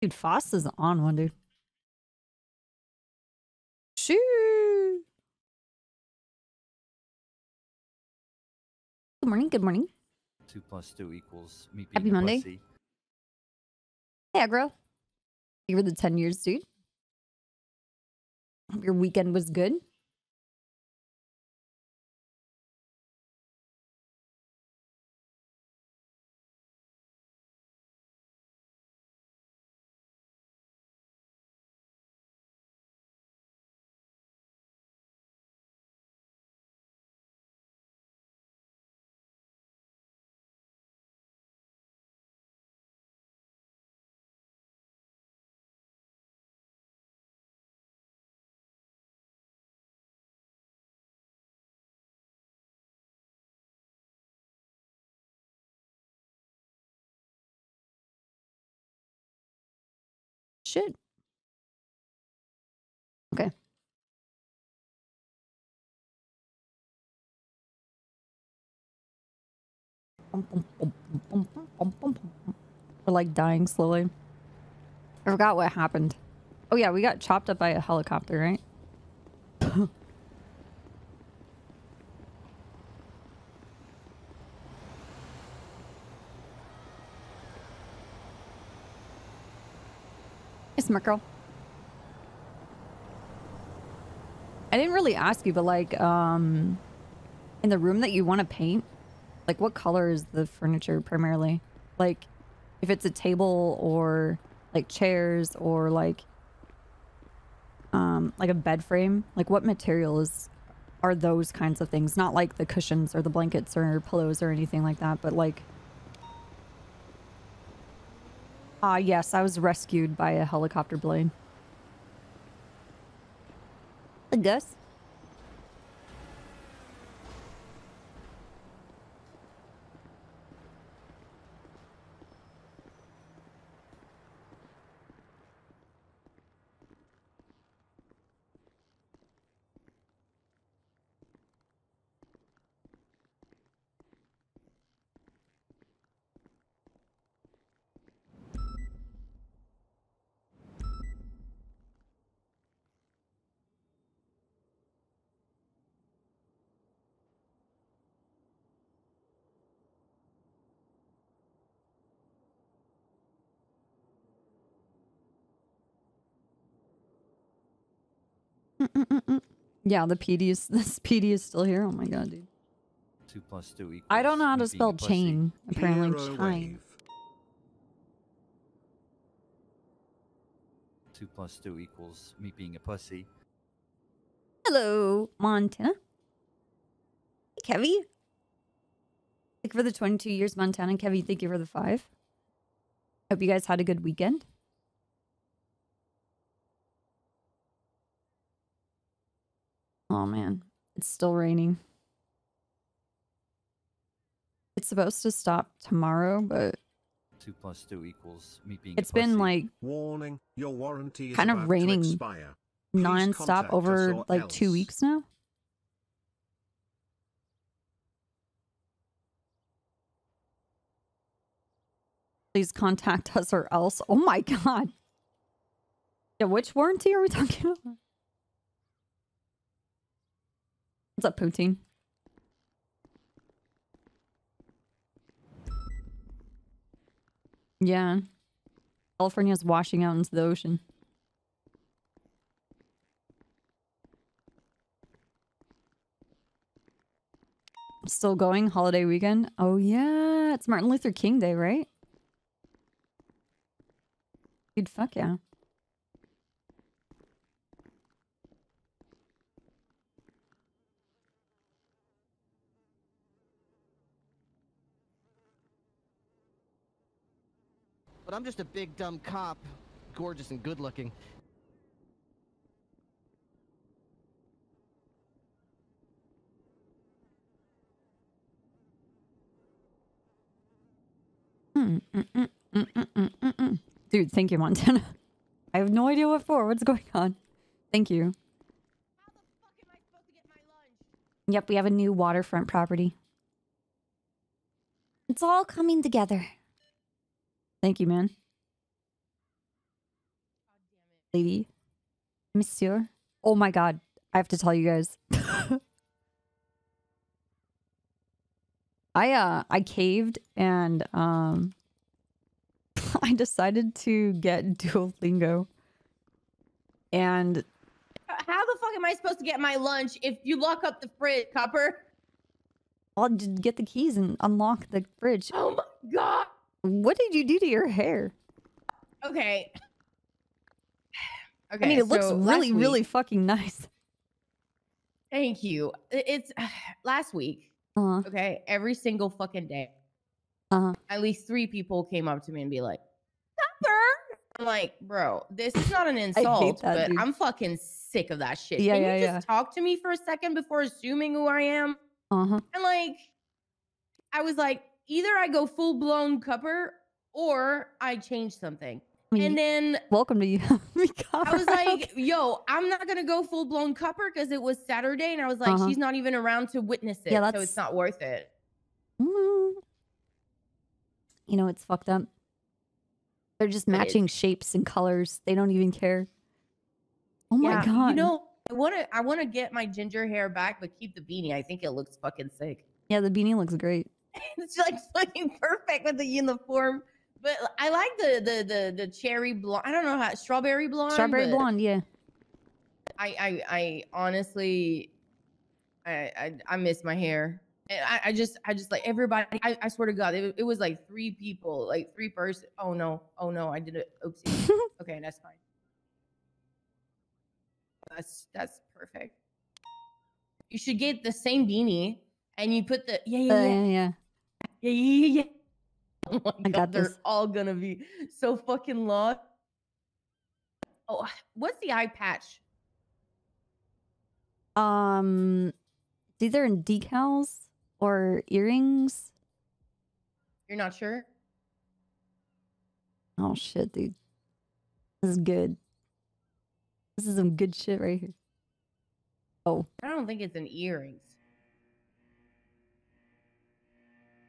Dude, Foss is on one, dude. Shoot. Good morning, good morning. 2 + 2 equals me being Happy a Monday. pussy. Hey, Agro. You were the 10 years, dude. Hope your weekend was good. Shit. Okay. We're like dying slowly. I forgot what happened. Oh yeah, we got chopped up by a helicopter, right? Hey, smart girl. I didn't really ask you, but like, in the room that you want to paint, like what color is the furniture primarily? Like, if it's a table or like chairs or like a bed frame, like what materials are those kinds of things? Not like the cushions or the blankets or pillows or anything like that, but like... yes, I was rescued by a helicopter blade. I guess. Yeah, the PD is this PD is still here. Oh my god, dude. 2 + 2 equals I don't know how to me being spell a pussy. chain. Apparently, Hero chain. 2 + 2 equals me being a pussy. Hello, Montana. Hey, Kevy. Thank you for the 22 years, Montana. Kevy, thank you for the 5. Hope you guys had a good weekend. Oh man, it's still raining. It's supposed to stop tomorrow, but 2 + 2 equals me being it's a pussy. been like Warning, your warranty is kind about of to raining expire. non-stop contact us over or like 2 else. weeks now. Please contact us or else. Oh my god. Yeah, which warranty are we talking about? What's up, Poutine? Yeah. California's washing out into the ocean. Still going? Holiday weekend? Oh yeah, it's Martin Luther King Day, right? Dude, fuck yeah. But I'm just a big dumb cop, gorgeous and good looking. Dude, thank you, Montana. I have no idea what for. What's going on? Thank you. How the fuck am I supposed to get my lunch? Yep, we have a new waterfront property. It's all coming together. Thank you, man. lady, monsieur. Oh my god, I have to tell you guys. I caved and I decided to get Duolingo. And How the fuck am I supposed to get my lunch if you lock up the fridge, Copper? I'll just get the keys and unlock the fridge. Oh my god. What did you do to your hair? Okay. Okay. I mean, it looks so really, last week- really fucking nice. Thank you. It's last week. Uh-huh. Okay. Every single fucking day. Uh-huh. At least 3 people came up to me and be like, Copper. I'm like, bro, this is not an insult, that, but dude. I'm fucking sick of that shit. Yeah, Can yeah, you just yeah. talk to me for a second before assuming who I am? Uh-huh. And like, I was like, either I go full blown Copper or I change something. I mean, And then welcome to you. I was like, yo, I'm not gonna go full blown Copper because it was Saturday, and I was like, Uh-huh. she's not even around to witness it, Yeah, so that's- it's not worth it. You know, it's fucked up. They're just It is. matching shapes and colors. They don't even care. Oh my Yeah, god. you know, I wanna get my ginger hair back, but keep the beanie. I think it looks fucking sick. Yeah, the beanie looks great. It's like fucking perfect with the uniform. But I like the cherry blonde. I don't know how strawberry blonde. Strawberry but blonde, yeah. I honestly, I miss my hair. And I just like everybody. I swear to God, it was like 3 people, like 3 person. Oh no, I did it. Oopsie. Okay, that's fine. That's perfect. You should get the same beanie and you put the Yeah. yeah. Oh my I God, got they're this. all gonna be so fucking lost. Oh, what's the eye patch? It's either in decals or earrings. You're not sure? Oh shit, dude. This is good. This is some good shit right here. Oh. I don't think it's in earrings.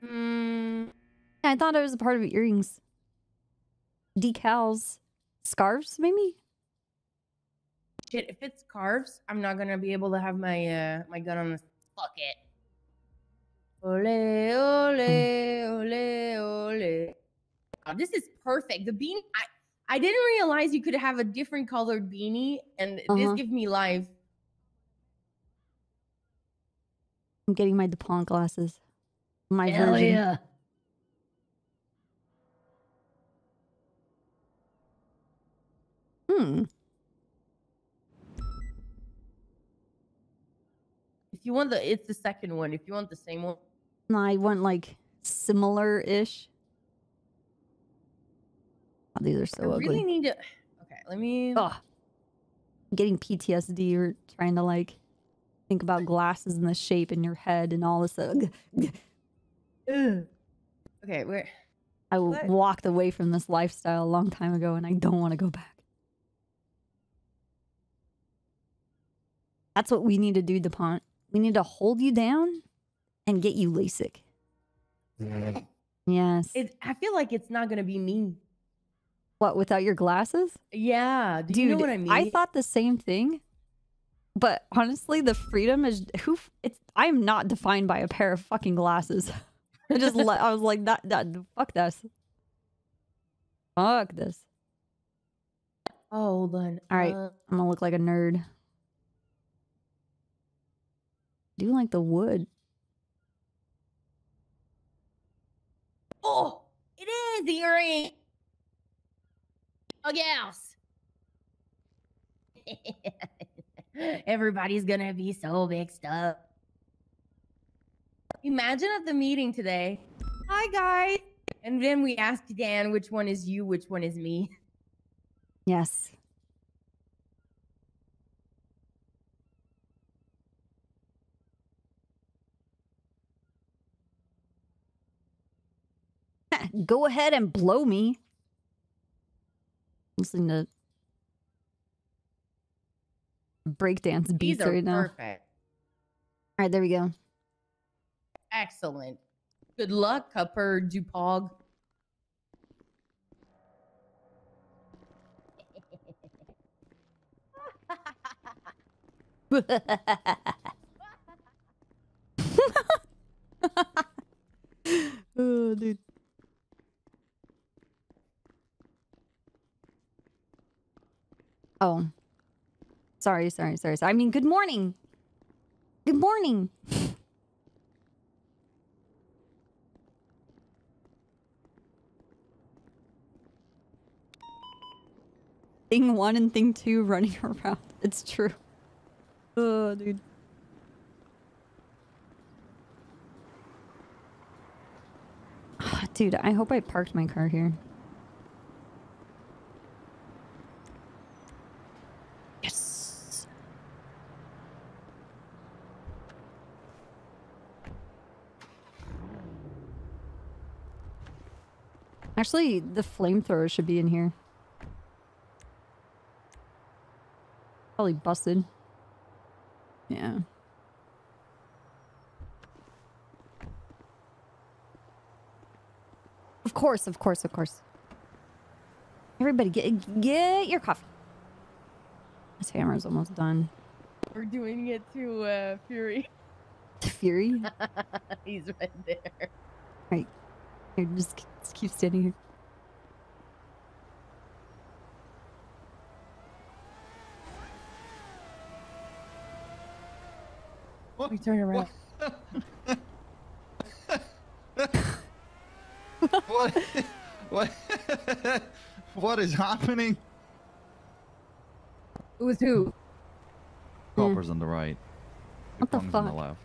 Hmm. I thought it was a part of earrings. Decals. Scarves, maybe? Shit, if it's scarves, I'm not gonna be able to have my my gun on the. Fuck it. Ole, ole. Oh, this is perfect. The beanie. I didn't realize you could have a different colored beanie, and this gives me life. I'm getting my DuPont glasses. My Hell version. yeah. If you want it's the second one. If you want the same one. No, I want like similar-ish. Oh, these are so I ugly. really need to. Okay, let me. Ugh. I'm getting PTSD or trying to like think about glasses and the shape in your head and all this. Okay, where? I What? walked away from this lifestyle a long time ago and I don't want to go back. That's what we need to do, DuPont. We need to hold you down and get you LASIK. Yes. I feel like it's not gonna be me. What, without your glasses? Yeah, do Dude, you know what I mean? I thought the same thing. But honestly, the freedom is I am not defined by a pair of fucking glasses. I was like that fuck this. Fuck this. Oh, hold on. All right, I'm gonna look like a nerd. I do like the wood. Oh, it is the earring. Oh, yes. Everybody's gonna be so mixed up. Imagine at the meeting today. Hi, guys. And then we ask Dan which one is you, which one is me. Yes. Go ahead and blow me. I'm listening to breakdance beats These are right now. perfect. All right, there we go. Excellent. Good luck, Cupper Dupog. Oh, dude. Oh. Sorry. I mean, good morning. Good morning. Thing 1 and thing 2 running around. It's true. Oh, dude. Dude, I hope I parked my car here. Yes. Actually, the flamethrower should be in here. Probably busted. Yeah. Of course. Everybody get your coffee. This hammer's almost done. We're doing it to Fury. Fury? He's right there. Right. Here, just keep standing here. We turn around. What is happening? Who's who? Copper's on the right. What the Pong's on the fuck? left.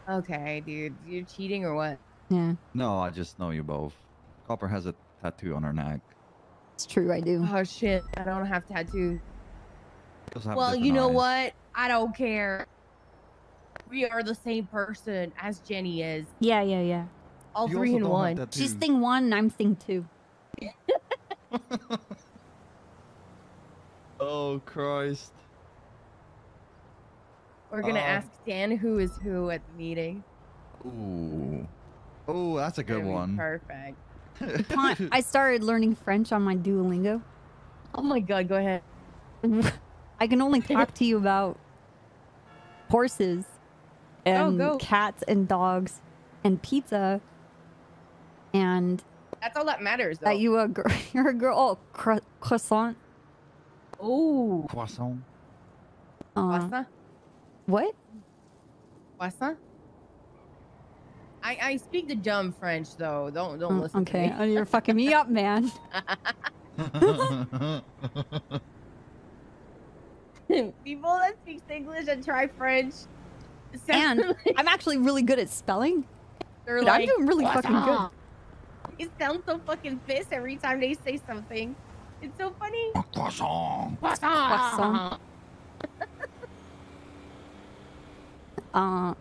Okay, dude. You're cheating or what? Yeah, No, I just know you both. Copper has a tattoo on her neck. it's true. I do. Oh shit, I don't have tattoos. Those have Well, different you know eyes. what? I don't care. We are the same person as Jenny is. Yeah. All You three also in don't have one. tattoos. She's thing 1 and I'm thing 2. Oh, Christ. We're gonna ask Dan who is who at the meeting. Ooh. Oh, that's a good Gonna be one. Perfect. I started learning French on my Duolingo. Oh my god, go ahead. I can only talk to you about horses and go. cats and dogs and pizza and That's all that matters, though. that you're a girl. Oh, croissant. Oh, Croissant. croissant? What? Croissant? I speak the dumb French though. Don't listen Okay, to me. you're fucking me up, man. People that speak English and try French And sound like I'm actually really good at spelling. they're Dude, like, I'm doing really fucking good. It sounds so fucking pissed every time they say something. It's so funny. Croissant. Croissant. I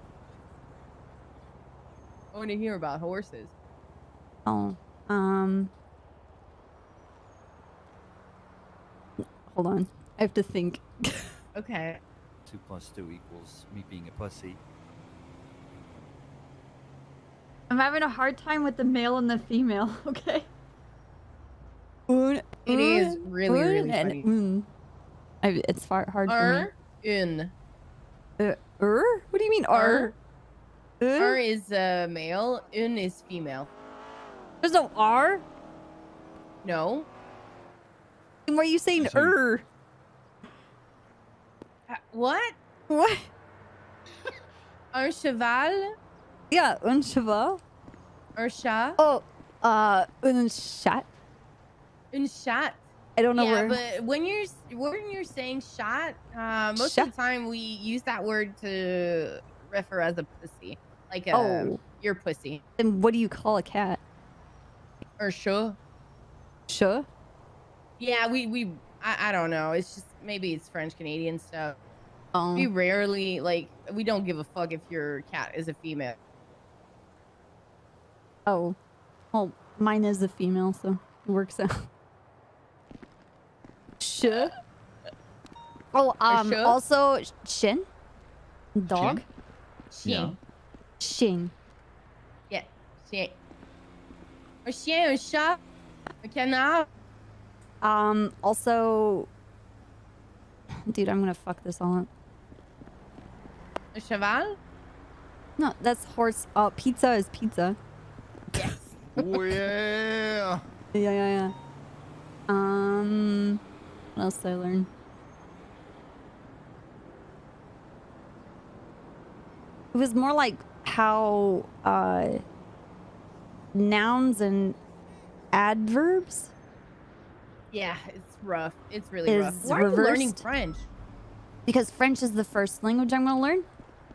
want to hear about horses. Oh, hold on. I have to think. Okay. 2 plus 2 equals me being a pussy. I'm having a hard time with the male and the female. Okay. It is really funny. It's hard for me. In. What do you mean R? R is male. Un is female. There's no R. No. Why are you saying Saying- What? What? Un cheval? Yeah, un cheval. Un chat? Oh, un chat. Un chat. I don't know Yeah, where. but when you're saying shot, most Shot? of the time we use that word to refer as a pussy, like Oh. your pussy Then what do you call a cat? or sure. Sure. Yeah, I don't know. It's just maybe it's French Canadian stuff. Oh. We rarely we don't give a fuck if your cat is a female. Oh. Well, mine is a female, so it works out. Sure. Oh, sure? also shin. Dog. Chien. Shin. Yeah, chien. Un chien, un chat, un canard. Also, dude, I'm gonna fuck this all up. A cheval? No, that's horse. Pizza is pizza. Yes. Oh yeah. Yeah. What else did I learn? It was more like how nouns and adverbs Yeah, it's rough. It's really rough. is Why are you learning reversed. French? Because French is the first language I'm going to learn.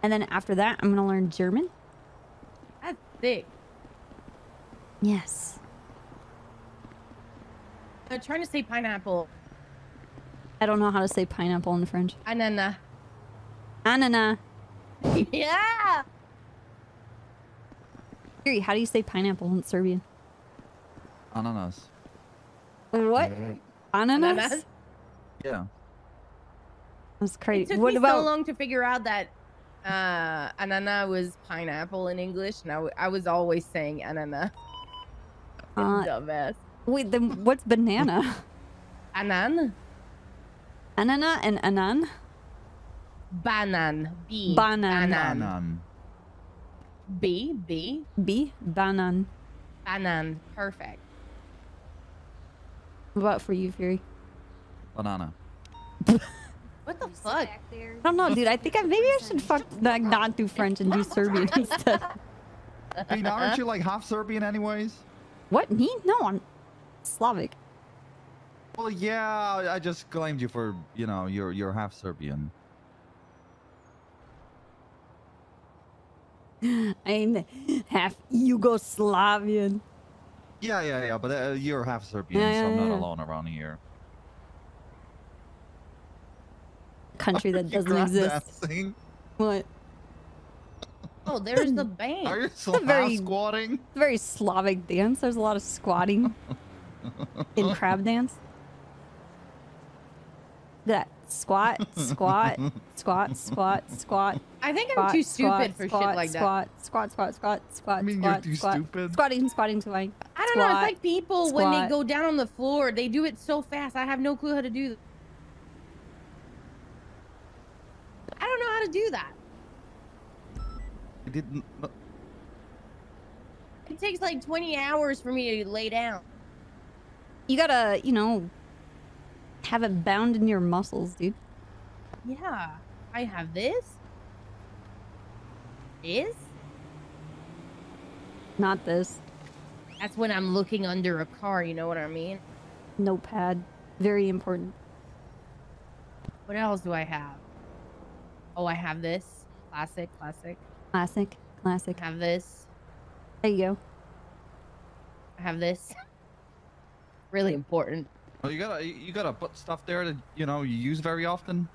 And then after that, I'm going to learn German. That's thick. Yes. Trying to say pineapple. I don't know how to say pineapple in French. Anana. Anana. Yeah. Siri, how do you say pineapple in Serbian? Ananas. What? Ananas? Ananas? Yeah. That's It crazy. took What me about so long to figure out that anana was pineapple in English, and I was always saying anana. Dumbass. wait, then what's banana? Anan? Anana and anan? Banan. B. Banan. Banan. B. B. B? Banan. Banan. Perfect. What about for you, Fury? Banana. What the fuck? I don't know, dude. I think maybe I should like not do French and do Serbian instead. Hey, now aren't you like half Serbian anyways? What? Me? No, I'm Slavic. Well, yeah, I just claimed you for, you know, you're half Serbian. I'm half Yugoslavian. Yeah, but you're half Serbian, Yeah, so I'm not yeah. alone around here. Country that You doesn't grab exist. that thing? What? Oh, there's the band. Are you still very- half squatting? It's a very Slavic dance. There's a lot of squatting in crab dance. That squat, squat, squat, squat, squat. I think I'm Squat, too squat, stupid for squat, shit like that. squat, squat. I mean, you're squat, too squat. stupid. Squatting. I don't know. It's Squat, like people when they squat. go down on the floor, they do it so fast. I have no clue how to do. I don't know how to do that. I didn't. It takes like 20 hours for me to lay down. You gotta, have it bound in your muscles, dude. Yeah, I have this. This? Not this. That's when I'm looking under a car, you know what I mean? Notepad. Very important. What else do I have? Oh, I have this. Classic. Classic. I have this. There you go. I have this. Really important. Well, you gotta put stuff there that you use very often.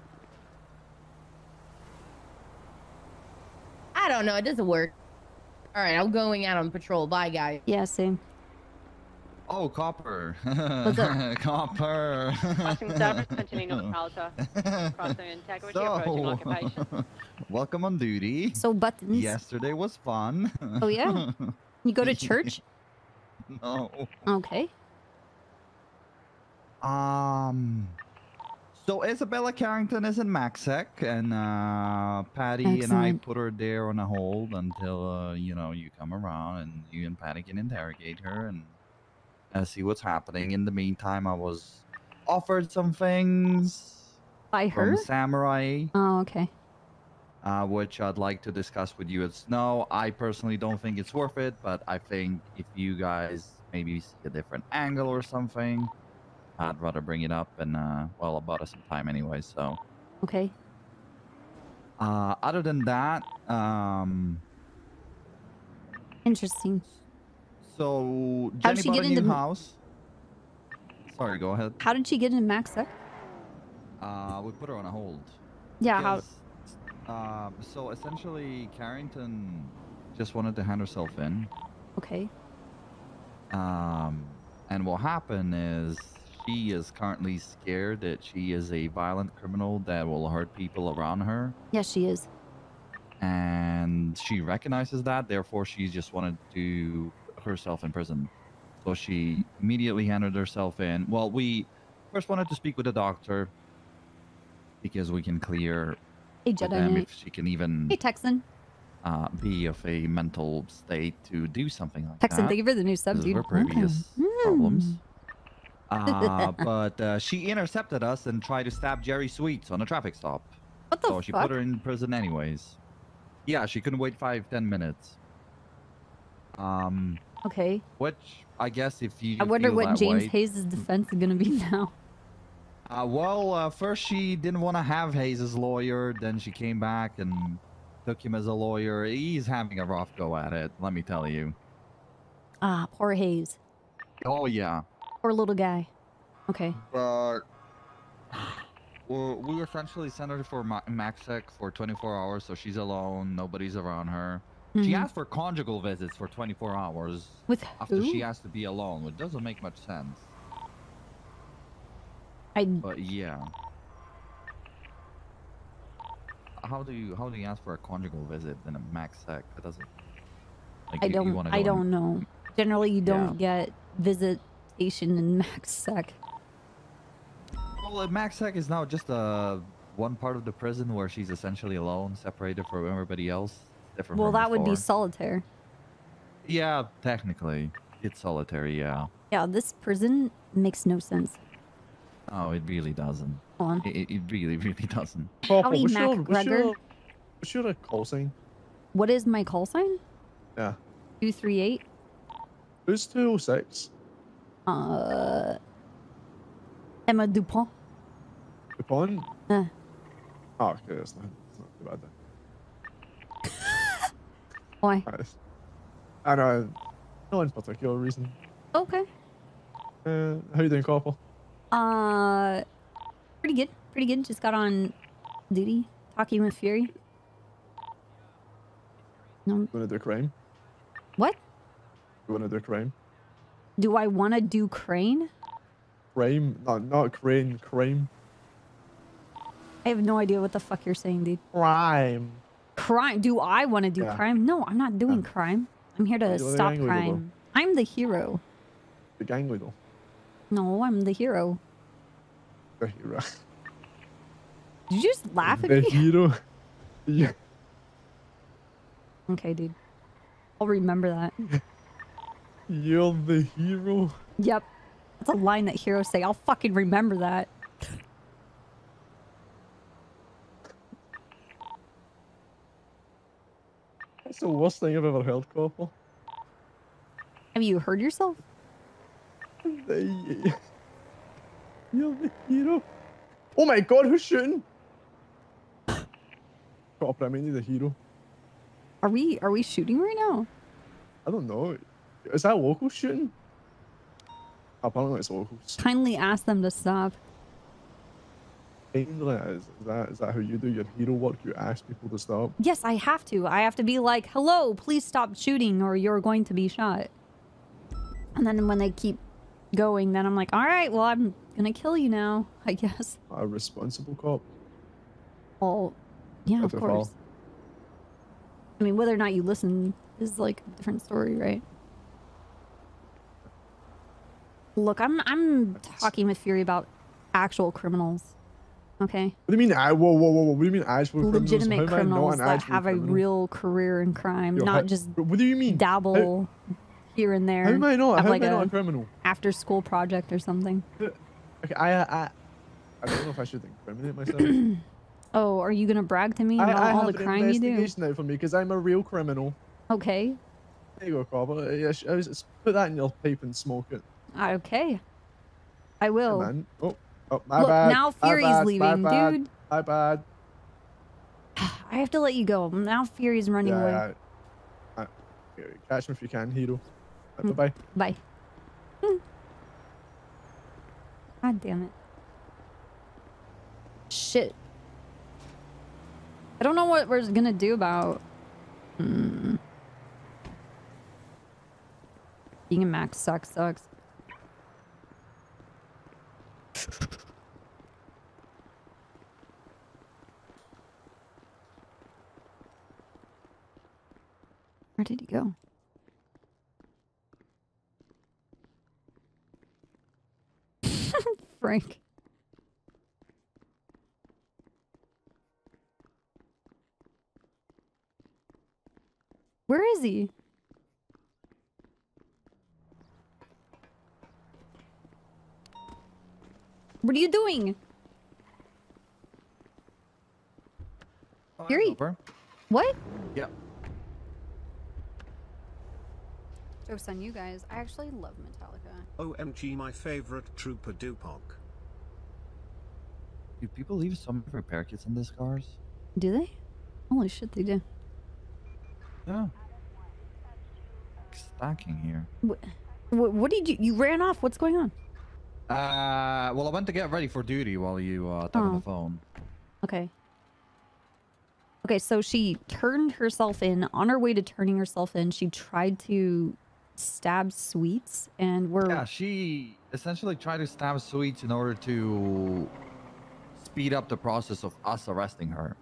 I don't know. It doesn't work. All right, I'm going out on patrol. Bye, guys. Yeah, same. Oh, copper. What's up? Copper. Crossing service, continuing on the Prowler. Crossing integrity, approaching occupation. Welcome on duty. So buttons. Yesterday was fun. Oh yeah. You go to church? No. Okay. So Isabella Carrington is in Maxec, and Patty and I Excellent. put her there on a hold until you come around and you and Patty can interrogate her and see what's happening. In the meantime, I was offered some things By her? from Samurai, Oh, okay. which I'd like to discuss with you at Snow. I personally don't think it's worth it, but I think if you guys maybe see a different angle or something, I'd rather bring it up, and well, about us some time anyway. So, Okay. other than that, Interesting. so How'd Jenny she bought get a new into- house. Sorry, go ahead. How did she get into Maxec? We put her on a hold. Yeah, how? because, so essentially, Carrington just wanted to hand herself in. Okay. And what happened is she is currently scared that she is a violent criminal that will hurt people around her. Yes, she is. And she recognizes that, therefore she just wanted to put herself in prison. So she immediately handed herself in. Well, we first wanted to speak with the doctor because we can clear Hey, with Jedi them Knight. if she can even Hey, Texan. be of a mental state to do something like Texan, that. thank you for the new sub, Because of dude. her previous Okay. problems. Mm. But she intercepted us and tried to stab Jerry Sweets on a traffic stop. What the So she fuck? put her in prison anyways. Yeah, she couldn't wait 5-10 minutes. Okay. Which I guess if you I wonder feel what that James way, Hayes' defense is gonna be now. First she didn't want to have Hayes as lawyer, then she came back and took him as a lawyer. He's having a rough go at it, let me tell you. Ah, poor Hayes. Oh yeah. Poor little guy. Okay. But we essentially sent her for MaxSec for 24 hours, so she's alone, nobody's around her. She Mhm. asked for conjugal visits for 24 hours With after who? she has to be alone, which doesn't make much sense. But yeah. How do you ask for a conjugal visit in a MaxSec? That doesn't. Like, I you don't. wanna I go don't know. Generally, you don't Yeah. get visitation in MaxSec. Well, MaxSec is now just one part of the prison where she's essentially alone, separated from everybody else. Different Well, from that would be before. solitaire. Yeah, technically, it's solitary. Yeah. Yeah, this prison makes no sense. Oh, it really doesn't. Hold on. It really, really doesn't. Howdy, MacGregor. What's your call sign? What is my call sign? Yeah. 238. Who's 206? Emma Dupont. Dupont? Uh. Oh, okay, it's not too bad then. Why? Nice. I know, no in particular reason. Okay. How you doing, Corporal? Pretty good. Pretty good. Just got on duty, talking with Fury. No. You wanna do crime? What? You wanna do crime? Do I want to do crane? Crime? No, not crane, crime. I have no idea what the fuck you're saying, dude. Crime. Crime? Do I want to do Yeah. crime? No, I'm not doing crime. I'm here to You're the stop gang leader, crime. I'm the hero. The gang leader. No, I'm the hero. The hero. Did you just laugh at The me? hero. Yeah. Okay, dude. I'll remember that. You're the hero. Yep. That's a line that heroes say. I'll fucking remember that. That's the worst thing I've ever heard, Corporal. Have you heard yourself? You're the hero. Oh my god, who's shooting? Corporal, I mean, you're the hero. Are we shooting right now? I don't know. Is that local shooting? Apparently it's locals. Kindly ask them to stop. Is that how you do your hero work? You ask people to stop? Yes, I have to. I have to be like, hello, please stop shooting or you're going to be shot. And then when they keep going, then I'm like, all right, well, I'm gonna kill you now, I guess. A responsible cop? Well, yeah, of That's a course. foul. I mean, whether or not you listen is like a different story, right? Look, I'm talking with Fury about actual criminals. Okay? What do you mean? Whoa. What do you mean actual Legitimate criminals? criminals that have a real career in crime, Yo, not just what do you mean? dabble here and there. How am I not? Have How like am I not a criminal? after school project or something. Okay, I don't know if I should incriminate myself. Oh, are you gonna brag to me about I all have the an crime you do? investigation out for me because I'm a real criminal. Okay. There you go, Cobber. Put that in your pipe and smoke it. Okay. I Yeah, will. man. Oh, my Look, bad. now my Fury's bad, leaving, my bad, dude. My bad. I have to let you go. Now Fury's running away. Yeah. Catch me if you can, hero. Bye-bye. Bye. God damn it. Shit. I don't know what we're gonna do about... Being a max sucks. Where did he go? Frank. crazy. What are you doing? Fury. What? Yep. Joke's on you guys. I actually love Metallica. OMG, my favorite Trooper Dupont. Do people leave some repair kits in these cars? Do they? Holy shit, they do. Yeah. Stacking here. What did you ran off? What's going on? Well, I went to get ready for duty while you talked on the phone. Okay. Okay, so she turned herself in. On her way to turning herself in, she tried to stab Sweets, and Yeah, she essentially tried to stab Sweets in order to speed up the process of us arresting her.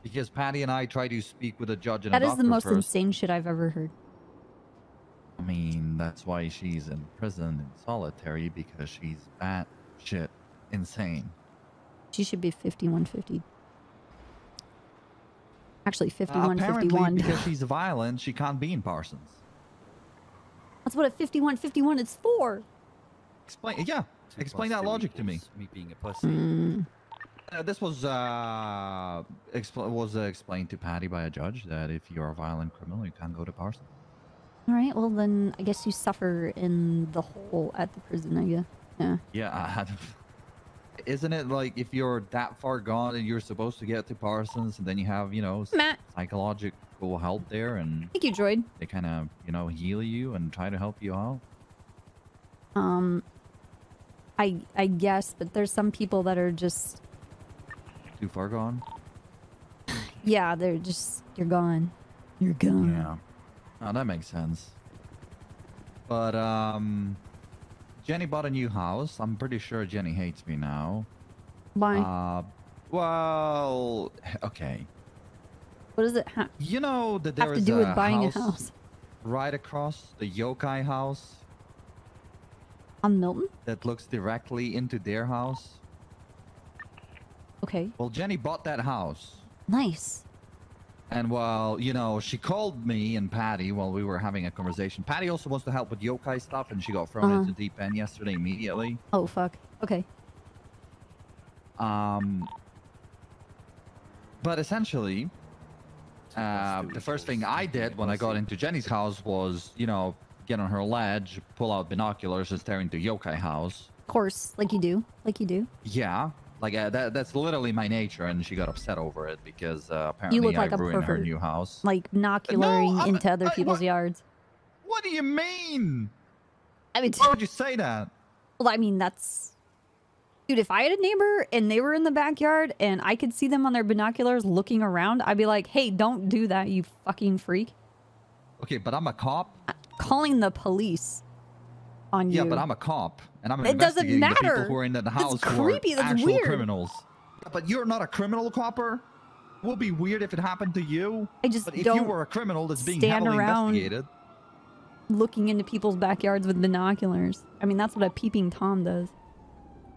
Because Patty and I tried to speak with a judge and a That doctor is the most first. insane shit I've ever heard. I mean, that's why she's in prison in solitary, because she's batshit insane. She should be 5150. Actually, Apparently, 5151. because she's violent, she can't be in Parsons. That's what a 5151 is for. Explain, yeah. 2 Explain plus that 2 logic to me. equals Me being a pussy. This was explained to Patty by a judge that if you're a violent criminal, you can't go to Parsons. All right, well then I guess you suffer in the hole at the prison, I guess. Yeah. Yeah, isn't it like if you're that far gone and you're supposed to get to Parsons and then you have, you know, Matt. psychological help there and Thank you, Droid. they kind of, you know, heal you and try to help you out? I guess, but there's some people that are just, Too far gone? yeah, they're just, you're gone. You're gone. Yeah. Oh, that makes sense. But, Jenny bought a new house. I'm pretty sure Jenny hates me now. Why? Well, okay. What does it You know that there have to is do with a buying house a house? right across the yokai house On Milton? that looks directly into their house? Okay. Well, Jenny bought that house. Nice. And well, you know, she called me and Patty while we were having a conversation. Patty also wants to help with yokai stuff, and she got thrown into deep end yesterday immediately. Oh, fuck. Okay. But essentially, the first thing I did when I got into Jenny's house was, you know, get on her ledge, pull out binoculars, and stare into yokai house. Of course, like you do. Like you do. Yeah. Like, that's literally my nature, and she got upset over it because apparently You look I like a ruined her pervert. new house. Like binocularing into other people's what? yards. What do you mean? I mean, Why would you say that? well, I mean, that's... Dude, if I had a neighbor and they were in the backyard and I could see them on their binoculars looking around, I'd be like, hey, don't do that, you fucking freak. Okay, but I'm a cop. Calling the police on you. Yeah, but I'm a cop, and I'm It doesn't investigating the people matter. who are in the That's house creepy, who are that's actual weird. criminals. Yeah, but you're not a criminal copper. It would be weird if it happened to you. I just But if you don't were a criminal that's being stand heavily around investigated, looking into people's backyards with binoculars. I mean, that's what a peeping Tom does.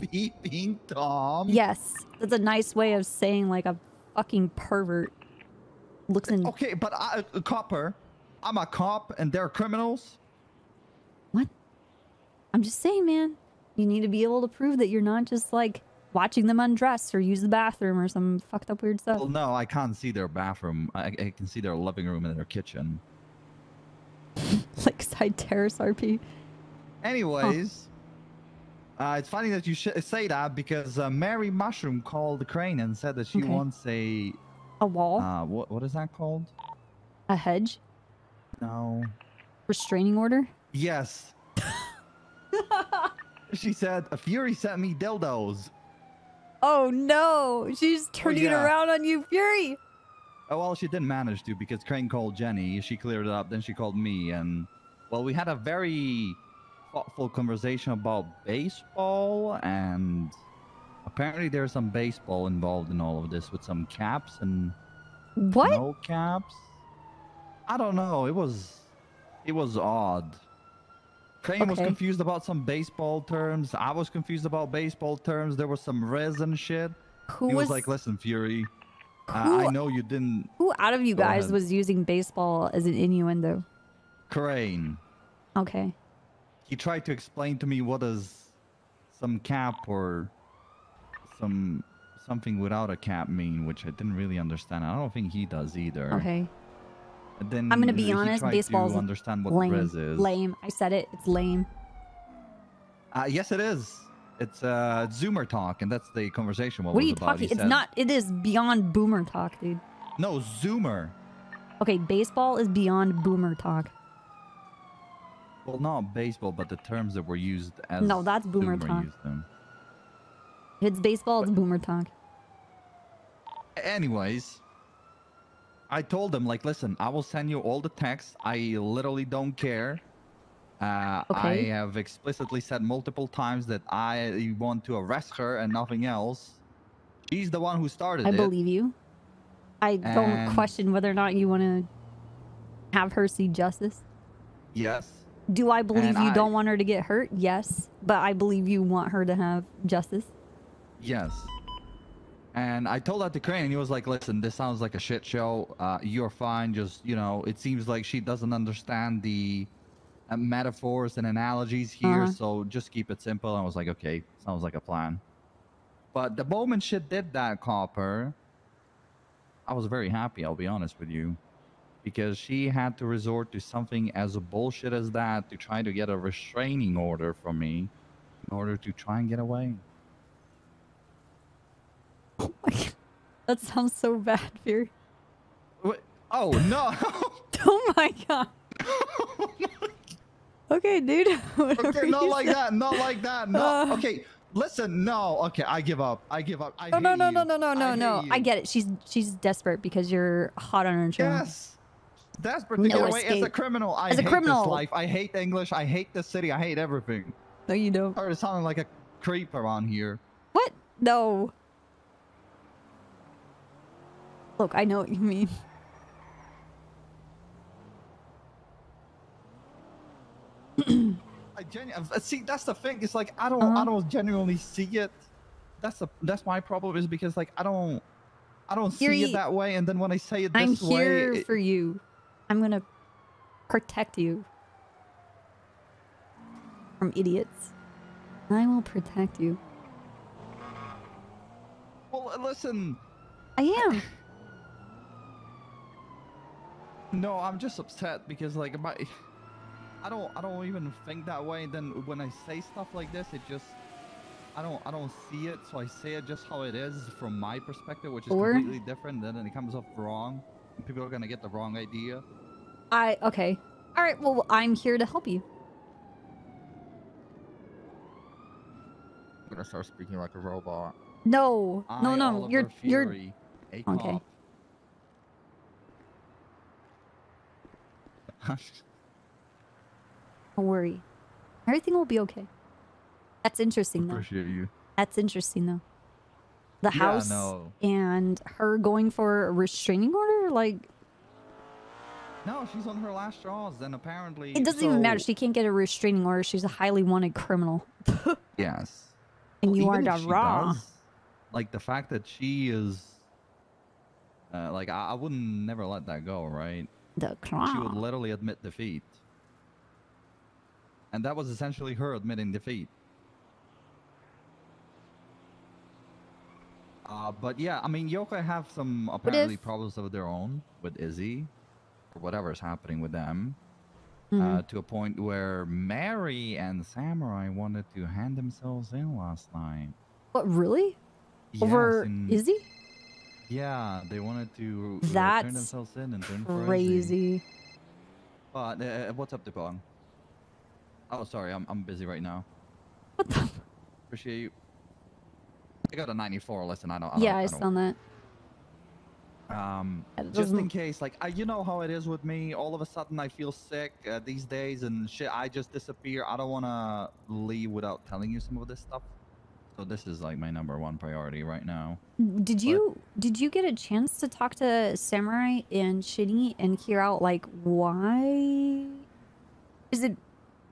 peeping Tom. Yes, that's a nice way of saying like a fucking pervert looks in. Okay, but a copper. I'm a cop, and they're criminals. What? I'm just saying, man. You need to be able to prove that you're not just like watching them undress or use the bathroom or some fucked up weird stuff. Well, no, I can't see their bathroom. I can see their living room and their kitchen. Like side terrace RP. Anyways, it's funny that you say that because Mary Mushroom called the Crane and said that she wants a wall. What is that called? A hedge. No. Restraining order. Yes. She said a Fury sent me dildos. Oh no! She's turning it yeah. around on you, Fury. Oh well, she didn't manage to because Crane called Jenny. She cleared it up. Then she called me, and well, we had a very thoughtful conversation about baseball, and apparently there's some baseball involved in all of this with some caps and what? no caps. I don't know. It was odd. Crane was confused about some baseball terms. I was confused about baseball terms. There was some res and shit. He was like, "Listen, Fury." I know you didn't. Who out of you Go guys ahead. was using baseball as an innuendo? Crane. Okay. He tried to explain to me what does some cap or something without a cap mean, which I didn't really understand. I don't think he does either. Okay. And then I'm gonna be he honest. tried Baseball's to understand what lame. res is. Lame. I said it. It's lame. Yes, it is. It's Zoomer talk, and that's the conversation. What are you talking? It's not. It is beyond boomer talk, dude. No, Zoomer. Okay, baseball is beyond boomer talk. Well, not baseball, but the terms that were used as. No, that's boomer talk. used them. If it's baseball, it's boomer talk. Anyways, I told them, like, listen, I will send you all the texts. I literally don't care. I Okay. have explicitly said multiple times that I want to arrest her and nothing else. She's the one who started I it. believe you. I don't And- question whether or not you want to have her see justice. Yes. Do I believe And you don't want her to get hurt? Yes. But I believe you want her to have justice. Yes. And I told that to Crane, and he was like, listen, this sounds like a shit show. You're fine. Just, you know, it seems like she doesn't understand the metaphors and analogies here, so just keep it simple. I was like, okay, sounds like a plan. But the moment she did that, Copper, I was very happy, I'll be honest with you. Because she had to resort to something as bullshit as that to try to get a restraining order from me in order to try and get away. That sounds so bad, Fury. What? Oh, no! Oh my god. Okay, dude. Whatever Okay, not you like said. that, not like that, no. Okay, listen, no. Okay, I give up. I give up. I Oh, hate no, no, you. no, no, no, no, I no. hate I you. get it. She's desperate because you're hot on her trail. Yes. Desperate to No get away as a escape. criminal. I As a hate criminal. this life. I hate English. I hate the city. I hate everything. No, you don't. Started sounding like a creep around here. What? No. Look, I know what you mean. See, that's the thing. It's like I don't genuinely see it. That's my problem is because like I don't see Yuri, it that way, and then when I say it I'm this way, here for you. I'm gonna protect you from idiots. I will protect you. well, listen. I am. No, I'm just upset because like I don't even think that way. And then when I say stuff like this, it just I don't see it. So I say it just how it is from my perspective, which is Or- completely different. Then it comes off wrong. People are gonna get the wrong idea. Okay. All right. Well, I'm here to help you. I'm gonna start speaking like a robot. No, no, I, no. Oliver You're Fury, a Okay. cop. Don't worry. Everything will be okay. That's interesting though. Appreciate you. That's interesting though. The Yeah, house no. and her going for a restraining order, like No, she's on her last straws. Then apparently it doesn't even matter. so- She can't get a restraining order. She's a highly wanted criminal. Yes. And you even are if the she raw. does, like the fact that she is, like I wouldn't never let that go, right? The She would claw. literally admit defeat, and that was essentially her admitting defeat. But yeah, I mean, Yokai have some apparently if- problems of their own with Izzy, or whatever's happening with them. Mhm. To a point where Mary and Samurai wanted to hand themselves in last night. What, really? Yes, Over and- Izzy? Yeah, they wanted to turn That's themselves in and turn for Izzy. Crazy. But what's up, Dipong? Oh, sorry, I'm busy right now. What the? Appreciate you. I got a 94. Listen, I don't. Yeah, I I don't. saw that. It Just doesn't- in case, like, you know how it is with me. All of a sudden, I feel sick these days, and shit. I just disappear. I don't want to leave without telling you some of this stuff. So this is like my #1 priority right now. Did you get a chance to talk to Samurai and Shinny and hear out like why? Is it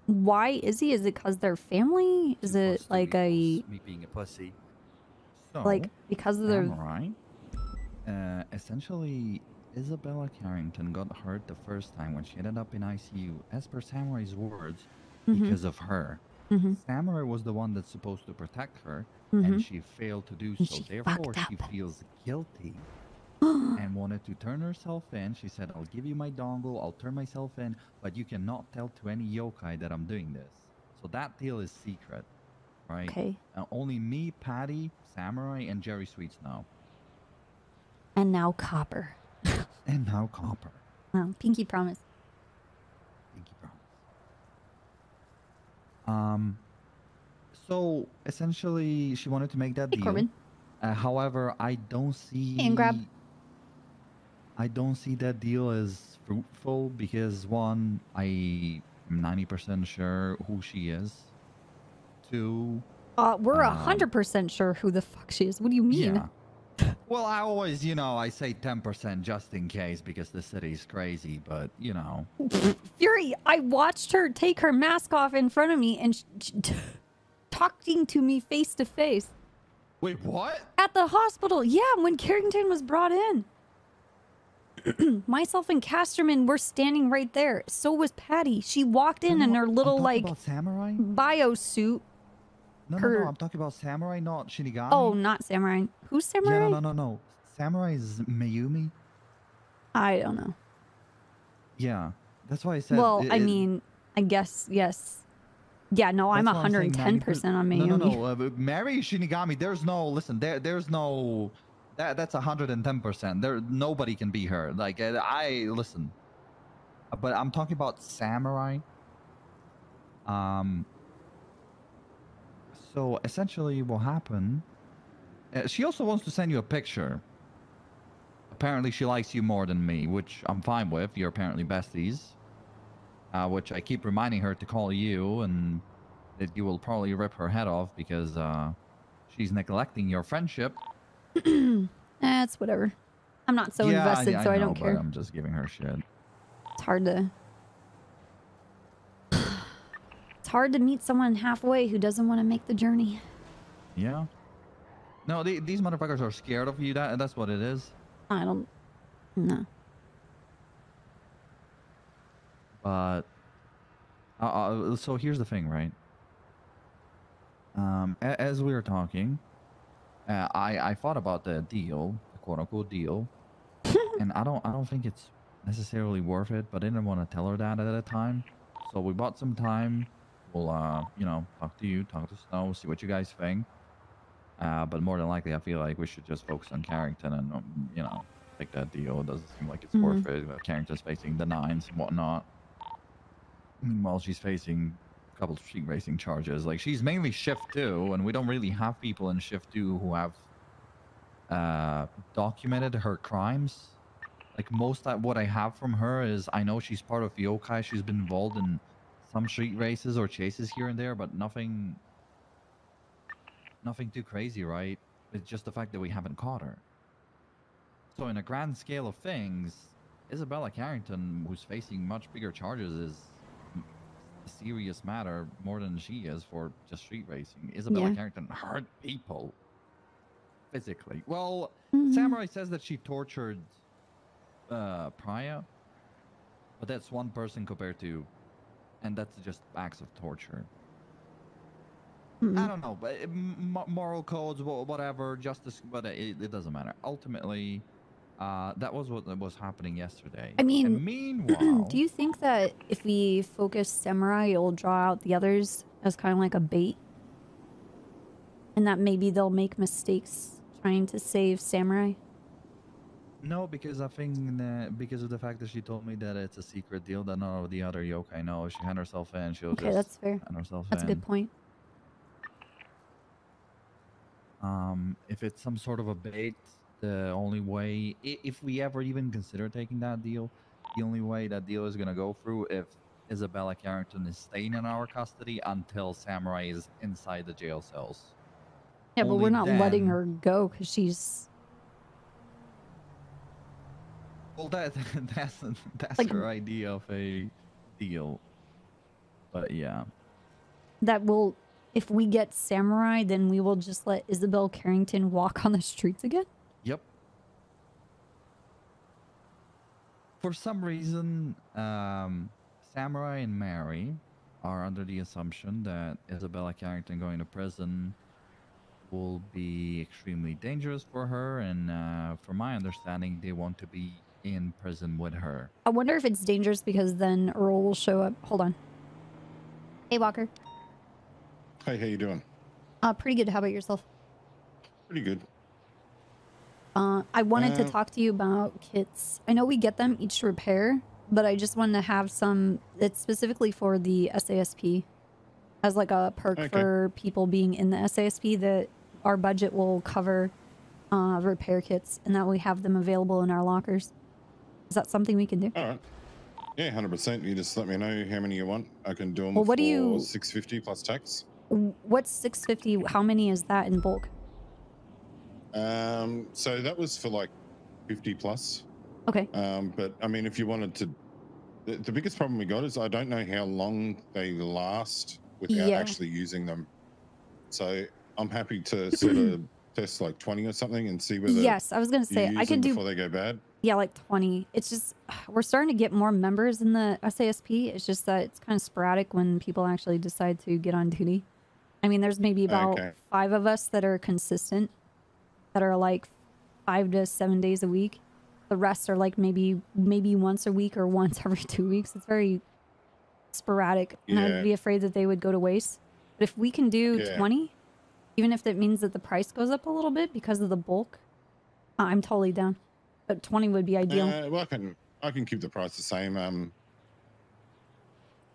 why Izzy? Is it because they're family? Is 2 it plus 2 like a equals me being a pussy. So, like because of their Samurai Essentially, Isabella Carrington got hurt the first time when she ended up in ICU, as per Samurai's words, because of her. Samurai was the one that's supposed to protect her, and she failed to do And so. she Therefore, fucked she up. feels guilty and wanted to turn herself in. She said, I'll give you my dongle, I'll turn myself in, but you cannot tell to any yokai that I'm doing this. So that deal is secret, right? Okay. Only me, Patty, Samurai, and Jerry Sweets know. And now Copper. And now Copper. Oh, Pinky promise. Pinky promise. So essentially, she wanted to make that Hey, deal. Corbin. However, I don't see. Hand grab. I don't see that deal as fruitful because one, I am 90% sure who she is. Two, We're 100% sure who the fuck she is. What do you mean? yeah. Well, I always, I say 10% just in case because the city's crazy, but Fury, I watched her take her mask off in front of me and talking to me face to face. Wait, what? At the hospital. Yeah, when Carrington was brought in. Myself and Casterman were standing right there. So was Patty. She walked in her little, I'm talking like, about Samurai? bio suit. No, I'm talking about Samurai, not Shinigami. Oh, not Samurai. Who's Samurai? Yeah, no. Samurai is Mayumi. I don't know. Yeah, that's why I said. Well, I mean, I guess, yes. Yeah, no, I'm 110% on Mayumi. No. Mary Shinigami, there's no, listen, there's no, that's 110%. Nobody can be her. Like, listen. But I'm talking about Samurai. So essentially what happened, she also wants to send you a picture. Apparently she likes you more than me, which I'm fine with. You're apparently besties. Which I keep reminding her to call you, and that you will probably rip her head off because she's neglecting your friendship. It's whatever. I'm not so invested, so I don't care. But I'm just giving her shit. It's hard to... It's hard to meet someone halfway who doesn't want to make the journey. Yeah. No, these motherfuckers are scared of you. That's what it is. I don't... No. But... so here's the thing, right? As we were talking, I thought about the deal, the quote-unquote deal, and I don't think it's necessarily worth it, but I didn't want to tell her that at the time. So we bought some time. We'll, talk to you, talk to Snow, see what you guys think. But more than likely, I feel like we should just focus on Carrington and, take that deal. It doesn't seem like it's worth it. Carrington's facing the 9s and whatnot. Meanwhile, she's facing a couple of street racing charges. Like, she's mainly Shift 2, and we don't really have people in Shift 2 who have documented her crimes. Like, most of what I have from her is I know she's part of yokai. She's been involved in some street races or chases here and there, but nothing too crazy, right? It's just the fact that we haven't caught her. So in a grand scale of things, Isabella Carrington, who's facing much bigger charges, is a serious matter more than she is for just street racing. Isabella Carrington hurt people physically. Well, Samurai says that she tortured Priya, but that's one person compared to, and that's just acts of torture. I don't know, but moral codes, whatever, justice, but it doesn't matter. Ultimately, that was what was happening yesterday. I mean, and meanwhile, do you think that if we focus Samurai, it'll draw out the others as kind of like a bait? And that maybe they'll make mistakes trying to save Samurai? No, because I think that because of the fact that she told me that it's a secret deal that none of the other yokai know. If she hand herself in, she'll Okay, just that's fair. hand herself That's in. a good point. If it's some sort of a bait, the only way, if we ever even consider taking that deal, the only way that deal is going to go through if Isabella Carrington is staying in our custody until Samurai is inside the jail cells. Yeah, but Only we're not letting then- her go because she's... Well, that's Like- her idea of a deal. But yeah. That will... If we get Samurai, then we will just let Isabel Carrington walk on the streets again? Yep. For some reason, Samurai and Mary are under the assumption that Isabella Carrington going to prison will be extremely dangerous for her, and from my understanding, they want to be in prison with her. I wonder if it's dangerous because then Earl will show up. Hold on. Hey, Walker. Hey, how you doing? Pretty good. How about yourself? Pretty good. I wanted to talk to you about kits. I know we get them each repair, but I just wanted to have some that's specifically for the SASP as like a perk for people being in the SASP that our budget will cover repair kits and that we have them available in our lockers. Is that something we can do? All right. Yeah, 100%. You just let me know how many you want. I can do them Well, what for do you... 650 plus tax. What's 650? How many is that in bulk? So that was for like 50 plus. Okay. But I mean, if you wanted to, the biggest problem we got is I don't know how long they last without actually using them. So I'm happy to sort of test like 20 or something and see whether. Yes, I was gonna say I could do before they go bad. Yeah, like 20. It's just we're starting to get more members in the SASP. It's just that it's kind of sporadic when people actually decide to get on duty. I mean, there's maybe about 5 of us that are consistent, that are like 5 to 7 days a week. The rest are like maybe once a week or once every 2 weeks. It's very sporadic, and I'd be afraid that they would go to waste. But if we can do 20, even if that means that the price goes up a little bit because of the bulk, I'm totally down. But 20 would be ideal. Well, I can keep the price the same.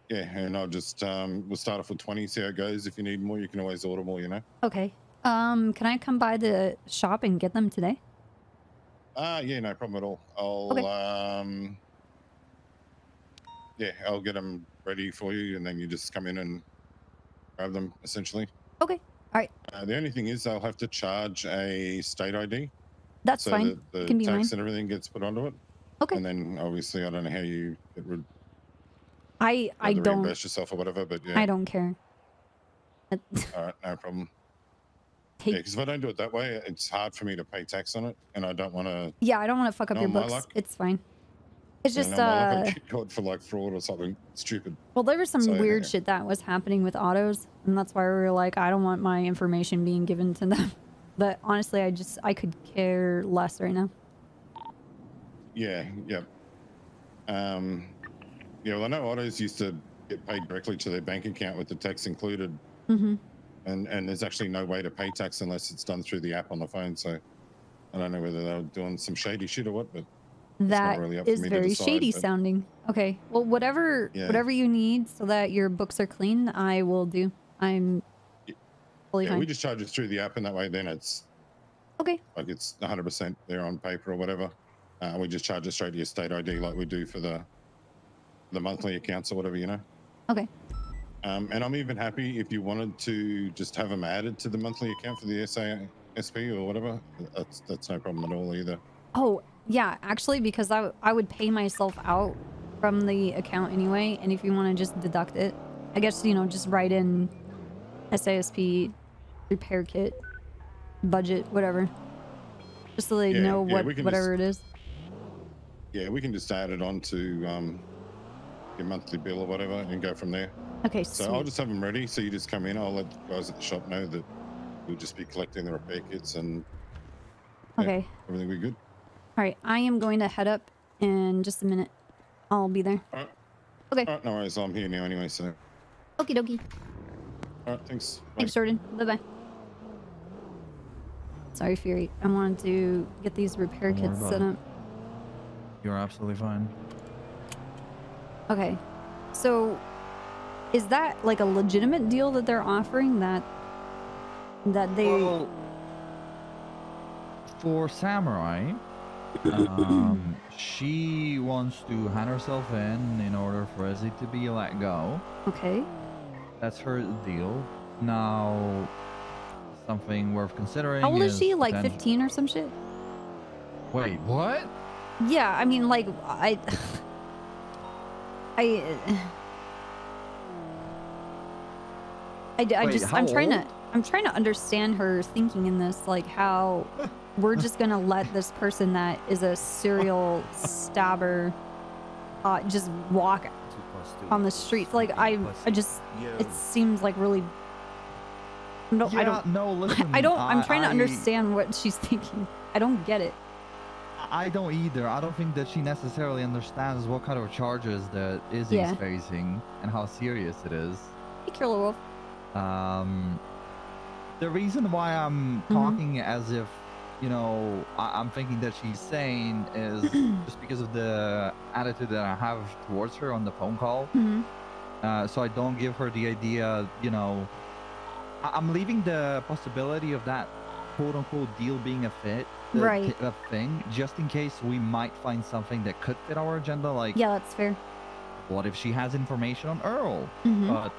Yeah, and I'll just we'll start off with 20, see how it goes. If you need more, you can always order more, you know. Okay. Can I come by the shop and get them today? Yeah, no problem at all. I'll I'll get them ready for you, and then you just come in and grab them, essentially. Okay. All right. The only thing is I'll have to charge a state ID. That's fine. So the can be tax mine. and everything gets put onto it. Okay. And then obviously I don't know how you get I don't reimburse yourself or whatever, but yeah. I don't care. All right, no problem. Yeah, because if I don't do it that way, it's hard for me to pay tax on it, and I don't want to. Yeah, I don't want to fuck up your books. Luck. It's fine. It's just I get caught for like fraud or something stupid. Well, there was some weird shit that was happening with autos, and that's why we were like, I don't want my information being given to them. But honestly, I could care less right now. Yeah, yep. Yeah, well, I know autos used to get paid directly to their bank account with the tax included. Mm-hmm. And there's actually no way to pay tax unless it's done through the app on the phone. So I don't know whether they were doing some shady shit or what, but that really is very shady sounding. Okay, well, whatever you need so that your books are clean, I will do. I'm fully fine. We just charge it through the app, and that way then it's okay. Like it's 100% there on paper or whatever. We just charge it straight to your state ID like we do for the monthly accounts or whatever, you know. Okay. And I'm even happy if you wanted to just have them added to the monthly account for the SASP or whatever. That's no problem at all either. Oh, yeah, actually, because I would pay myself out from the account anyway, and if you want to just deduct it, I guess, you know, just write in SASP repair kit budget, whatever, just so they know whatever it is. Yeah, we can just add it on to your monthly bill or whatever and go from there. Okay, so sweet. I'll just have them ready, so you just come in. I'll let the guys at the shop know that we'll just be collecting the repair kits, and okay, everything will be good. All right, I am going to head up in just a minute. I'll be there. All right. Okay. All right, no worries. I'm here now anyway, so. Okie dokie. All right, thanks. Bye. Thanks, Jordan. Bye-bye. Sorry, Fury. I wanted to get these repair kits set up. You're absolutely fine. Okay, so is that like a legitimate deal that they're offering, that they... Well, for Samurai, she wants to hand herself in order for Ezzy to be let go. Okay. That's her deal. Now, something worth considering. How old is she? Like 15 or some shit? Wait, what? Yeah, I mean, like, I'm trying to understand her thinking in this, like how we're just gonna let this person that is a serial stabber just walk 2 plus 2 on the equals streets. Like being a I pussy. just Yo. it seems like really. No, I don't. No, listen. I don't. I'm trying to I- understand what she's thinking. I don't get it. I don't either. I don't think that she necessarily understands what kind of charges that Izzy's Yeah. facing and how serious it is. Hey, Killer Wolf. The reason why I'm Mm-hmm. talking as if, you know, I'm thinking that she's sane is just because of the attitude that I have towards her on the phone call. Mm-hmm. So I don't give her the idea, you know, I'm leaving the possibility of that quote unquote deal being a fit, Right. a thing, just in case we might find something that could fit our agenda. Like, Yeah, that's fair. what if she has information on Earl? Mhm. But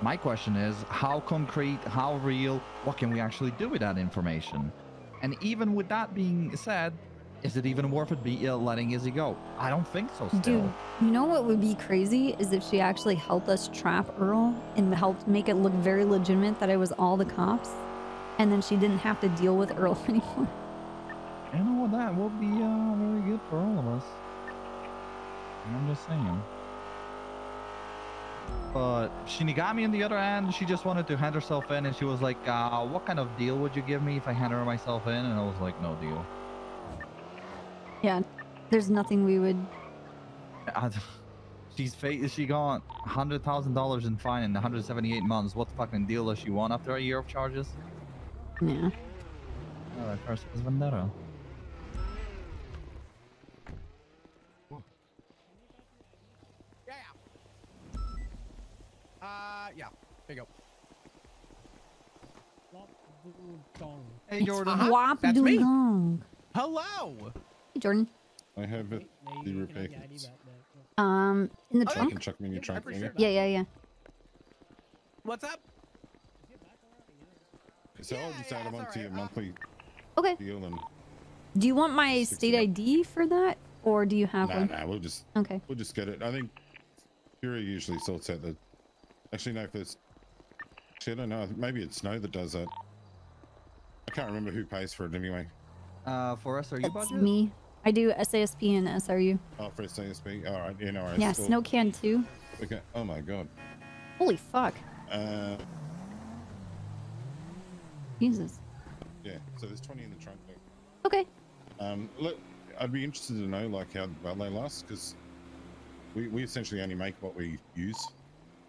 my question is, how concrete, how real, what can we actually do with that information? And even with that being said, is it even worth it letting Izzy go? I don't think so still. Dude, you know what would be crazy is if she actually helped us trap Earl and helped make it look very legitimate that it was all the cops, and then she didn't have to deal with Earl anymore. You know, that would be very good for all of us. I'm just saying. But Shinigami on the other hand, she just wanted to hand herself in, and she was like, what kind of deal would you give me if I hand her myself in? And I was like, no deal. Yeah, there's nothing we would. She got $100,000 in fine in 178 months. What fucking deal does she want after a year of charges? Yeah. Oh, that person is vendetta. Yeah. There you go. Hey, Jordan. Wop That's me. doo-dong. Hello. Hey, Jordan. I have it. The repair kits. In the Oh, You trunk? can chuck me in your trunk. appreciate Finger. Yeah. What's up? So I'll just add them that's onto your alright. monthly Okay. deal and Do you want my 60 state bucks. ID for that, or do you have one? nah, we'll just Okay. get it. I think Fury usually sorts out the. Actually, no, first. Actually, I don't know. Maybe it's Snow that does that. I can't remember who pays for it anyway. For SRU That's budget? me. I do SASP and SRU. Oh, for SASP. All right, yeah, no worries. Yeah, Well, snow can too. Okay. Oh my god. Holy fuck. Uh, Jesus. yeah. So there's 20 in the trunk. Okay. Look, I'd be interested to know like how well they last because we essentially only make what we use,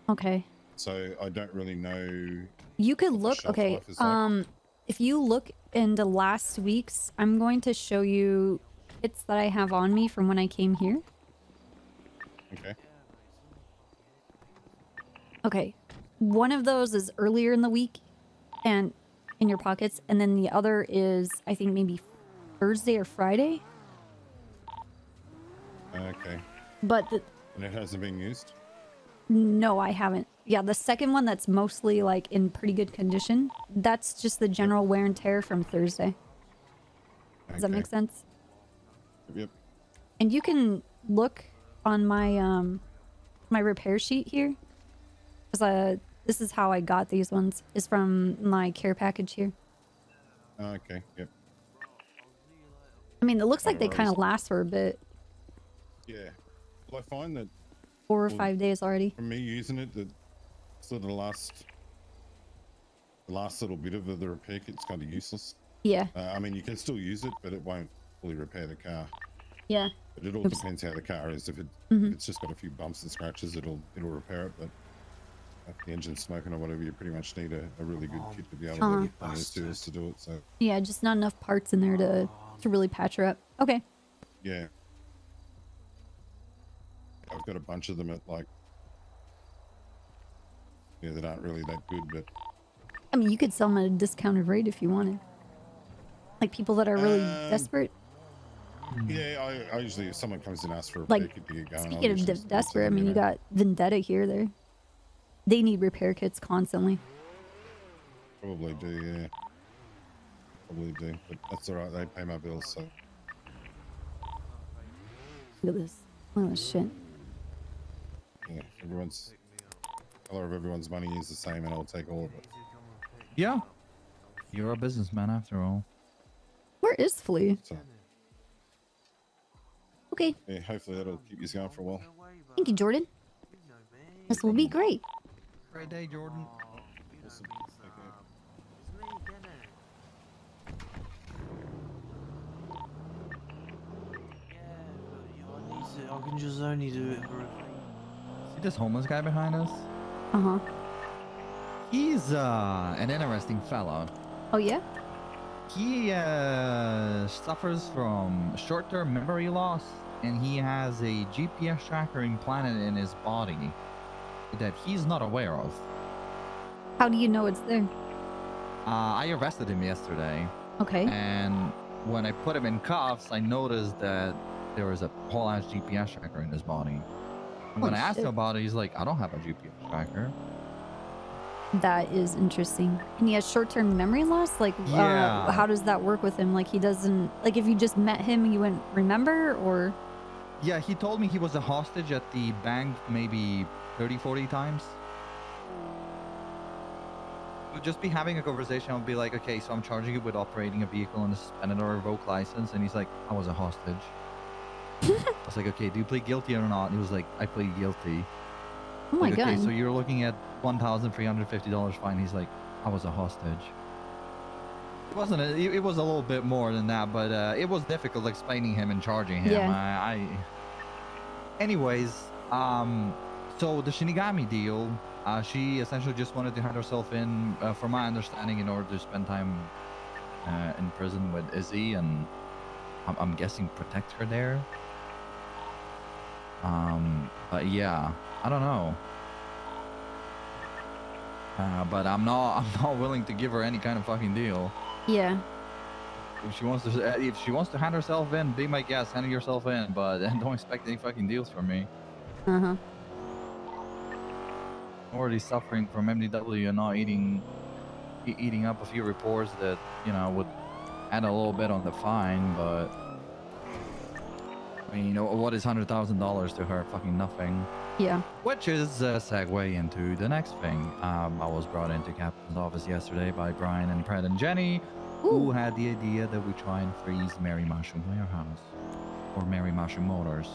Okay. so I don't really know. You could what the look. shelf Okay. life is like. If you look into last week's, I'm going to show you kits that I have on me from when I came here. Okay. Okay. One of those is earlier in the week and in your pockets, and then the other is, I think, maybe Thursday or Friday. Okay. But And it hasn't been used. no, I haven't. Yeah, the second one that's mostly like in pretty good condition, that's just the general wear and tear from Thursday. Does that Okay. make sense? Yep. And you can look on my my repair sheet here, because this is how I got these ones, is from my care package here. Okay. Yep. I mean, it looks like No they kind of worries. last for a bit, Yeah. Well, I find that 4 or Well, 5 days already. from me using it, that sort of the last little bit of the repair kit's kind of useless. Yeah, I mean, you can still use it, but it won't fully repair the car. yeah. But it all Oops. depends how the car is. If Mhm. it's just got a few bumps and scratches, it'll repair it. But if the engine's smoking or whatever, you pretty much need a really good kit to be able Uh-huh. to find those tools to do it. So Yeah, just not enough parts in there to really patch her up. Okay. yeah, I've got a bunch of them at like that aren't really that good, but I mean, you could sell them at a discounted rate if you wanted. Like people that are really desperate. yeah, I usually if someone comes and asks for a Like, repair kit to get going, I'll speaking of usually just give it to desperate, I them, mean, you know. got Vendetta here. They need repair kits constantly. Probably do, yeah. Probably do, but that's all right. They pay my bills, so Look at this. Look at this shit. yeah. Everyone's color of everyone's money is the same, and I'll take all of it. Yeah. You're a businessman after all. Where is Flea? So Okay. yeah, hopefully that'll keep you going for a while. Thank you, Jordan. This will be great. Great day, Jordan. Awesome. I can just only do it for a See this homeless guy behind us? Uh-huh. He's an interesting fellow. Oh, yeah? He suffers from short-term memory loss, and he has a GPS tracker implanted in his body that he's not aware of. How do you know it's there? I arrested him yesterday, Okay. and when I put him in cuffs, I noticed that there was a whole ass GPS tracker in his body. And when I asked him about it, he's like, I don't have a GPS tracker. That is interesting. And he has short-term memory loss? Like, Yeah. how does that work with him? Like, he doesn't... Like, if you just met him, you wouldn't remember, or... Yeah, he told me he was a hostage at the bank maybe 30, 40 times. We'd just be having a conversation. I'll be like, okay, so I'm charging you with operating a vehicle on a suspended or revoked license. And he's like, I was a hostage. I was like, okay, do you plead guilty or not? And he was like, I plead guilty. Oh my Like, okay, god. so you're looking at $1,350 fine. He's like, I was a hostage. It wasn't. It was a little bit more than that, but it was difficult explaining him and charging him. Yeah. Anyways, so the Shinigami deal, she essentially just wanted to hand herself in, from my understanding, in order to spend time in prison with Izzy, and I'm guessing protect her there. But yeah, I don't know. But I'm not willing to give her any kind of fucking deal. Yeah. If she wants to hand herself in, be my guest, hand yourself in, but don't expect any fucking deals from me. Uh-huh. I'm already suffering from MDW and not eating up a few reports that, you know, would add a little bit on the fine, but I mean, you know, what is $100,000 to her? Fucking nothing. Yeah. Which is a segue into the next thing. I was brought into Captain's office yesterday by Brian and Pratt and Jenny, who had the idea that we try and freeze Mary Mushroom Warehouse, or Mary Mushroom Motors.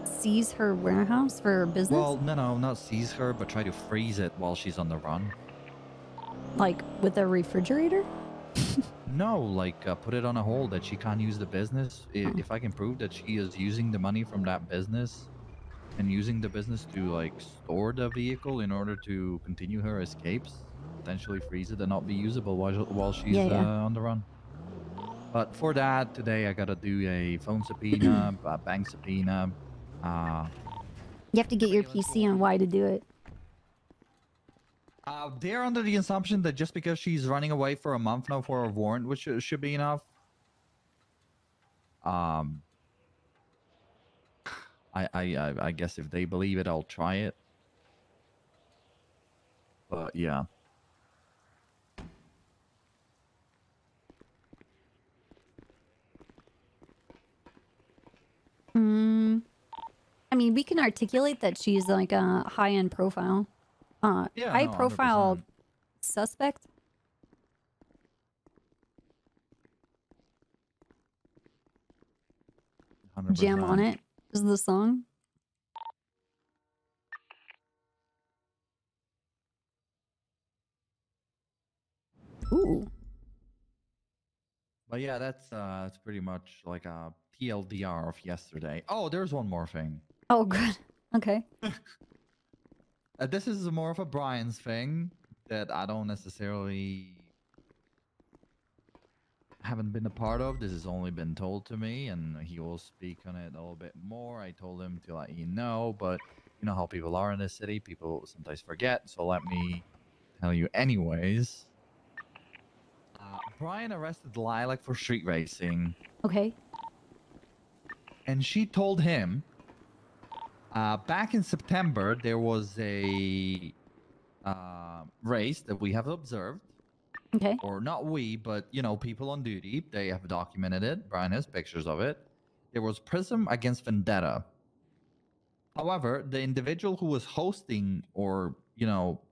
Seize her warehouse for her business? Well, no, not seize her, but try to freeze it while she's on the run. Like, with a refrigerator? No, like put it on a hold that she can't use the business. If I can prove that she is using the money from that business and using the business to like store the vehicle in order to continue her escapes, potentially freeze it and not be usable while she's on the run. But for that, today I gotta do a phone subpoena, a bank subpoena. You have to get your PC on why to do it. They're under the assumption that just because she's running away for a month now for a warrant, which should be enough. I guess if they believe it, I'll try it. But yeah. I mean, we can articulate that she's like a high-end profile. Yeah, high no, profile 100%. suspect. 100%. Jam on it is the song. Ooh. But yeah, that's pretty much like a TLDR of yesterday. Oh, there's one more thing. Oh, good. Okay. This is more of a Brian's thing that I don't necessarily haven't been a part of. This has only been told to me, and he will speak on it a little bit more. I told him to let you know, but you know how people are in this city. People sometimes forget, so let me tell you anyways. Brian arrested Lilac for street racing. Okay. And she told him back in September there was a race that we have observed. Okay. Or not we, but you know, people on duty, they have documented it. Brian has pictures of it. There was Prism against Vendetta. However, the individual who was hosting or, you know,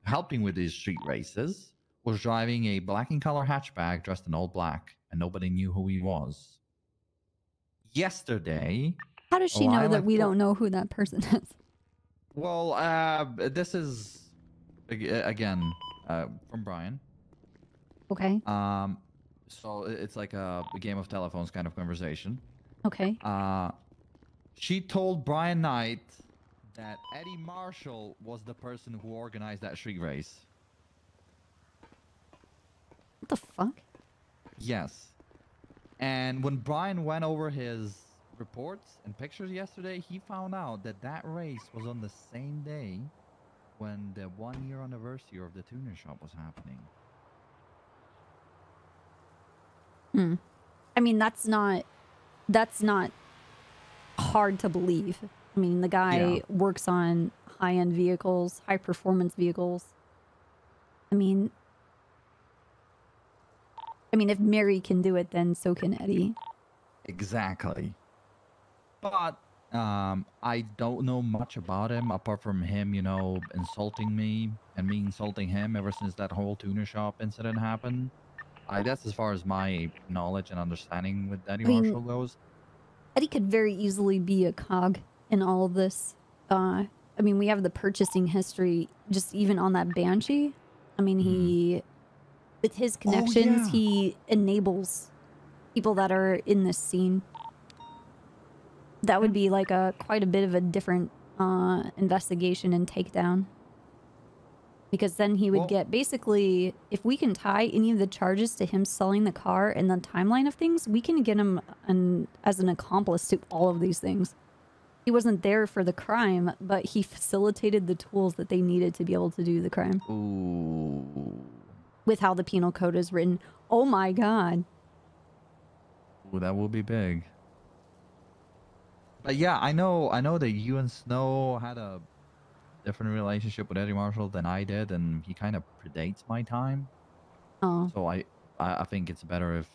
helping with these street races was driving a black in color hatchback dressed in all black, and nobody knew who he was. Yesterday, How does she Oh, I know that like we to- don't know who that person is? Well, this is again from Brian. Okay. So it's like a game of telephones kind of conversation. Okay. She told Brian Knight that Eddie Marshall was the person who organized that street race. What the fuck? Yes. And when Brian went over his reports and pictures yesterday, he found out that that race was on the same day when the 1-year anniversary of the tuner shop was happening. I mean, that's not hard to believe. I mean, the guy works on high-end vehicles, high-performance vehicles. I mean, if Mary can do it, then so can Eddie. Exactly. But I don't know much about him apart from him, you know, insulting me and me insulting him ever since that whole tuner shop incident happened. That's as far as my knowledge and understanding with Eddie Marshall goes. Eddie could very easily be a cog in all of this. I mean, we have the purchasing history just even on that Banshee. I mean, he, with his connections, he enables people that are in this scene. That would be like quite a bit of a different investigation and takedown. Because then he would get, basically, if we can tie any of the charges to him selling the car and the timeline of things, we can get him as an accomplice to all of these things. He wasn't there for the crime, but he facilitated the tools that they needed to be able to do the crime. Ooh. With how the penal code is written. Oh my god. Ooh, that will be big. But yeah, I know that you and Snow had a different relationship with Eddie Marshall than I did, and he kind of predates my time. Oh. So I think it's better if,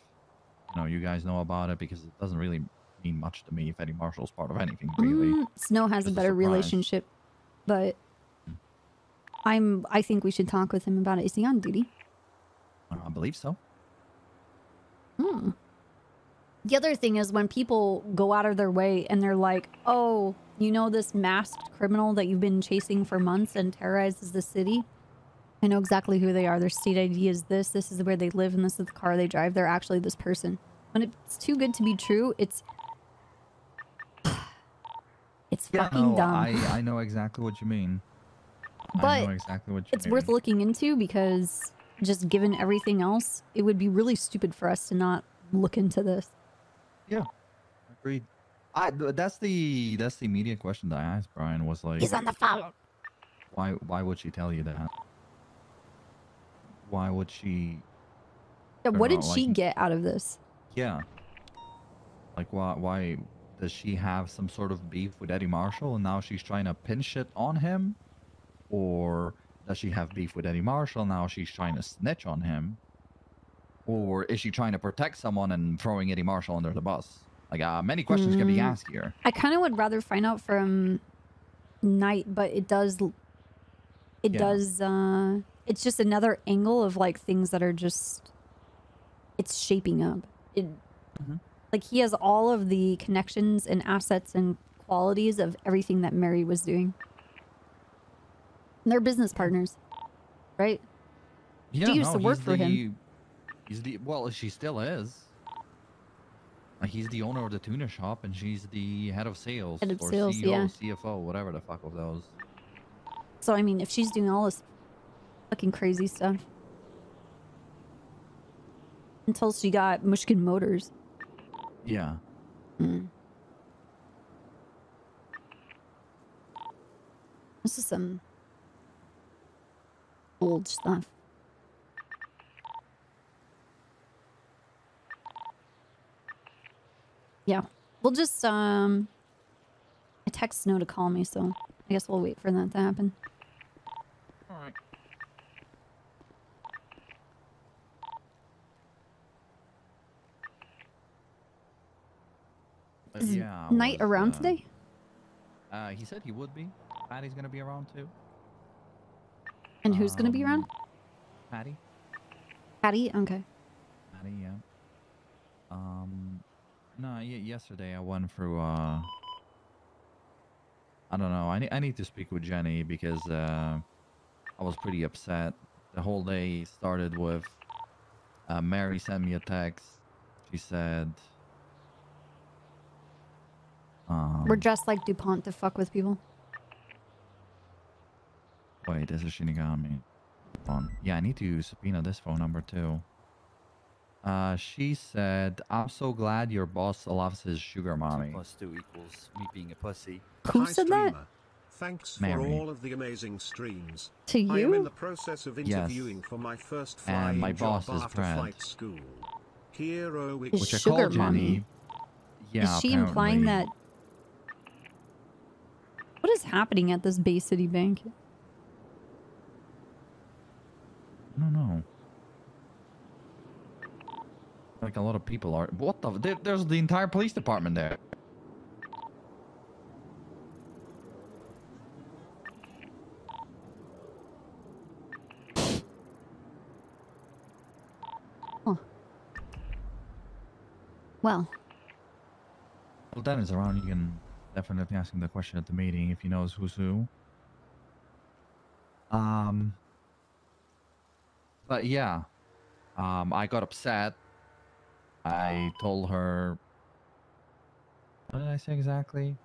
you know, you guys know about it, because it doesn't really mean much to me if Eddie Marshall's part of anything, really. Snow has a better relationship, but I think we should talk with him about it. Is he on duty? I believe so. The other thing is when people go out of their way and they're like, oh, you know this masked criminal that you've been chasing for months and terrorizes the city? I know exactly who they are. Their state ID is this. This is where they live, and this is the car they drive. They're actually this person. When it's too good to be true, it's fucking dumb. I know exactly what you mean. But I know exactly what you it's mean. worth looking into, because just given everything else, it would be really stupid for us to not look into this. Yeah, agreed. That's the immediate question that I asked Brian, was like, He's on the phone. Why would she tell you that? Why would she? Yeah, what did like, she get out of this? Yeah. Like, why does she have some sort of beef with Eddie Marshall and now she's trying to pin shit on him? Or does she have beef with Eddie Marshall, now she's trying to snitch on him? Or is she trying to protect someone and throwing Eddie Marshall under the bus? Like, many questions can be asked here. I kind of would rather find out from Knight, but it does, it's just another angle of like things that are just, it's shaping up. Like he has all of the connections and assets and qualities of everything that Mary was doing. And they're business partners, right? Yeah, she used to work for him. Well, she still is. Like, he's the owner of the tuner shop, and she's the head of sales. Head of or sales, CEO, yeah. CFO, whatever the fuck of those. So, I mean, if she's doing all this fucking crazy stuff. Until she got Mushkin Motors. Yeah. This is some old stuff. Yeah. We'll just, I text Snow to call me, so I guess we'll wait for that to happen. Alright. Is Knight around today? He said he would be. Patty's gonna be around too. And who's gonna be around? Patty. Patty? Okay. Patty, yeah. No, yesterday I went through I don't know. I need to speak with Jenny because I was pretty upset. The whole day started with Mary sent me a text. She said, We're just like DuPont to fuck with people. wait, this is Shinigami. Yeah, I need to subpoena this phone number too. She said, I'm so glad your boss loves his sugar 2 mommy. + 2 = me being a pussy. Who Hi, said that? streamer. Thanks Mary. for all of the amazing streams. To I am in you? the process of Yes. interviewing for my first And flying my job boss is after Brad. flight school. Hero Is Which I sugar called Jenny. mommy. Yeah, Is she implying that? apparently. What is happening at this Bay City bank? I don't know. Like a lot of people are. What the? There's the entire police department there. Huh. Well, Well, Dennis around. You can definitely ask him the question at the meeting if he knows who's who. But yeah, I got upset. I told her. What did I say exactly?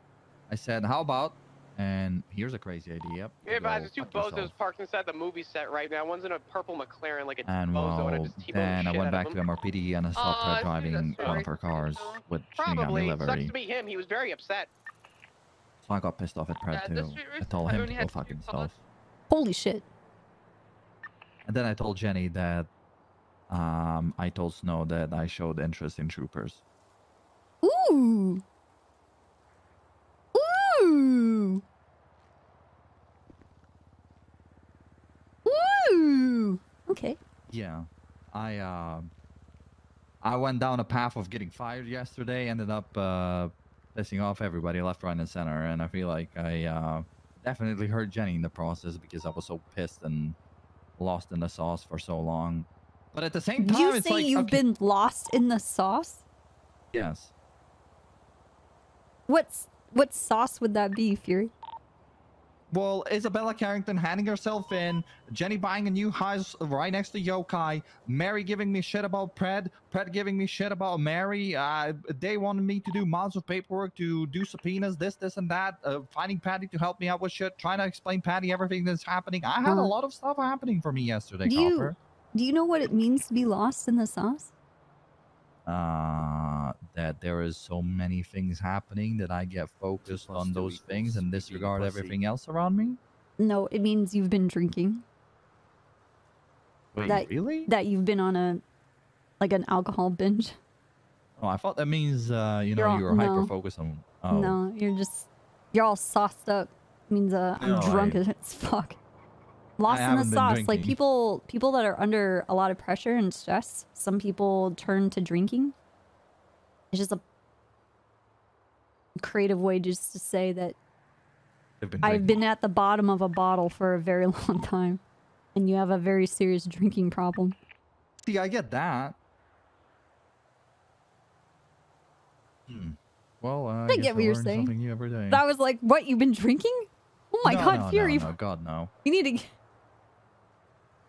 I said, "How about?" And here's a crazy idea. Yeah, but there's two Fuck bozos yourself. parked inside the movie set right now. One's in a purple McLaren, like a And bozo, and I well, just T-boned the then I shit went out back of to him. MRPD and I stopped her That's driving one sorry. of her cars with Shinigami Probably. Sucks livery. to be him. He was very upset. So I got pissed off at Pred too. I told him to go fuck himself. holy shit. And then I told Jenny that I told Snow that I showed interest in troopers. Ooh. Ooh. Ooh. Okay. Yeah, I went down a path of getting fired yesterday. Ended up pissing off everybody left, right, and center. And I feel like I definitely hurt Jenny in the process because I was so pissed and lost in the sauce for so long. But at the same time, You it's say like you've okay, been lost in the sauce? yes. What sauce would that be, Fury? Well, Isabella Carrington handing herself in, Jenny buying a new house right next to Yokai, Mary giving me shit about Pred giving me shit about Mary. They wanted me to do mounds of paperwork to do subpoenas, this, and that. Finding Patty to help me out with shit, trying to explain Patty everything that's happening. I had a lot of stuff happening for me yesterday, Copper. Do you know what it means to be lost in the sauce? That there is so many things happening that I get focused on those things and disregard everything else around me. No, it means you've been drinking. Wait, really? That you've been on an alcohol binge. Oh, I thought that means you You're were all- hyper no. focused on. Oh. No, you're all sauced up. It means I'm No, drunk as fuck. Lost in the haven't been sauce. Like drinking. people that are under a lot of pressure and stress, some people turn to drinking. It's just a creative way just to say that I've been at the bottom of a bottle for a very long time. And you have a very serious drinking problem. See, I get that. Well, I guess get what you're learn saying. Something new every day. That was like, what, you've been drinking? Oh my god, no, Fury. No, God, no. You need to...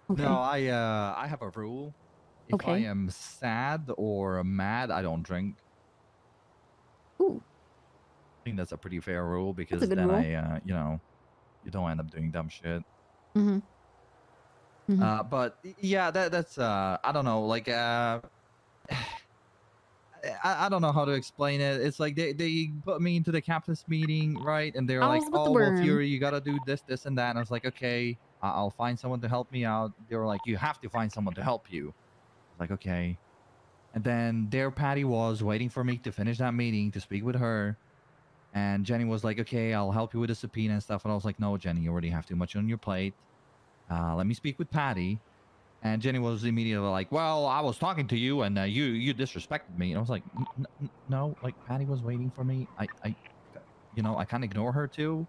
Okay. No, I have a rule. If I Okay. am sad or mad, I don't drink. Ooh. I think that's a pretty fair rule because good then rule. you don't end up doing dumb shit. Mm-hmm. But yeah, that's I don't know, like I don't know how to explain it. It's like they put me into the captain's meeting, right? And they're like, Owls with the "Oh, well, worm." Fury, you gotta do this, and that." And I was like, "Okay, I'll find someone to help me out." They were like, "You have to find someone to help you." I was like, "Okay." And then there Patty was waiting for me to finish that meeting to speak with her. And Jenny was like, "Okay, I'll help you with the subpoena and stuff." And I was like, "No, Jenny, you already have too much on your plate. Let me speak with Patty." And Jenny was immediately like, "Well, I was talking to you, and you disrespected me." And I was like, "No, like Patty was waiting for me. I can't ignore her too.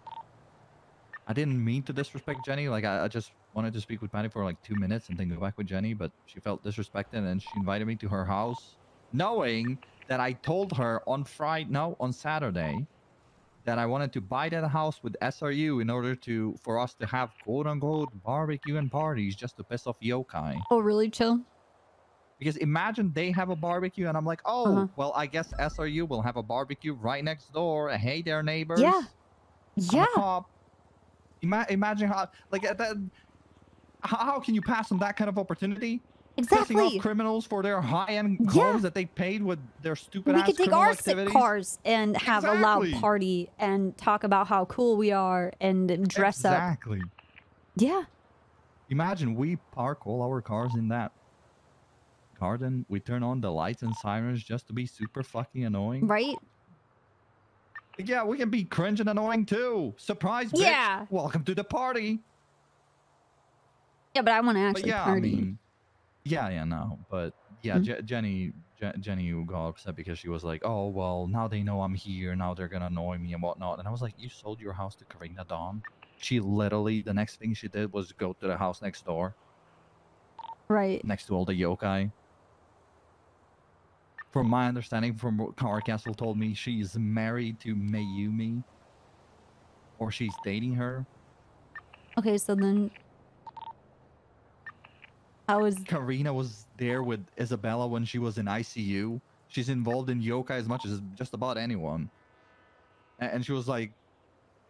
I didn't mean to disrespect Jenny. Like I just wanted to speak with Patty for like 2 minutes and then go back with Jenny, but she felt disrespected and she invited me to her house, knowing that I told her on Saturday that I wanted to buy that house with SRU in order for us to have quote unquote barbecue and parties just to piss off yokai. Oh, really, Chill? Because imagine they have a barbecue and I'm like, oh, well, I guess SRU will have a barbecue right next door. Hey there, neighbors. Yeah. I'm Yeah. a cop. Imagine how, like, how can you pass on that kind of opportunity? Pissing off Exactly. criminals for their high-end homes that they paid with their stupid We ass could take criminal our activities. cars and have a loud Exactly. party and talk about how cool we are and dress up. Exactly. Yeah. Imagine we park all our cars in that garden. We turn on the lights and sirens just to be super fucking annoying. Right? Yeah, we can be cringe and annoying too. Surprise, bitch. Yeah. Welcome to the party. Yeah, but I want to But actually yeah, party. I mean, yeah, no. But yeah, Mhm. Jenny got upset because she was like, oh, well, now they know I'm here. Now they're going to annoy me and whatnot. And I was like, you sold your house to Karina Dawn? She literally, the next thing she did was go to the house next door. Right. Next to all the yokai. From my understanding, from what Car Castle told me, she's married to Mayumi. Or she's dating her. Okay, so then... How is... Karina was there with Isabella when she was in ICU. She's involved in yokai as much as just about anyone. And she was like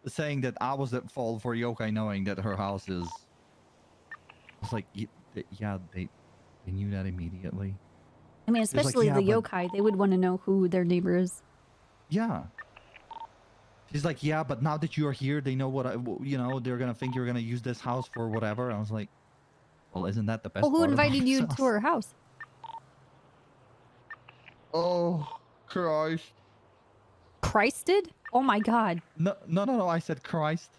saying that I was at fault for yokai knowing that her house is... I was like, yeah, they knew that immediately. I mean, It was like, especially yeah, the but- yokai, they would want to know who their neighbor is. Yeah. She's like, yeah, but now that you're here, they know what they're gonna think you're gonna use this house for whatever. I was like, well, isn't that the best? Well, who part about invited you this to her house? Oh, Christ! Christ did? Oh my God. No! I said Christ.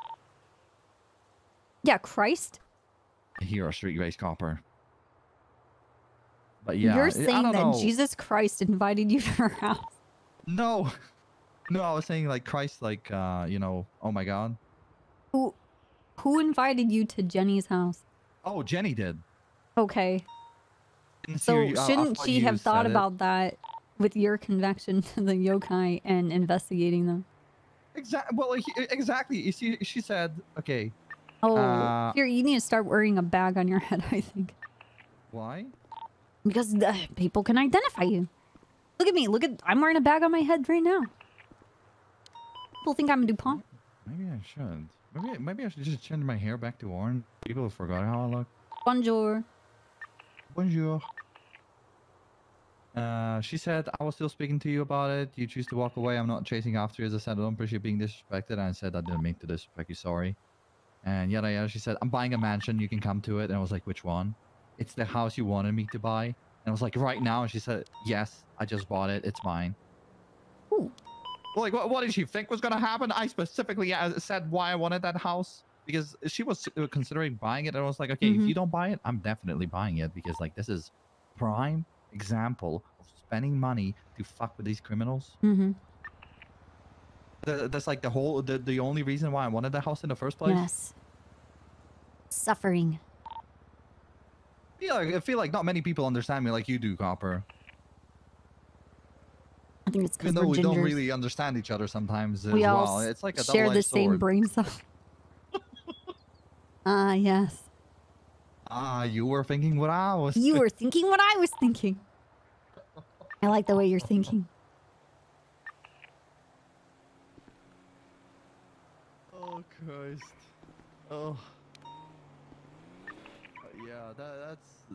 Yeah, Christ. Here, a street race copper. But yeah, You're I saying don't that know. Jesus Christ invited you to her house. No, I was saying like Christ, like oh my God. Who invited you to Jenny's house? Oh, Jenny did. Okay. Didn't So see you- I shouldn't thought she you have thought said it. about that with your connection to the yokai and investigating them? Exactly. Well, exactly. You see, she said, okay. Oh, here, you need to start wearing a bag on your head, I think. Why? Because people can identify you. Look at me. I'm wearing a bag on my head right now. People think I'm a DuPont. Maybe I should. Maybe I should just change my hair back to orange. People forgot how I look. Bonjour. Bonjour. She said, I was still speaking to you about it. You choose to walk away. I'm not chasing after you. As I said, I don't appreciate being disrespected. And I said, I didn't mean to disrespect you. Sorry. And yada yada. She said, I'm buying a mansion. You can come to it. And I was like, which one? It's the house you wanted me to buy. And I was like, right now. And she said, yes, I just bought it. It's mine. Ooh. Well, like, what did she think was going to happen? I specifically said why I wanted that house. Because she was considering buying it. And I was like, okay, if you don't buy it, I'm definitely buying it. Because, like, this is prime example of spending money to fuck with these criminals. Mm-hmm. That's like the only reason why I wanted the house in the first place. Yes. Suffering. I feel like not many people understand me like you do, Copper. I think it's because Even though we're we don't gingers. really understand each other sometimes as We all well. It's like a share the double-edged same sword. brain cell. Ah, yes. Ah, you were thinking what I was. You were thinking what I was thinking. I like the way you're thinking. Oh Christ. Oh. Yeah,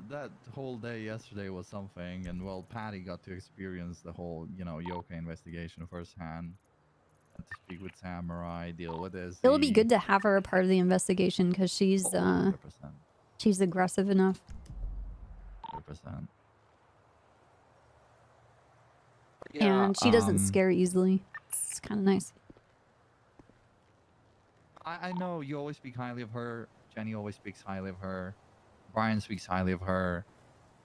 that whole day yesterday was something, and well, Patty got to experience the whole, yokai investigation firsthand. Had to speak with Samurai, deal with this. It would be good to have her a part of the investigation because she's 100%. she's aggressive enough. 100%. And she doesn't scare easily. It's kind of nice. I know you always speak highly of her. Jenny always speaks highly of her. Brian speaks highly of her.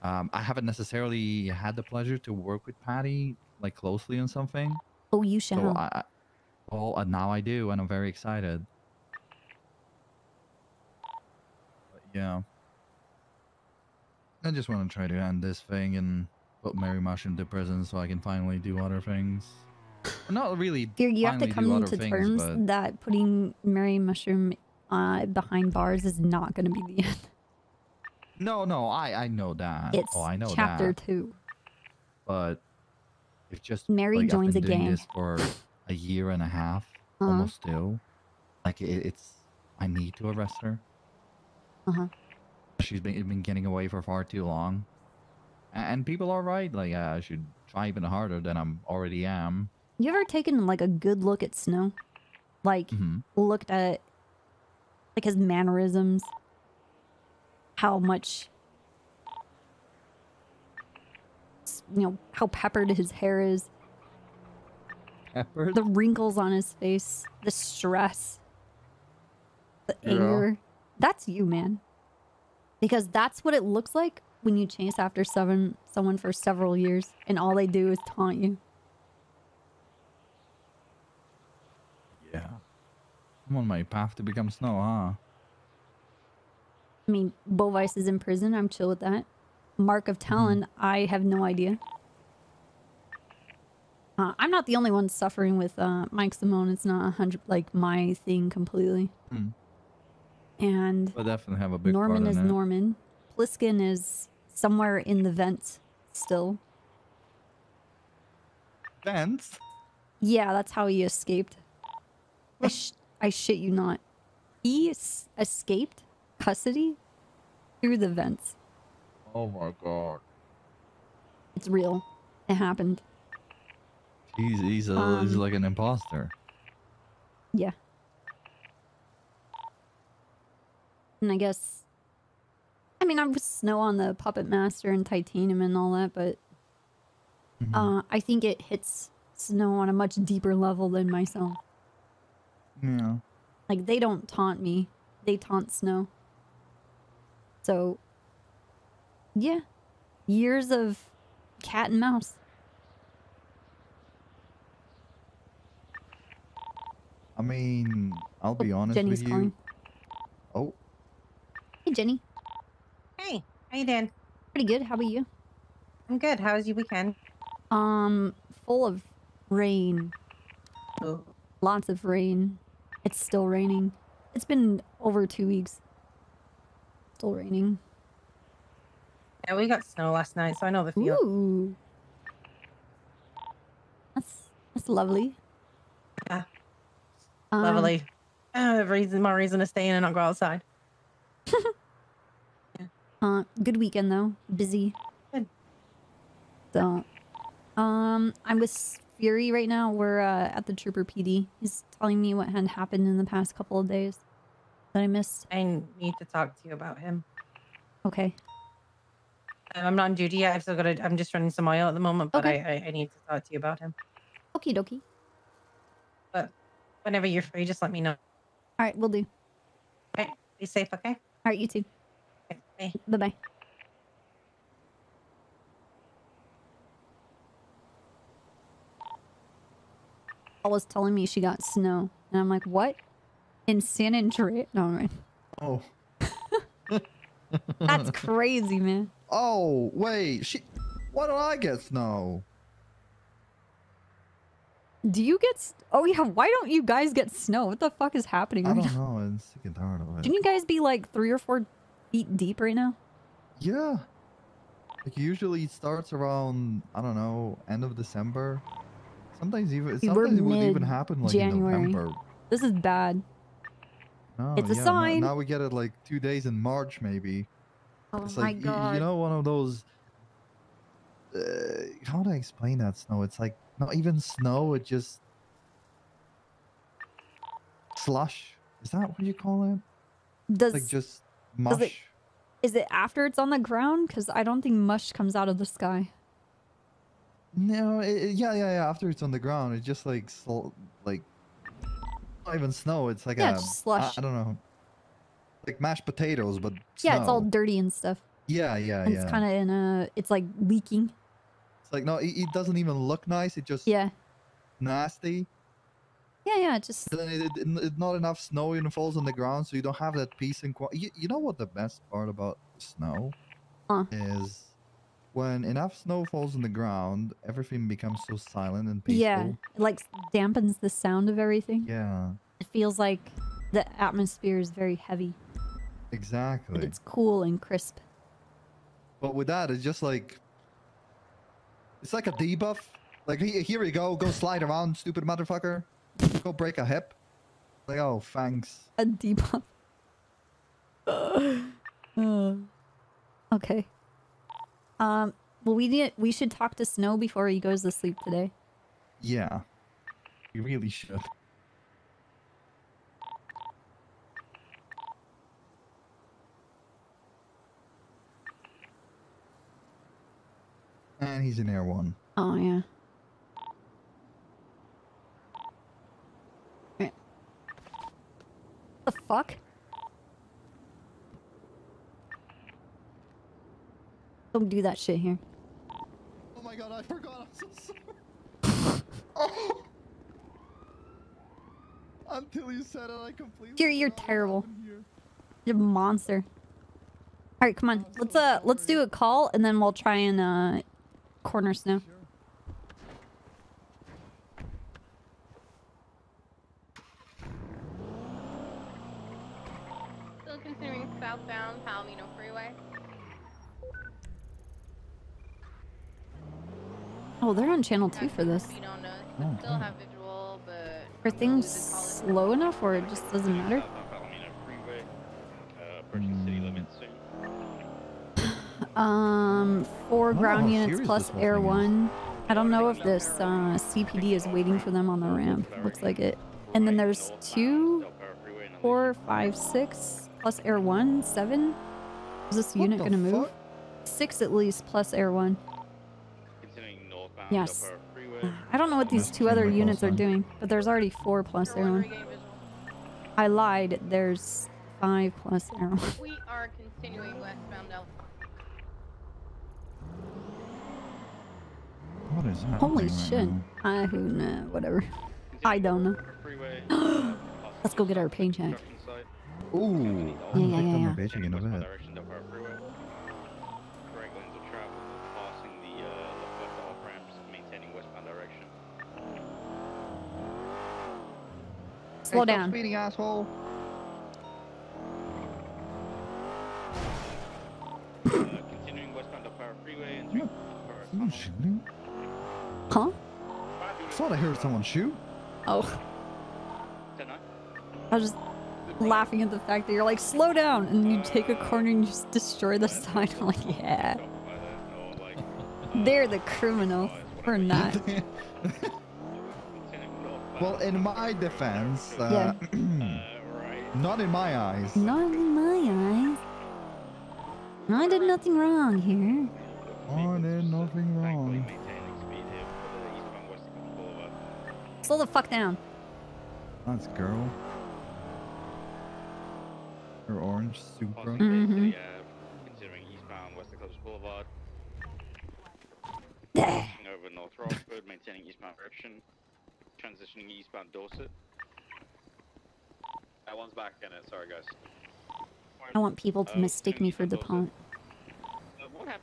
I haven't necessarily had the pleasure to work with Patty like closely on something. Oh, you shall. So now I do, and I'm very excited. But yeah, I just want to try to end this thing and put Mary Mush into prison so I can finally do other things. Not really. Fear, you have to finally do come other to things, terms but that putting Mary Mushroom behind bars is not going to be the end. no, I know that. It's I know chapter that. 2. But it's just Mary like joins I've a been doing gang. this for a year and a half, Uh-huh. almost 2. Like it's, I need to arrest her. Uh-huh. She's been getting away for far too long, and people are right. Like I should try even harder than I'm already am. You ever taken like a good look at Snow? Like looked at like his mannerisms, how much, you know, how peppered his hair is, Peppered? the wrinkles on his face, the stress, the Yeah. anger. That's you, man. Because that's what it looks like when you chase after someone for several years and all they do is taunt you. Yeah. I'm on my path to become Snow, huh? I mean, Bovice is in prison. I'm chill with that. Mark of Talon, I have no idea. I'm not the only one suffering with Mike Simone. It's not 100 like my thing completely. And I definitely have a big Norman part is in it. Norman. Pliskin is somewhere in the vents still. Vents? Yeah, that's how he escaped. I shit you not. He escaped custody through the vents. Oh my god. It's real. It happened. He's like an imposter. Yeah. And I guess, I mean, I'm with Snow on the Puppet Master and Titanium and all that, but I think it hits Snow on a much deeper level than myself. Yeah. Like, they don't taunt me. They taunt Snow. So, yeah. Years of cat and mouse. I mean, I'll be honest Jenny's with you. calling. Oh. Hey, Jenny. Hey, how you doing? Pretty good. How about you? I'm good. How was your weekend? Full of rain. Oh. Lots of rain. It's still raining. It's been over 2 weeks. Still raining. Yeah, we got snow last night, so I know the feel. Ooh. That's lovely. Yeah. Lovely. More reason to stay in and not go outside. Good weekend though. Busy. Good. So, I'm with Fury right now. We're at the Trooper PD. He's telling me what had happened in the past couple of days that I missed. I need to talk to you about him. Okay. I'm not on duty yet. I've still got to. I'm just running some oil at the moment, but Okay. I need to talk to you about him. Okie dokie. But whenever you're free, just let me know. All right, we'll do. Okay. Be safe, okay? All right, you too. Okay, bye. Bye-bye. Paul was telling me she got snow. And I'm like, what? In San Andreas? No, right. Oh. That's crazy, man. Oh, wait. Why don't I get snow? Do you get... Oh, yeah. Why don't you guys get snow? What the fuck is happening I right don't now? know. I'm sick and tired of it. Shouldn't you guys be like 3 or 4 feet deep right now? Yeah. Like usually it starts around, I don't know, end of December. Sometimes even We're sometimes it would even happen like in mid-January. November. This is bad. No, It's a yeah, sign. Now we get it like 2 days in March maybe. Oh It's my like god. you know, one of those. How do I explain that snow? It's like not even snow. It just slush. Is that what you call it? Does Like just does mush. is it after it's on the ground? Because I don't think mush comes out of the sky. No, yeah. After it's on the ground, it's just like like not even snow. It's like Yeah, a it's just slush. I don't know, like mashed potatoes, but Yeah, it's all snow. dirty and stuff. Yeah. And it's kind of in a... It's like leaking. It's like no, it doesn't even look nice. It just Yeah. nasty. Yeah, it just... Then it not enough snow even falls on the ground, so you don't have that peace and quiet. You know what the best part about snow Huh. is? when enough snow falls on the ground, everything becomes so silent and peaceful. Yeah, it like dampens the sound of everything. Yeah, It feels like the atmosphere is very heavy, but exactly. it's cool and crisp. But with that, it's just like it's like a debuff. Like here you go slide around, stupid motherfucker. Go break a hip. Like, oh, thanks. A debuff. Okay. Well, we should talk to Snow before he goes to sleep today. Yeah, you really should. And he's in Air 1. Oh, yeah. Right. The fuck? Don't do that shit here. Oh my god, I forgot. I'm so sorry. Oh. Until you said it, I completely. You're terrible. You're a monster. All right, come on. Let's do a call and then we'll try and corner Snow. Still continuing southbound Palomino Freeway. Oh, they're on channel 2 for this. You don't know. You can still have visual, but Are things slow enough or it just doesn't matter? Four ground units plus Air 1. I don't know if this CPD is waiting for them on the ramp. Looks like it. And then there's 2, 4, 5, 6 plus Air 1, 7. Is this unit gonna move? 6 at least plus Air 1. Yes. I don't know what these 2 other units are doing, but there's already 4 plus Air 1. I lied. There's 5 plus Air 1. we are continuing westbound Alpha. What is happening Holy right shit. now? Who know, whatever. I don't know. Let's go get our paycheck. Ooh, Yeah. bitching in a bit. Slow down. Speeding, asshole. Continuing westbound up Power Freeway and through Someone shooting? Huh? I thought I heard someone shoot. Oh. I was just laughing at the fact that you're like, slow down, and you take a corner and you just destroy the sign. I'm like, yeah. They're the criminals. We're not. Well, in my defense, Yeah. not in my eyes. Not in my eyes. I did nothing wrong here. I did nothing wrong. Slow the fuck down. That's girl. Her orange Supra. Mm-hmm. Considering eastbound West Eclipse Boulevard. There. Over North Rockford, maintaining eastbound direction. Transitioning eastbound Dorset. That one's back in it, sorry guys. I want people to mistake me for DuPont.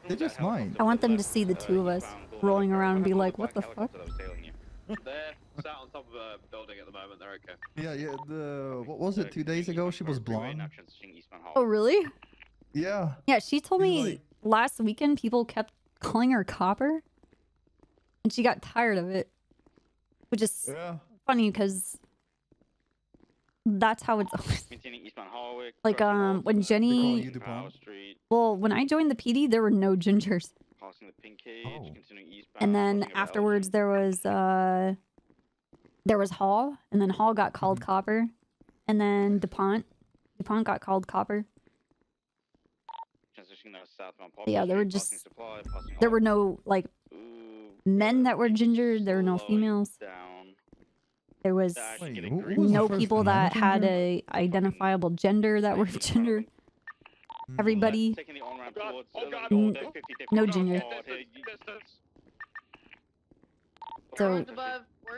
They just might. I want them to see the 2 of us rolling around and be like, what the fuck? They're sat on top of a building at the moment, they're okay. Yeah, what was it, 2 days ago? She was blonde. Oh, really? Yeah. Yeah, she told me last weekend people kept calling her Copper. And she got tired of it. Which is funny because that's how it's always. Like, when Jenny. Well, when I joined the PD, there were no gingers. And then afterwards, there was Hall, and then Hall got called Copper, and then DuPont got called Copper. Yeah, there were no like men that were ginger. There were no females. There was no people that had a identifiable gender that were ginger. Everybody, no ginger. So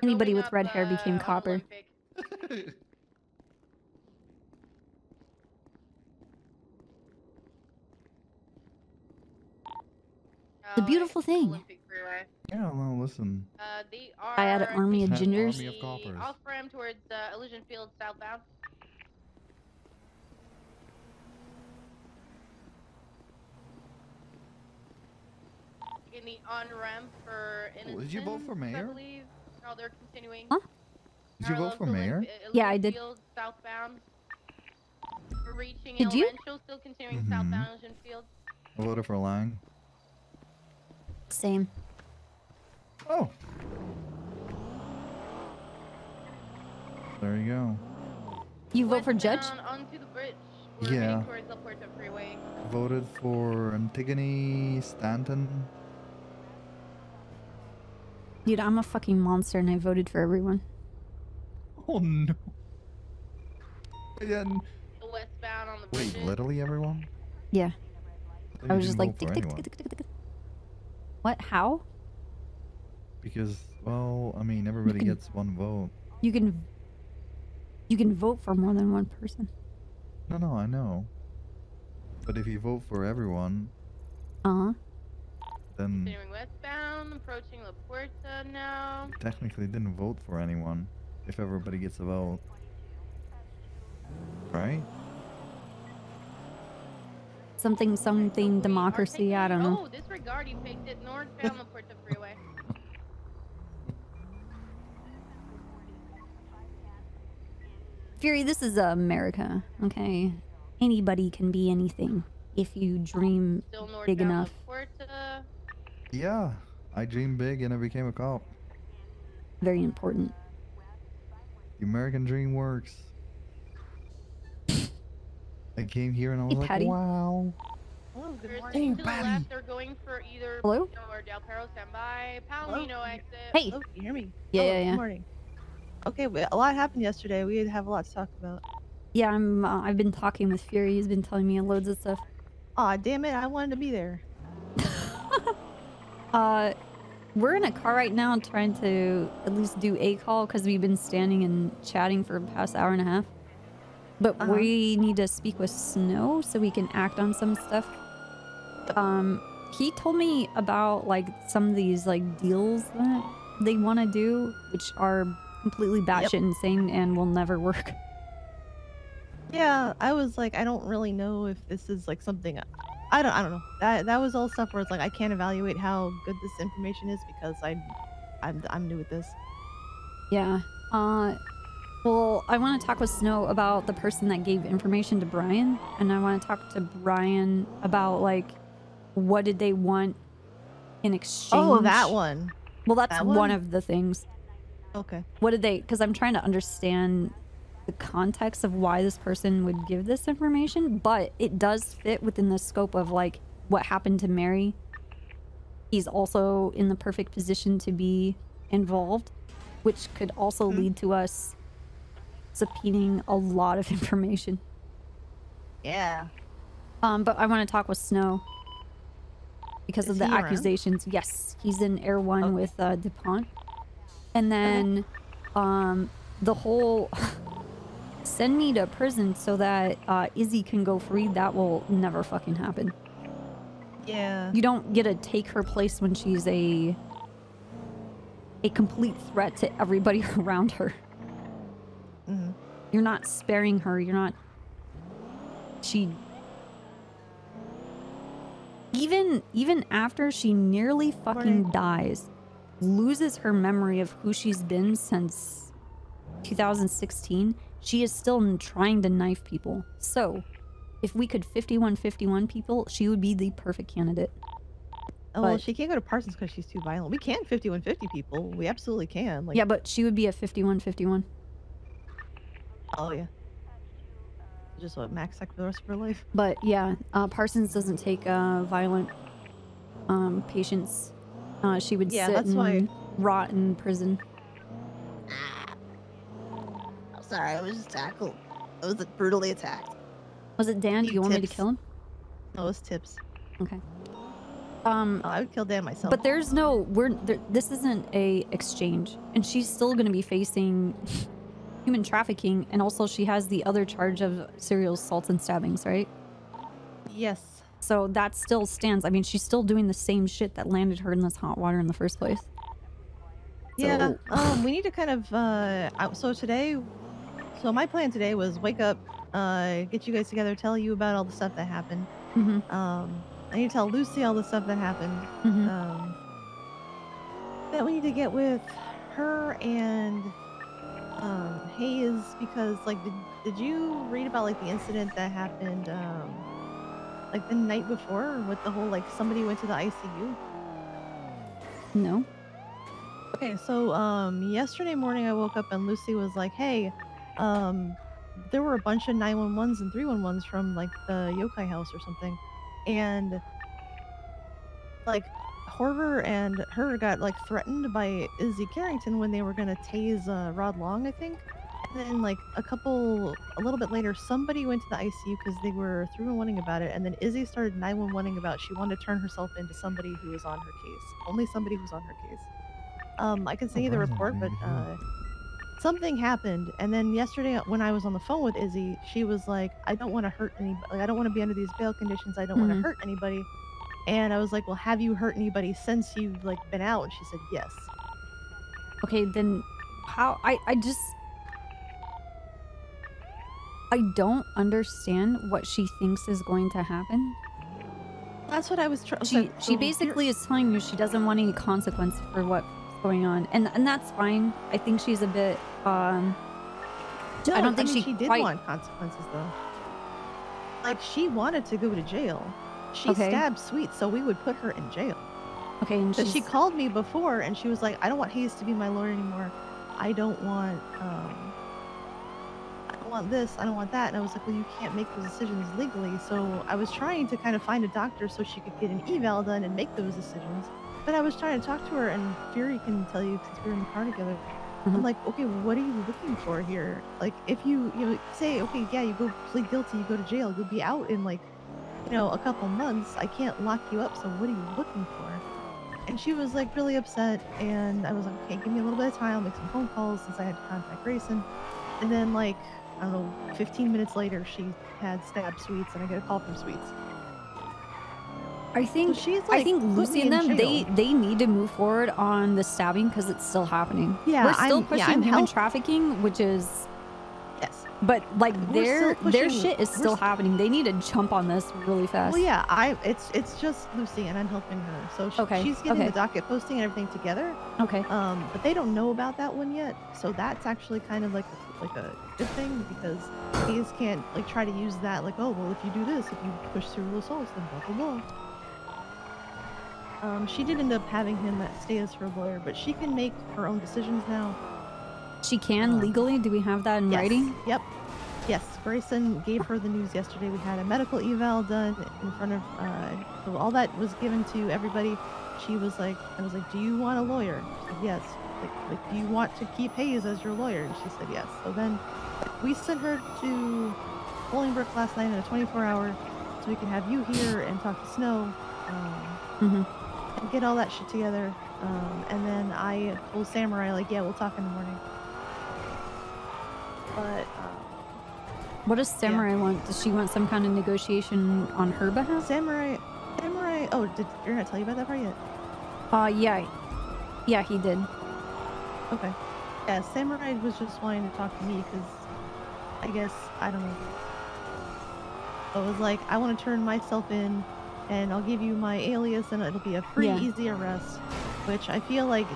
anybody with red hair became Copper. The beautiful thing. Olympic Freeway. Yeah, well, listen. They are. I had an army of An gingers. army of coppers. Off ramp towards Illusion Field southbound. In the on ramp for Innocence. Oh, did you vote for mayor? I believe. No, they're continuing. Huh? Did you vote for mayor? Yeah, I did. Field, southbound. We're reaching Did you? Elemental, still continuing southbound Illusion Field. I voted for Lang. Same. Oh. There you go. You vote for Judge? Westbound onto the bridge. We're Yeah. heading towards the Puerto Freeway. Voted for Antigone Stanton. Dude, I'm a fucking monster and I voted for everyone. Oh no. Again. Westbound on the Wait, bridge. literally everyone? Yeah. thought I you was just didn't like, vote for tick, tick, anyone. tick, tick, tick, tick. What? How? Because, well, I mean, everybody gets one vote. You can vote for more than one person. No, I know. But if you vote for everyone, Uh-huh. then Continuing westbound, approaching La Puerta now. you technically didn't vote for anyone. If everybody gets a vote. Right? Something democracy, I don't know. Oh, disregard, he picked it northbound La Puerta Freeway. Fury, this is America, okay? Anybody can be anything if you dream Still big northbound La enough. Puerta. Yeah. I dreamed big and I became a cop. Very important. The American dream works. I came here and I was Hey, like, Patty. wow. Oh, good First morning. to the left, they're going for either Hello? Palomino or Del Perro standby. Palomino exit. Hey! Hello, can you hear me? Yeah, Oh, yeah, yeah. Good morning. Okay, but a lot happened yesterday. We have a lot to talk about. Yeah, I've been talking with Fury. He's been telling me loads of stuff. Aw, damn it! I wanted to be there. We're in a car right now trying to at least do a call because we've been standing and chatting for the past hour and a half. But we need to speak with Snow so we can act on some stuff. He told me about like some of these like deals that they want to do, which are completely batshit insane and will never work. Yeah, I was like, I don't really know if this is like something. I don't know. That was all stuff where it's like I can't evaluate how good this information is because I'm new at this. Yeah. Well, I want to talk with Snow about the person that gave information to Brian, and I want to talk to Brian about like what did they want in exchange. Oh, that one. Well, that's That one one? of the things. Okay. What did they? Because I'm trying to understand the context of why this person would give this information, but it does fit within the scope of like what happened to Mary. He's also in the perfect position to be involved, which could also lead to us subpoenaing a lot of information. Yeah. But I want to talk with Snow because Is of the he around? accusations. Yes, he's in Air One with DuPont. And then the whole send me to prison so that Izzy can go free, that will never fucking happen. Yeah. You don't get to take her place when she's a complete threat to everybody around her. Mhm. You're not sparing her. You're not... Even after she nearly fucking dies, loses her memory of who she's been since 2016, she is still trying to knife people. So, if we could 51-51 people, she would be the perfect candidate. Oh, well, But- she can't go to Parsons because she's too violent. We can 51-50 people. We absolutely can. Like, Yeah, but she would be a 51-51. oh yeah. Just what, max sec for the rest of her life? But yeah, Parsons doesn't take violent patients. She would Yeah, sit that's and why- rot in prison. I'm sorry, I was just tackled. I was brutally attacked. Was it Dan? Do you want me to Tips. kill him? No, it was tips. Okay. Oh, I would kill Dan myself. But there's no, this isn't a exchange, and she's still gonna be facing human trafficking, and also she has the other charge of serial assaults and stabbings, right? Yes. So that still stands. I mean, she's still doing the same shit that landed her in this hot water in the first place. Yeah. So, We need to kind of so my plan today was wake up, get you guys together, tell you about all the stuff that happened. mhm, I need to tell Lucy all the stuff that happened. mhm. Then we need to get with her and Hayes, because like did you read about like the incident that happened like the night before with the whole like somebody went to the ICU? No. Okay, so yesterday morning I woke up and Lucy was like, "Hey, there were a bunch of 911s and 311s from like the yokai house or something." And like Horver and her got like threatened by Izzy Carrington when they were gonna tase Rod Long, I think. And then like a little bit later, somebody went to the ICU because they were 311ing about it, and then Izzy started 911ing about she wanted to turn herself into somebody who was on her case, only somebody who's on her case. I can send you the report, but something happened, and then yesterday when I was on the phone with Izzy, she was like, "I don't want to hurt anybody. Like, I don't want to be under these bail conditions. I don't want to Mhm. hurt anybody." And I was like, "Well, have you hurt anybody since you've like been out?" And she said, "Yes." Okay, then how I don't understand what she thinks is going to happen. That's what I was trying. She basically is telling you she doesn't want any consequence for what's going on, and that's fine. I think she's a bit I don't think she she did quite want consequences though. Like she wanted to go to jail. She Okay. stabbed Sweet, so we would put her in jail. Okay, and But she she's called me before and she was like, "I don't want Hayes to be my lawyer anymore. I don't want I don't want this, I don't want that." And I was like, "Well, you can't make those decisions legally." So I was trying to kind of find a doctor so she could get an eval done and make those decisions. But I was trying to talk to her, and Fury can tell you since we were in the car together. I'm like, "Okay, what are you looking for here? Like, if you say, okay, yeah, you go plead guilty, you go to jail, you'll be out in like, a couple months. I can't lock you up. So what are you looking for?" And she was like really upset, and I was like, "Okay, give me a little bit of time. I'll make some phone calls," since I had to contact Grayson. And then like, I don't know, 15 minutes later, she had stabbed Sweets, and I get a call from Sweets. I think she's I like, think "Put Lucy me and in them jail." they need to move forward on the stabbing because it's still happening. Yeah, we're still pushing I'm human trafficking, which is yes. But like We're still their pushing- shit is still happening. They need to jump on this really fast. Well, yeah, it's just Lucy, and I'm helping her. So Okay, she's getting okay. the docket posting and everything together. Okay. But they don't know about that one yet. So that's actually kind of like a good thing, because Hayes can't like try to use that like, "Oh, well, if you do this, if you push serial assaults, then blah blah blah." She did end up having him stay as her lawyer, but she can make her own decisions now. She can legally? Do we have that in Yes. writing? Yep. Yes, Grayson gave her the news yesterday. We had a medical eval done in front of, so all that was given to everybody. She was like, I was like, "Do you want a lawyer?" She said, "Yes." Like, "Do you want to keep Hayes as your lawyer?" And she said, "Yes." So then we sent her to Bolingbrook last night in a 24-hour so we can have you here and talk to Snow. And get all that shit together. And then I told Samurai, like, "Yeah, we'll talk in the morning." But what does Samurai want? Does she want some kind of negotiation on her behalf? Samurai. Oh, did you're not tell you about that part yet? Yeah, he did. Okay. Yeah, Samurai was just wanting to talk to me because I guess I don't know. I was like, "I want to turn myself in, and I'll give you my alias, and it'll be a free, Yeah. easy arrest." Which I feel like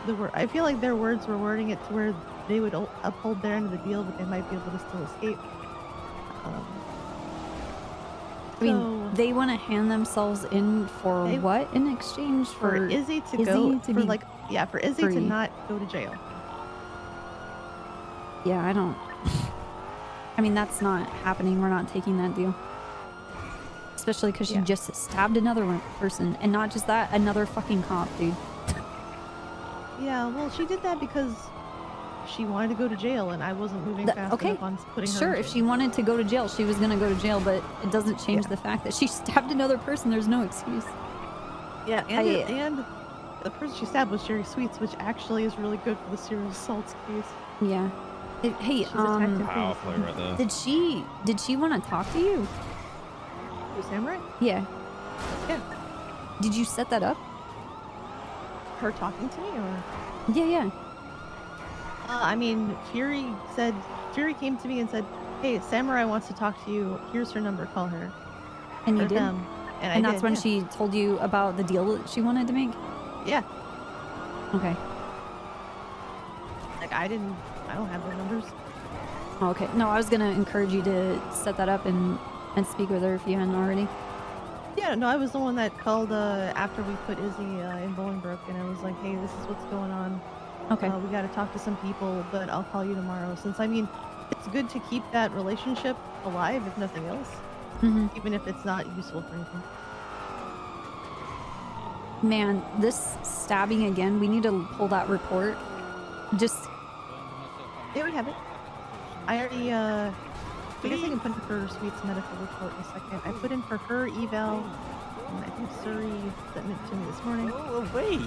their words were wording it to where they would uphold their end of the deal, but they might be able to still escape. I mean, they want to hand themselves in for what in exchange for Izzy to for Izzy to not go to jail. Yeah, I don't. I mean, that's not happening. We're not taking that deal. Especially because she just stabbed another person, and not just that, another fucking cop, dude. Yeah, well, she did that because she wanted to go to jail, and I wasn't moving fast enough on putting her in Sure, if she wanted to go to jail, she was gonna go to jail, but it doesn't change the fact that she stabbed another person. There's no excuse. Yeah, and the person she stabbed was Jerry Sweets, which actually is really good for the serial assaults case. Yeah. Hey, Powerful right there. did she want to talk to you? Who, Samurai? Yeah. Yeah. Did you set that up? Her talking to me, or? Yeah, yeah. I mean, Fury came to me and said, "Hey, Samurai wants to talk to you. Here's her number. Call her." And you Or did? them. And I that's did, when yeah. she told you about the deal that she wanted to make? Yeah. Okay. Like, I don't have their numbers. Oh, okay. No, I was gonna encourage you to set that up and speak with her if you hadn't already. Yeah, no, I was the one that called after we put Izzy in Bolingbrook, and I was like, "Hey, this is what's going on. Okay. We got to talk to some people, but I'll call you tomorrow." Since, I mean, it's good to keep that relationship alive, if nothing else, even if it's not useful for anything. Man, this stabbing again, we need to pull that report. Just... Yeah, we have it. I already, I guess I can put in for Sweet's medical report in a second. I put in for her eval, and I think Surrey sent it to me this morning. Oh, wait.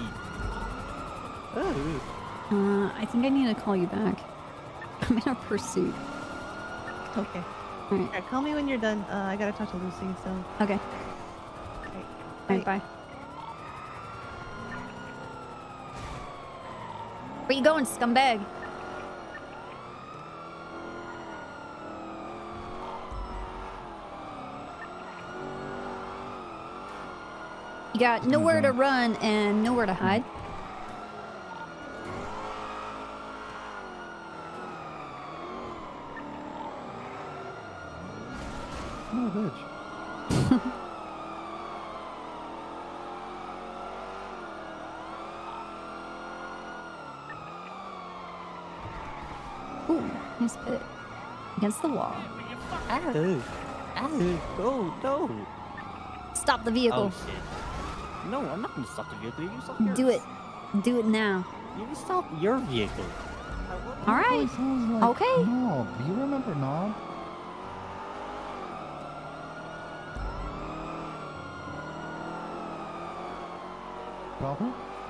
Oh. I think I need to call you back. I'm in a pursuit. Okay. Alright. Alright, call me when you're done. I gotta talk to Lucy, so... Okay. Alright, bye. Where you going, scumbag? You got nowhere to run and nowhere to hide. Oh, bitch. Ooh, nice pit. Against the wall. Oh. Oh, no. Stop the vehicle. Oh, shit. No, I'm not gonna stop the vehicle. You stop yours. Do it. Do it now. You can stop your vehicle. All right. Okay. Knob. Do you remember Knob? Proper?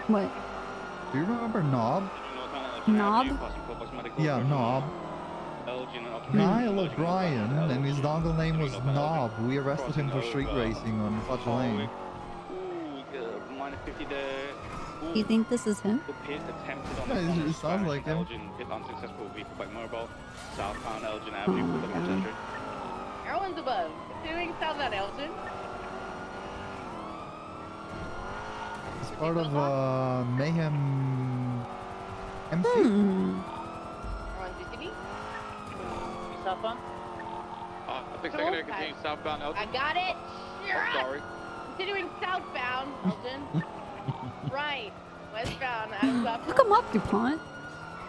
What? Do you remember Knob? Knob? Yeah, Knob. Niall O'Brien, and his dongle name was Knob. We arrested him for street racing on Fudge Lane. Do you think this is him? Yeah, it sounds like him. Everyone's above. Doing southbound Elgin. It's part of Mayhem MC. Everyone's UCB. Southbound. I think they're going to continue southbound Elgin. I got it. Oh, sorry. Continuing southbound Elgin. Right. Westbound Adams Apple. Look him up, DuPont.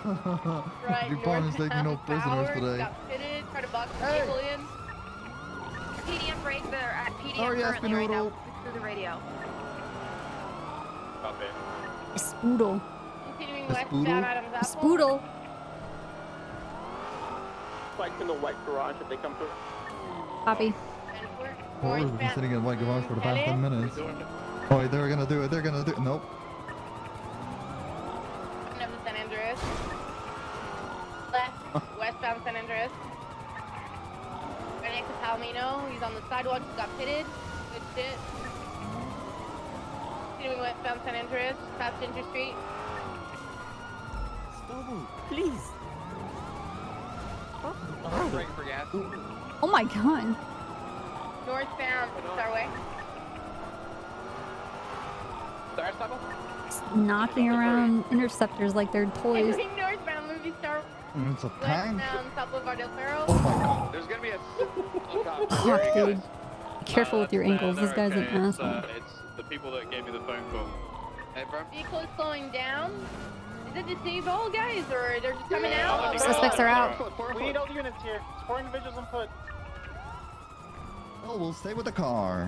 Right. DuPont is taking no prisoners Powers today. got pitted. Try to box the people in. PDM break. They're at PDM Sorry, currently right now. Espinodo. Through the radio. Copy. Spoodle. Continuing A westbound spoodle? Adams Apple. Spoodle. Spike in the white garage if they come through. Copy. Oh, we've been sitting in white garage for the past 10 minutes. Oh, wait, they're gonna do it. They're gonna do it. Nope. San Andreas. Left. Westbound San Andreas. Right next to Palomino. He's on the sidewalk. He got pitted. Good shit. Continuing westbound San Andreas. Past Ginger Street. Stop, please. For gas. Oh my god. Northbound Starway. Just knocking around interceptors like they're toys. Entering northbound Movie Star. It's a tank. Westbound South Boulevard Del Ferro. Oh my god. There's going to be a... Fuck, dude. Be careful with your ankles. This guy's an asshole. It's the people that gave me the phone call. Hey, bro. Vehicle is slowing down. Is it disabled, guys, or they're just coming out? Suspects are out. We need all units here. 4 individuals on foot. Oh, we'll stay with the car.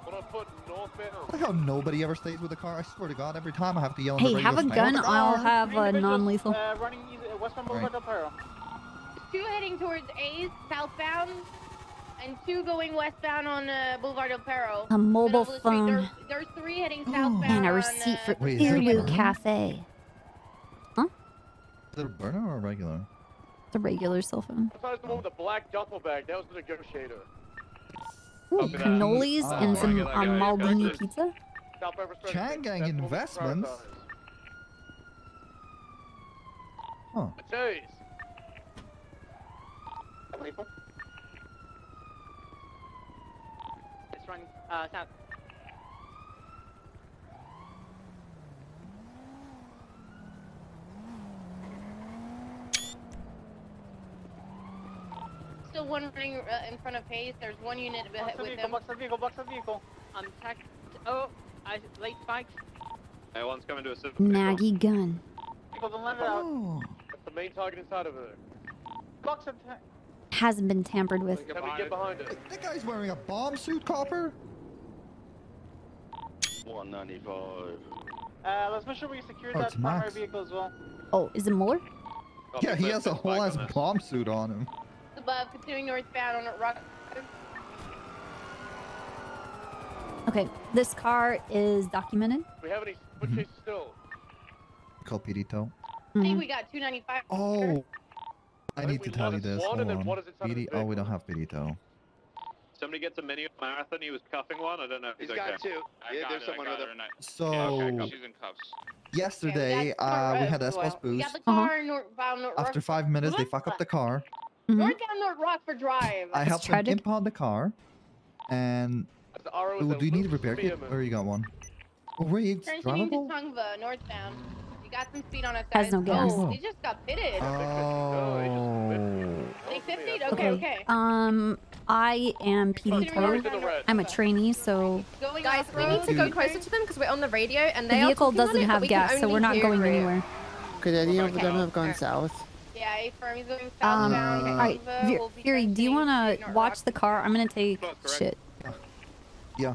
What on foot? Northbound. Like how nobody ever stays with the car. I swear to God, every time I have to yell on Hey, the radio. have a "Stay with gun. the I'll car." have a non-lethal. Running westbound Boulevard Del Perro. 2 heading towards A's, southbound, and 2 going westbound on Boulevard Del Perro. A mobile Middle of the street. phone. There's 3 heading southbound. And a on, receipt for Wait, is it a Earloo burner? Cafe. Huh? Is it a burner or a regular? It's a regular cell phone. I thought it was the one with the black duffel bag. That was the negotiator. Ooh, cannolis and some Maldini pizza. Changang Investments? Huh. Jeez. It's running south. Still one running in front of Hayes. There's one unit with him. Box the vehicle. Untacked. Oh, late spikes. Hey, one's coming to a civil. Naggy gun. Vehicle, don't let it out. That's the main target inside over there. Box attack. Hasn't been tampered with. Can we get behind it? That guy's wearing a bomb suit, Copper? 195. Let's make sure we secure Oh, that it's primary Max. vehicle as well. Oh, is it Muller? Yeah, he has a whole ass bomb suit on him. Above, continuing northbound on Rock. Okay, this car is documented. Do we have any foot chases still? Call Pirito. I think we got 295. Oh, I need to tell you this. one, Hold and then on. what is inside of the Oh, we don't have Pirito. Somebody gets a mini marathon. He was cuffing one. I don't know if he's okay. two. Yeah, there's someone with him. So, She's in cuffs. yesterday, we had Espo's We boost. got the car northbound North After 5 minutes, they fuck up the car. Northbound North Rockford Drive. I helped them impound the car. And... Ooh, do you need to repair kit? Or you got one? Oh, wait, it's Transitioning to drivable? Tungva, northbound. You got some speed on us, Has guys. no gas. Oh, he just got pitted. Oh. They 50'd? Okay, okay. I am PD Tow. I'm a trainee, so Guys, we need to go closer to them because we're on the radio and the they vehicle are talking on doesn't it, but have we can gas, so only we're not hear going it. anywhere. Could any of them have gone south? Yeah, A-firm, he's going southbound. Alright, Fury, do you want to watch the car? I'm going to take shit. Yeah.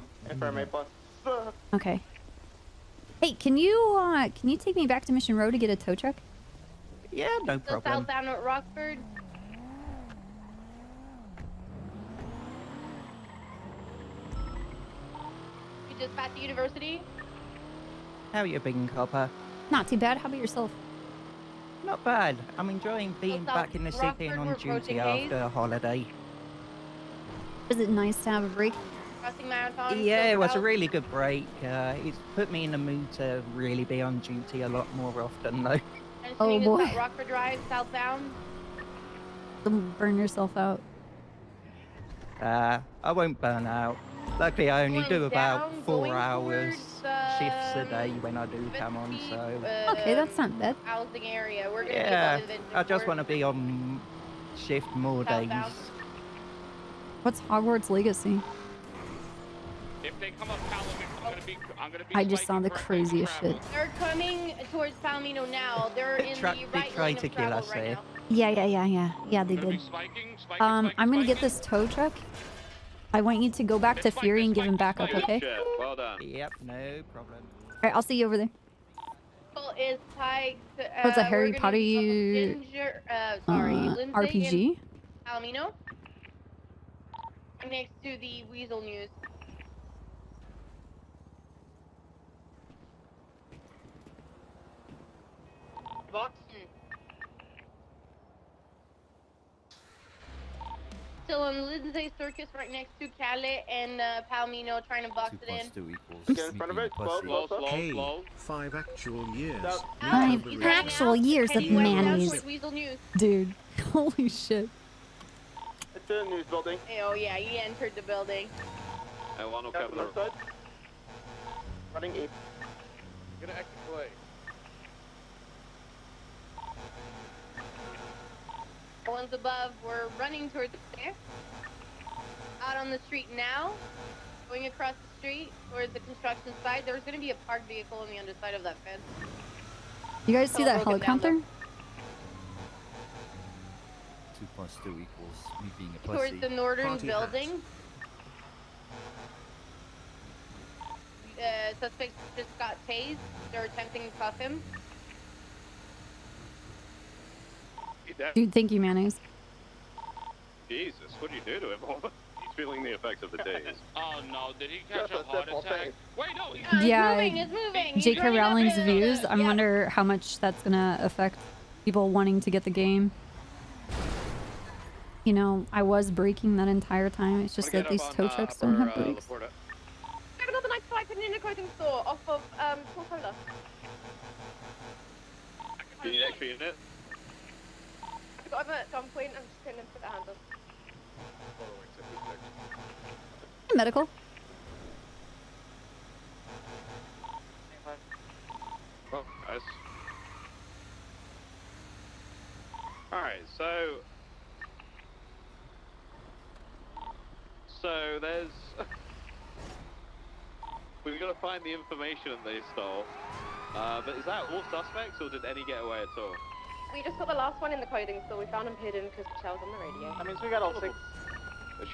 Okay. Hey, can you take me back to Mission Row to get a tow truck? Yeah, no Still problem. southbound at Rockford. You just passed the university? How you been, Copper? Not too bad. How about yourself? Not bad. I'm enjoying being back in the city and on duty after a holiday. Is it nice to have a break? Crossing marathon? Yeah, still it was a south? really good break. It's put me in the mood to really be on duty a lot more often, though. Transitioning to boy. Rockford Drive, southbound. Don't burn yourself out. I won't burn out. Luckily, I only do about down, 4 going hours towards, shifts a day when I do come on, so... Okay, that's not bad. Housing area. We're gonna Yeah, keep all the I just want to be on shift more days. Southbound. What's Hogwarts Legacy? If they come up I'm gonna be I just saw the craziest shit. They're coming towards Palomino now. They're in the right lane try of to kill travel us right there. now. Yeah, they did. I'm gonna get this tow truck. I want you to go back to Fury and give him backup, okay? Well done. Yep, no problem. Alright, I'll see you over there. Is tied to, What's a we're Harry gonna Potter be Ginger, Lindsay RPG? and Palomino. Next to the Weasel News. Box? Still on Lindsay Circus right next to Calais and Palomino trying to box it in. 2 equals. Get in front of it. Slow, slow, slow. Hey, 5 actual years. 5 actual years of Heading west down mayonnaise. towards Weasel News. Dude, holy shit. It's in the news building. Oh yeah, he entered the building. I want to Got the cover. left side. Running 8. Gonna exit play. One's above. We're running towards there. Out on the street now. Going across the street towards the construction site. There's going to be a parked vehicle on the underside of that fence. You guys see that Broken down helicopter? 2 plus 2 equals me being a Towards pussy. the northern Party hat. building. Suspect just got tased. They're attempting to cuff him. Dude, thank you, mayonnaise. Jesus, what did you do to him? He's feeling the effects of the days. Oh no, did he catch a heart attack? Wait, no, he's Yeah, It's moving. He's J.K. running up Rowling's the- views. I yeah. wonder how much that's gonna affect people wanting to get the game. You know, I was braking that entire time. It's just that these tow trucks don't have brakes. I have another nice bike in a clothing store off of Portola. Do you need extra unit? I've got a gun point. I'm just going to put the handle. Medical. Oh, nice. Alright, so there's we've got to find the information they stole. But is that all suspects, or did any get away at all? We just got the last one in the clothing store. We found him hidden because Michelle's on the radio. That means we got all 6.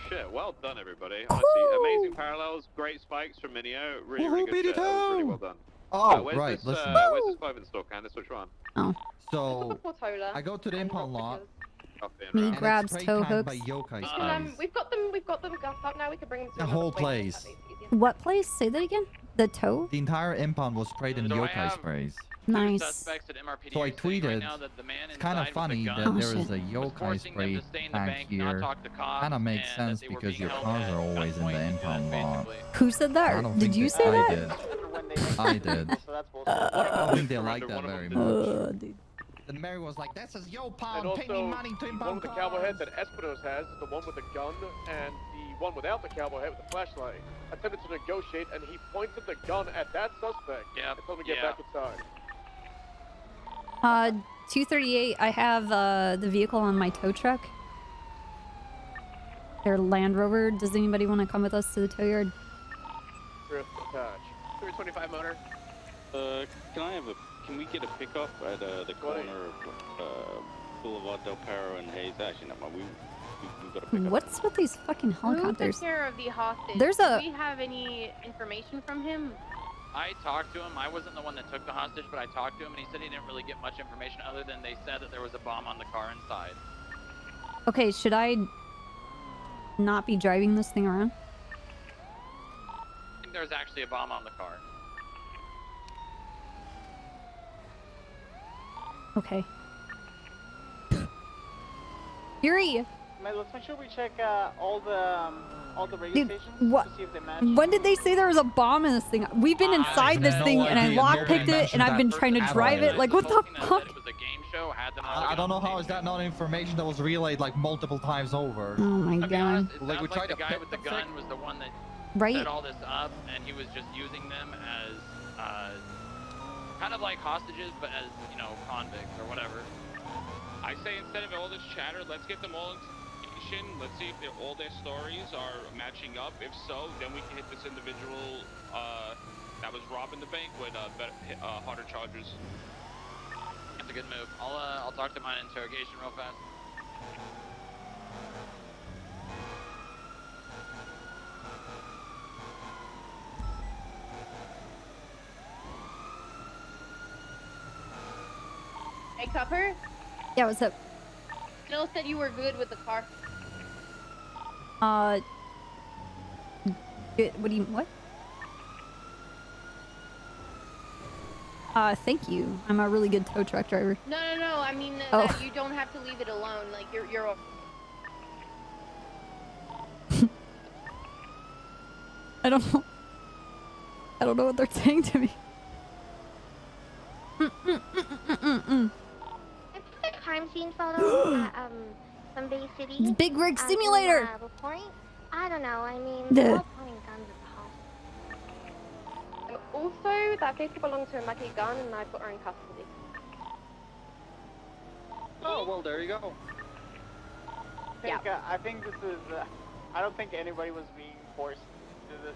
Shit, well done, everybody. Honestly, amazing parallels, great spikes from Minio. Really, really good shit. That was really well done. Oh, where's right, This, listen. where's this clothing store, Candace? Which one? Oh. So, I go to the impound lot. Me and grabs it's tow sprayed hooks. by yokai sprays. We've got them gassed up now. We can bring them to The whole place. What place? Say that again. The tow? The entire impound was sprayed in yokai sprays. Nice. So I tweeted, it's kind of funny that there is a yokai spray pack here. Kind of makes sense because your cars are always in the impound lot. Who said that? Did you say that? I did. I don't think they like that very much. Dude. Then Mary was like, "This is yo And pound, also, pay me money to the one impound with the cars." cowboy head that Esperos has is the one with the gun, and the one without the cowboy head with the flashlight attempted to negotiate, and he pointed the gun at that suspect. Yeah. And told him to get back inside. 238, I have the vehicle on my tow truck. Their Land Rover. Does anybody want to come with us to the tow yard? Drift attach. 325 motor. Can we get a pickup at the corner of Boulevard Del Perro and Hayes? Actually, no, we've got a pickup. What's with these fucking helicopters? Who took care of the hostage? There's a- Do we have any information from him? I talked to him. I wasn't the one that took the hostage, but I talked to him, and he said he didn't really get much information other than they said that there was a bomb on the car inside. Okay, should I not be driving this thing around? I think there's actually a bomb on the car. Okay. Yuri! Let's make sure we check all the radio Dude, stations what? to see if they match. When did they say there was a bomb in this thing? We've been inside this thing and I lockpicked it and I've been trying to drive it. Like, what the fuck? I don't know how is that not information that was relayed like multiple times over. Oh my god. Like we tried The to guy with the gun was the one that Right. set all this up, and he was just using them as kind of like hostages, but as, you know, convicts or whatever. I say instead of all this chatter, let's get them all in station. Let's see if all their stories are matching up. If so, then we can hit this individual that was robbing the bank with harder charges. That's a good move. I'll talk to my interrogation real fast. Hey, Copper. Yeah, what's up? Jill said you were good with the car. Good. What do you, what? Thank you. I'm a really good tow truck driver. No. I mean Oh. that you don't have to leave it alone. Like you're. I don't know. I don't know what they're saying to me. The crime scene photo at some Bay City. Big Rig Simulator. Point? I don't know. I mean, The- they're all pointing guns at the house. And also, that vehicle belonged to a Mackie gun, and I put her in custody. Oh well, there you go. I think this is. I don't think anybody was being forced to do this.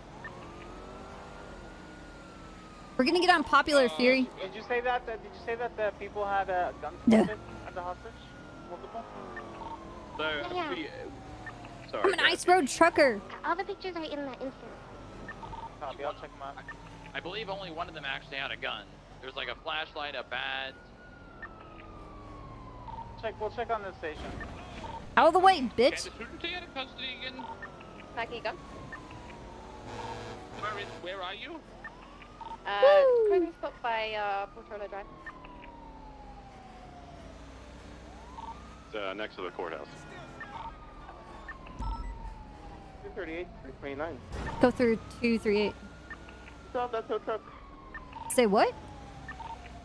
We're gonna get on Popular Fury. Did you say that? Did you say that the people had guns Yeah. pointed at the hostage? Multiple. So, Yeah. sorry. I'm an ice road trucker. All the pictures are in the instant. Copy. I'll check them out. I believe only one of them actually had a gun. There's like a flashlight, a badge. We'll check on this station. Out of the way, bitch. Who did they get in custody again? Mackie gun. Where are you? Clothing spot by Portola Drive. Next to the courthouse. 238, 329. Go through 238. You still have that tow truck? Say what?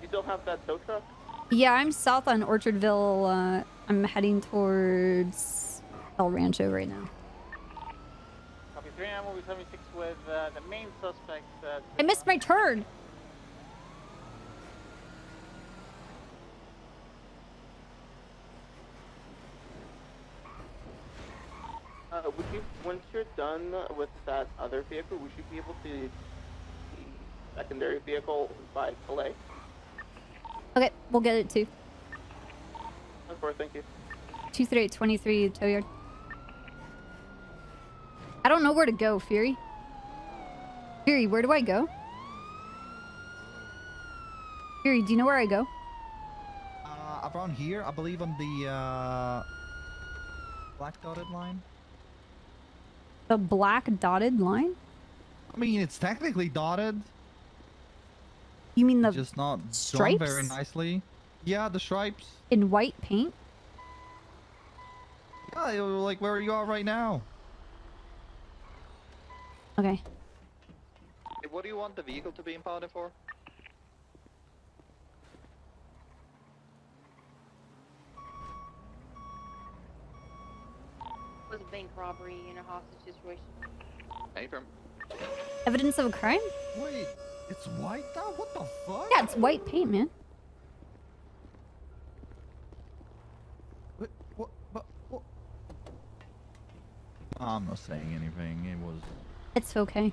You still have that tow truck? Yeah, I'm south on Orchardville. I'm heading towards El Rancho right now. Copy 39, will be 76 with the main suspect. I missed my turn. Would you, once you're done with that other vehicle, we should be able to the secondary vehicle by Calais. Okay, we'll get it too. Of course, thank you. 23823 tow yard. I don't know where to go, Fury. Fury, where do I go? Fury, do you know where I go? Around here, I believe on the black dotted line. The black dotted line? I mean, it's technically dotted. You mean the just not done stripes? very nicely. Yeah, the stripes. In white paint? Yeah, like where you are right now. Okay. What do you want the vehicle to be impounded for? It was a bank robbery in a hostage situation. Affirm. Evidence of a crime? Wait, it's white now? What the fuck? Yeah, it's white paint, man. What? I'm not saying anything. It was. It's okay.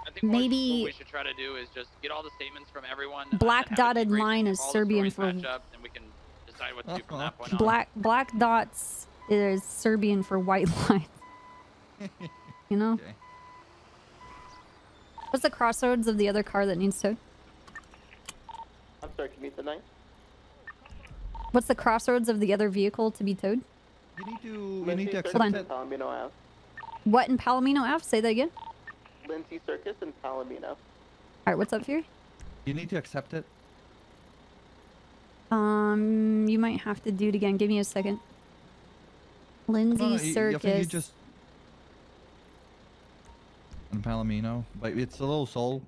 I think Maybe what we should try to do is just get all the statements from everyone. black and have a dotted debrief. line If is all the Serbian stories for match up, then we can decide what to do from that point on. black dots is Serbian for white lines. You know? Okay. What's the crossroads of the other car that needs towed? I'm sorry, can you meet the 9? What's the crossroads of the other vehicle to be towed? You need to accept Hold on. it. Palomino Ave. What in Palomino Ave? Say that again. Lindsay Circus and Palomino. Alright, what's up, Fury? You need to accept it. You might have to do it again. Give me a second. Lindsay Circus. I think you just. In Palomino, but it's a little soul.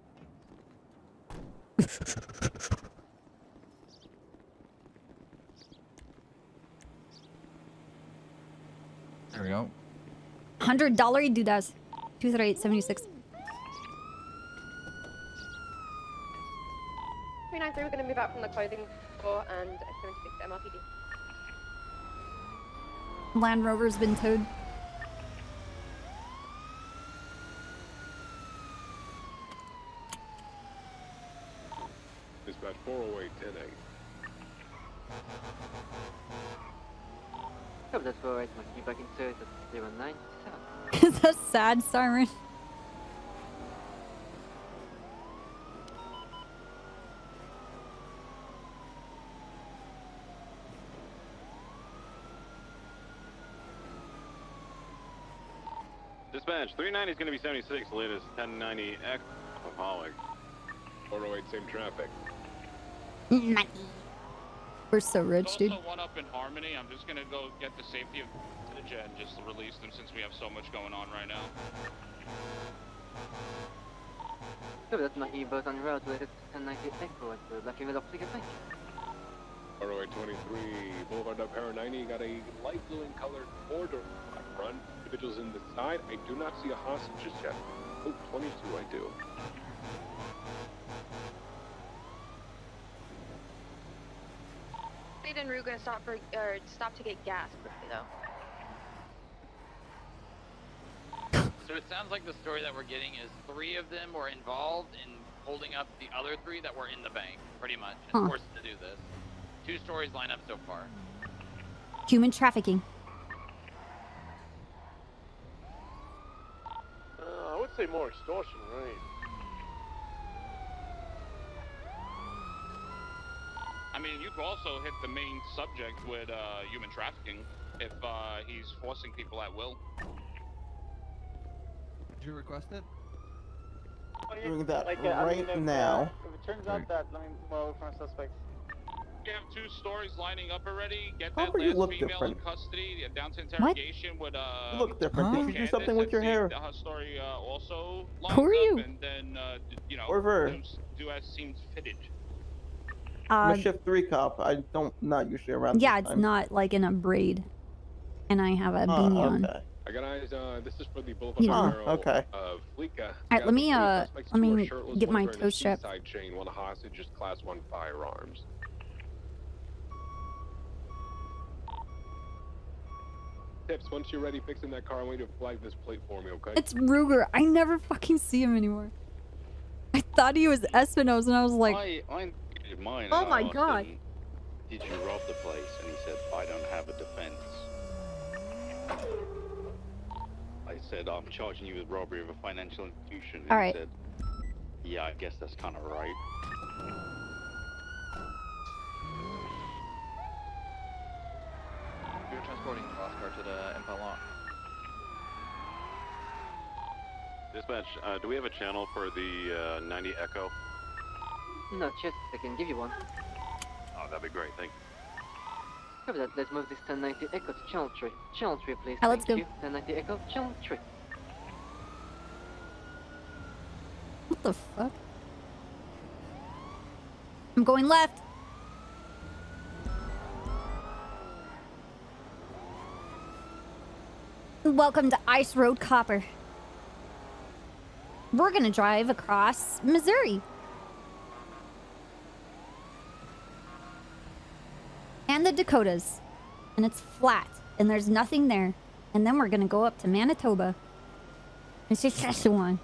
There we go. $100 dudas. 23876. 393, we're going to move out from the clothing store and 76 MRPD. Land Rover's been towed. Dispatch 408 10-8. Oh, that's all right. My key back in service at 09. It's a sad siren. Dispatch 390 is going to be 76. Latest 1090X alcoholic. 408, same traffic. We're so rich, dude. Also one up in Harmony. I'm just gonna go get the safety of the jet and just release them since we have so much going on right now. Oh, that's my e-boat on route with 1090 Echo at the Lucky Middle Flicker Bank. 408 23, Boulevard Del Perro 90, got a light blue in colored border up front. Individuals in the side. I do not see a hostage just yet. Oh, 22, I do. En route gonna stop stop to get gas quickly though. So it sounds like the story that we're getting is 3 of them were involved in holding up the other 3 that were in the bank, pretty much, and forced to do this. 2 stories line up so far. Human trafficking. I would say more extortion, right? I mean, you could also hit the main subject with human trafficking if he's forcing people at will. Did you request it? Doing that if, now. if it turns out that, let me move over from suspects. We have 2 stories lining up already. Get How that are you last look female different? in custody down to interrogation with You look different. Did you do something with your hair? Her story also Who lines are up, you? and then you know, Orver. do as seems fitted. I'm a shift 3 cop. I don't not usually around. Yeah, this it's time. not like in a braid, and I have a beanie on. Okay. I got eyes. This is for the Boulevard You know. Arrow Okay. of Fleeca. All right, let me get my toe strap. Side chain, one hostage, just class 1 firearms. Tips, once you're ready fixing that car, I want you to flag this plate for me, okay? It's Ruger. I never fucking see him anymore. I thought he was Espinosa, and I was like, I did mine. oh and my I asked god. him, did you rob the place? And he said, I don't have a defense. I said, I'm charging you with robbery of a financial institution. And All he right. said, yeah, I guess that's kind of right. You're transporting the boss car to the impound lot. Dispatch, do we have a channel for the 90 Echo? Not yet. I can give you one. Oh, that'd be great. Thank you. Copy that. Let's move this 1090 Echo to channel 3. Channel 3, please. Let's Thank go. you. 1090 Echo, channel 3. What the fuck? I'm going left. Welcome to Ice Road Copper. We're gonna drive across Missouri. And the Dakotas. And it's flat. And there's nothing there. And then we're gonna go up to Manitoba. And Saskatchewan.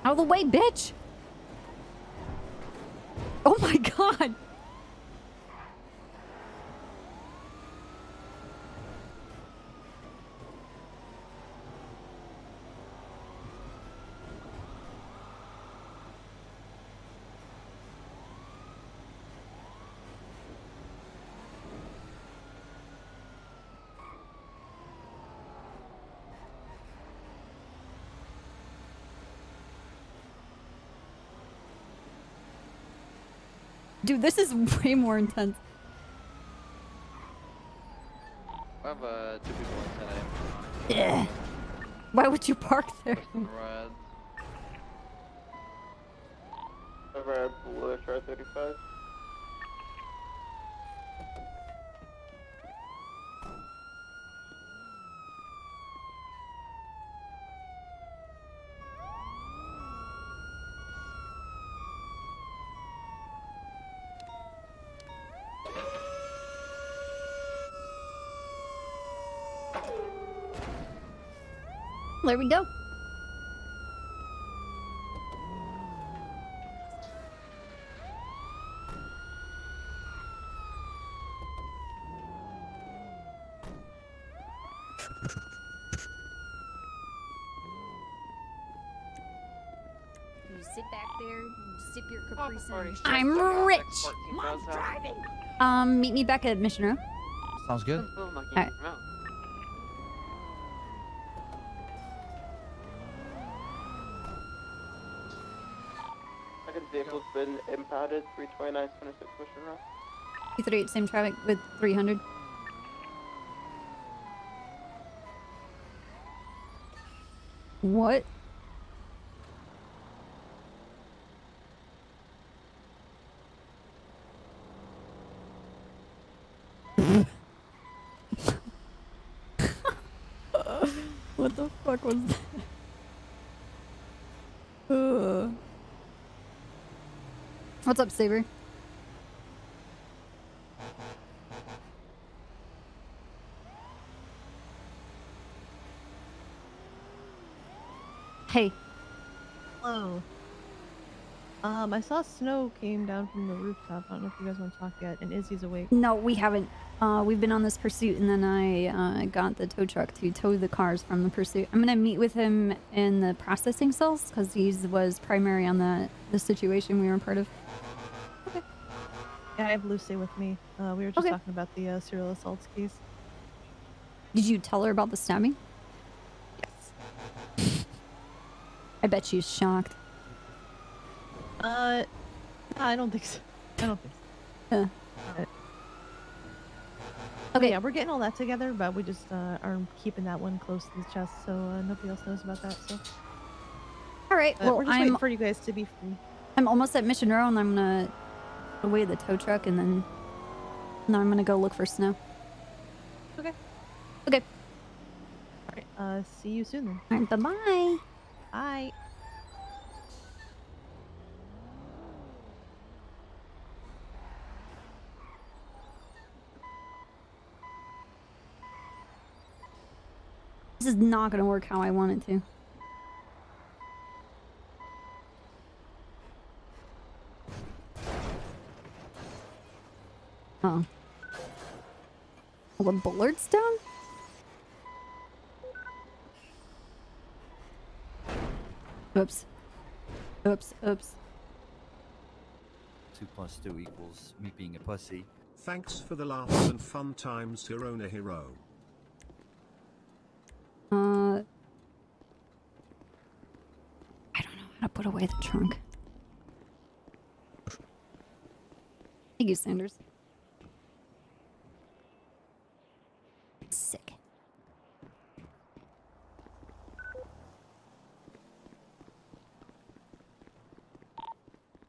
Out of the way, bitch! Oh my god! Dude, this is way more intense. I have 2 people inside. Yeah. Why would you park there? Red. Over at Blue HR 35. There we go. You sit back there, you sip your Capri Sun. I'm rich. Mom's driving. Meet me back at Mission Row. Sounds good. Alright. Second vehicle's been impounded. 329 26 Mission Row. 238, same traffic with 300. What? What the fuck was that? What's up, Saber? Hey. Hello. I saw snow came down from the rooftop. I don't know if you guys want to talk yet. And Izzy's awake. No, we haven't. We've been on this pursuit, and then I got the tow truck to tow the cars from the pursuit. I'm gonna meet with him in the processing cells because he was primary on the situation we were part of. Yeah, I have Lucy with me. We were just talking about the serial assaults case. Did you tell her about the stabbing? Yes. I bet she's shocked. I don't think so. I don't think so. Okay, yeah, we're getting all that together, but we just are keeping that one close to the chest, so nobody else knows about that. So. All right. Well, we're just waiting for you guys to be free. I'm almost at Mission Row, and I'm gonna put away the tow truck, and then now I'm gonna go look for snow. Okay. Okay. All right. See you soon then. All right. Bye-bye. Bye. This is not gonna work how I want it to. Oh. All the bullards down? Oops. Oops. Oops. 2 + 2 = me being a pussy. Thanks for the laughs and fun times, Hirona Hero. I don't know how to put away the trunk. Thank you, Sanders. Sick.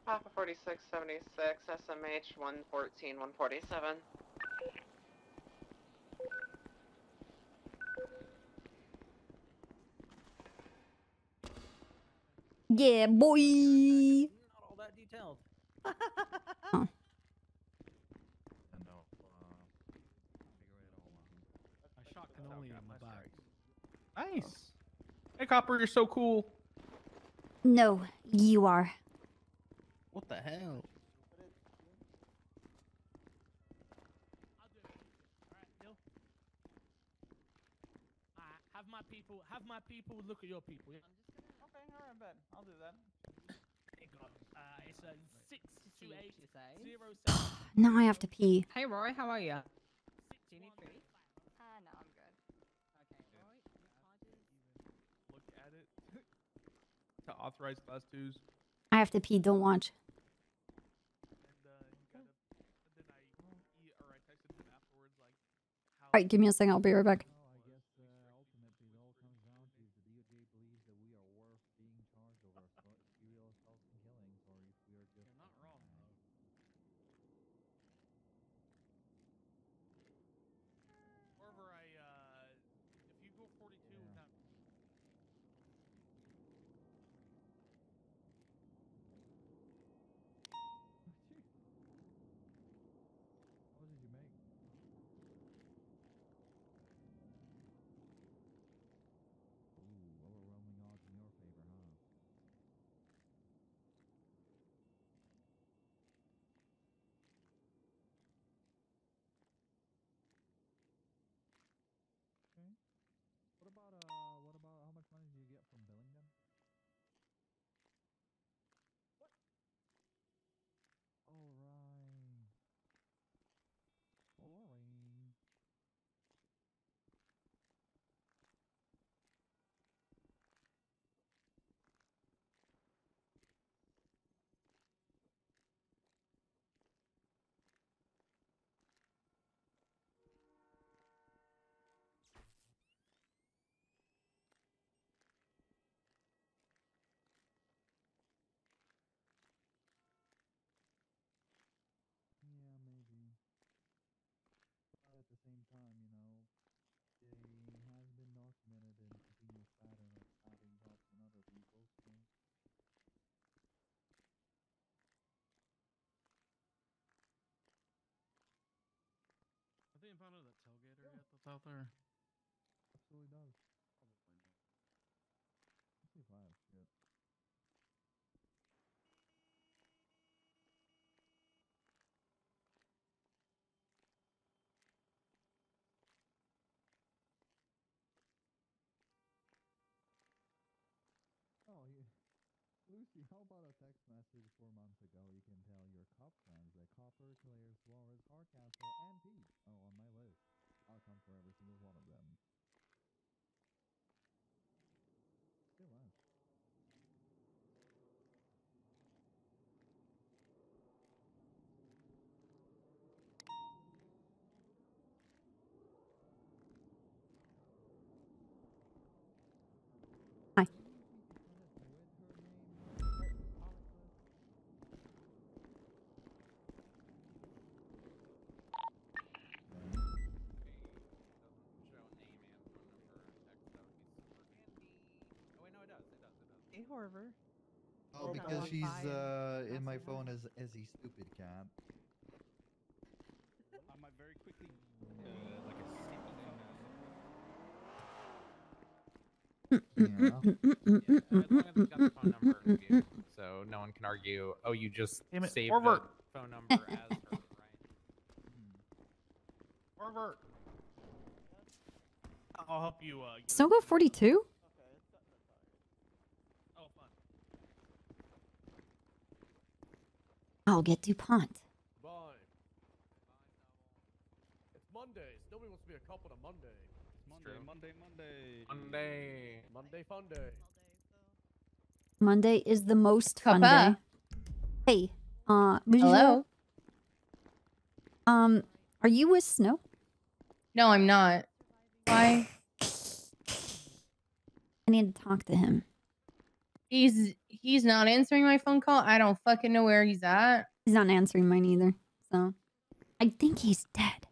Papa 4676, SMH 114 147. Yeah, boy. Not all that detailed. Oh. I shot cannoli in the back. Nice. Hey, Copper, you're so cool. No, you are. What the hell? Have my people look at your people. Yeah? Okay, alright, bet. I'll do that. It's a 62807. Now I have to pee. Hey, Roy, how are you? Do you need food? No, I'm good. Okay, Roy, look at it. To authorize class 2s. I have to pee. Don't watch. All right, give me a second. I'll be right back. If you go 42 now. What did you make? Ooh, overwhelming odds in your favor, huh? Okay. What about how much money do you get from billing them? What? All right. Boring. Yeah, maybe. But at the same time, you know, there has been documented in continuous pattern of stabbing cops and other people, so. Have they impounded that tailgater yet that's out there? Absolutely does. Probably not. Let's see if I have shit. Lucy, how about a text message 4 months ago? You can tell your cop friends that Copper, Claire, Suarez, Hardcastle, and Pete are on my list. I'll come for every single one of them. Still us. Hi. Hey, Horver. Oh, because she's in my phone as a stupid cat. I might very quickly like a sticky phone. Yeah. As long as it's got the phone number in view, so no one can argue. Oh, you just Damn it, saved Horver. the phone number as her, right? Horver. I'll help you. Snow go 42? Oh, fun. I'll get DuPont. Bye. It's Mondays. Nobody wants to be a couple to Monday. Monday. Monday fun day. Monday is the most fun Papa. day. Hey, bonjour. Hello. Are you with Snow? No, I'm not. Why? I need to talk to him. He's not answering my phone call. I don't fucking know where he's at. He's not answering mine either. So, I think he's dead.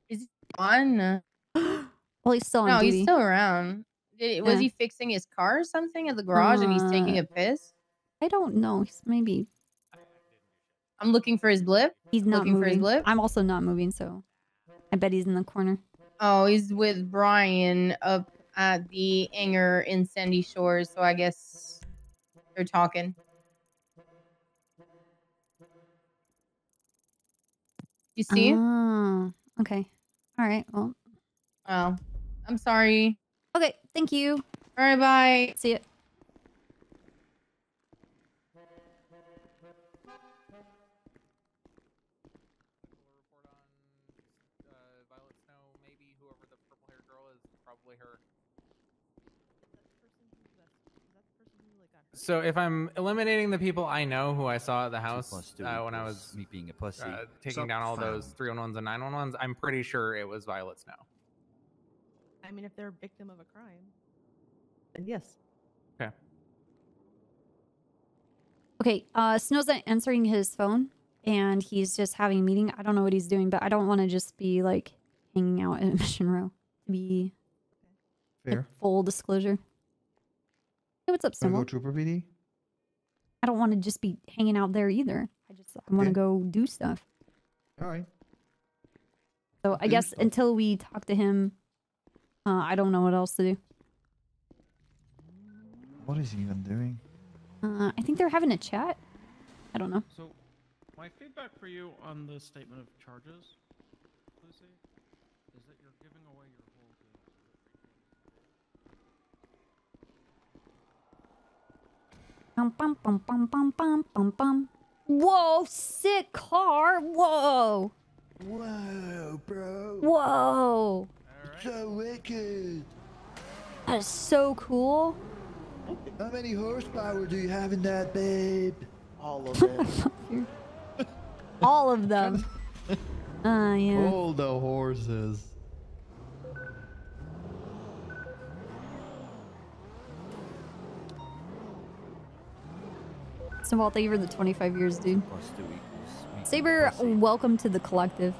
Is he on? Well, he's still on No, duty. he's still around. Was Yeah. he fixing his car or something at the garage and he's taking a piss? I don't know. He's maybe. I'm looking for his blip. He's not looking moving. for his blip. I'm also not moving, so I bet he's in the corner. Oh, he's with Brian up at the Anger in Sandy Shores, so I guess they're talking. You see? Oh, okay. All right. Well. Oh, I'm sorry. Okay. Thank you. All right. Bye. See ya. Violet Snow, maybe whoever the purple-haired girl is, probably her. So if I'm eliminating the people I know who I saw at the house when I was me being a pussy. taking down all those 311s and 911s, I'm pretty sure it was Violet Snow. I mean, if they're a victim of a crime, then yes. Okay. Okay. Snow's not answering his phone, and he's just having a meeting. I don't know what he's doing, but I don't want to just be like hanging out at Mission Row. To be Fair. Full disclosure. Hey, what's up, Wanna Snow? go Trooper PD? I don't want to just be hanging out there either. I want to go do stuff. All right. So I guess until we talk to him, I don't know what else to do. What is he even doing? I think they're having a chat. I don't know. So, my feedback for you on the statement of charges, Lucy, is that you're giving away your whole goods. Bum, bum, bum, bum, bum, bum, bum, bum. Whoa, sick car. Whoa. Whoa, bro. Whoa. So wicked. That is so cool. How many horsepower do you have in that, babe? All of it. All of them. Yeah. All the horses. So, Walt, thank you for the 25 years, dude. Plus 2 equals me Saber, being a pussy. welcome to the collective.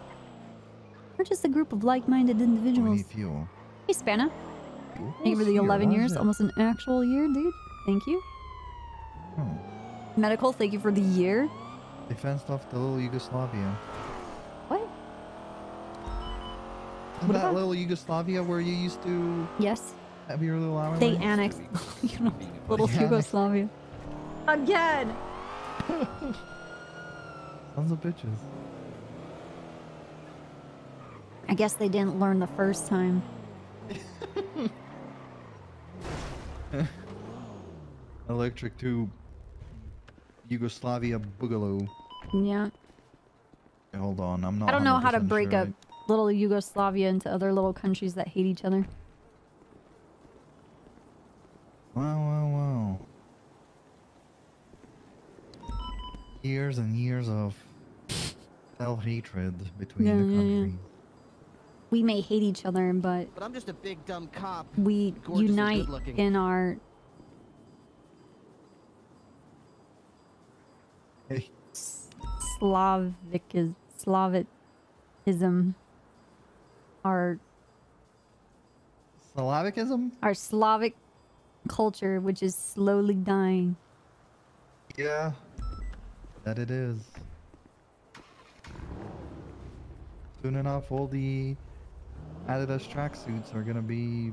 We're just a group of like-minded individuals. Fuel. Hey, Spanna. Thank you for the 11 years. Almost an actual year, dude. Thank you. Medical, thank you for the year. They fenced off the little Yugoslavia. What? Isn't that little Yugoslavia where you used to Yes. have your little island? They annexed little Yeah. Yugoslavia. Again! Sons of bitches. I guess they didn't learn the first time. I Electric tube. Yugoslavia Boogaloo. Yeah. Okay, hold on, I'm not. I don't know how to 100% break sure. up little Yugoslavia into other little countries that hate each other. Wow. Years and years of self-hatred between the countries. We may hate each other, but I'm just a big dumb cop. we gorgeous and unite good-looking. in our Slavicism. Our Slavicism? Our Slavic culture, which is slowly dying. Yeah. That it is. Soon enough, all the Adidas tracksuits are gonna be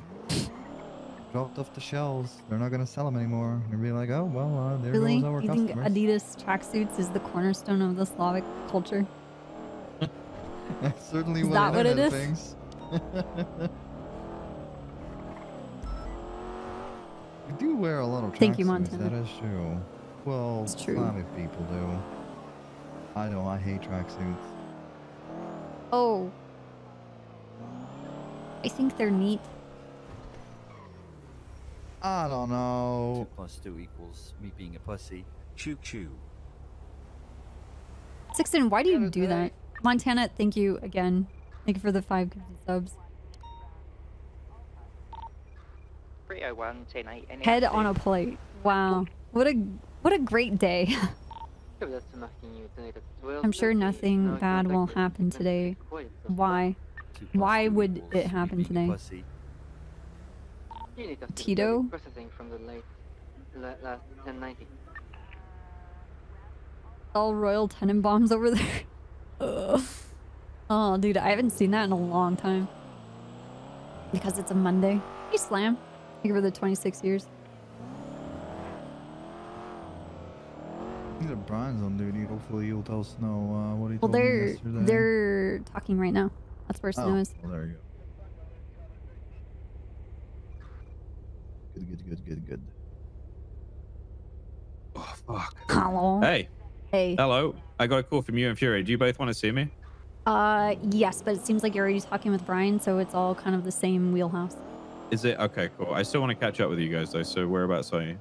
dropped off the shelves. They're not gonna sell them anymore. They're gonna be like, oh well, there Really? goes our Do you think customers. Adidas tracksuits is the cornerstone of the Slavic culture? That's certainly Is what that what it internet is? thinks. We do wear a lot of tracksuits. Thank you, Montana. That is true. Well, It's true. Slavic people do. I know. I hate tracksuits. Oh. I think they're neat. I don't know. 2 + 2 equals me being a pussy. Choo choo. Sixton, why do you do that? Montana, thank you again. Thank you for the 5 subs. 301 10 8. Head on a plate. Wow. What a great day. I'm sure nothing bad will happen today. Why? Why would it happen today? Tito? Processing from the last 1090. All Royal Tenenbaums over there. Ugh. Oh, dude, I haven't seen that in a long time. Because it's a Monday. Hey, Slam. Thank you for the 26 years. These are Brian's on duty. Hopefully you'll tell Snow what he Well, told me yesterday. they're talking right now. That's where Snow is. Well, there you go. Good. Oh, fuck. Hello. Hey. Hey. Hello. I got a call from you and Fury. Do you both want to see me? Yes, but it seems like you're already talking with Brian, so it's all kind of the same wheelhouse. Is it? Okay, cool. I still want to catch up with you guys, though, so whereabouts are you?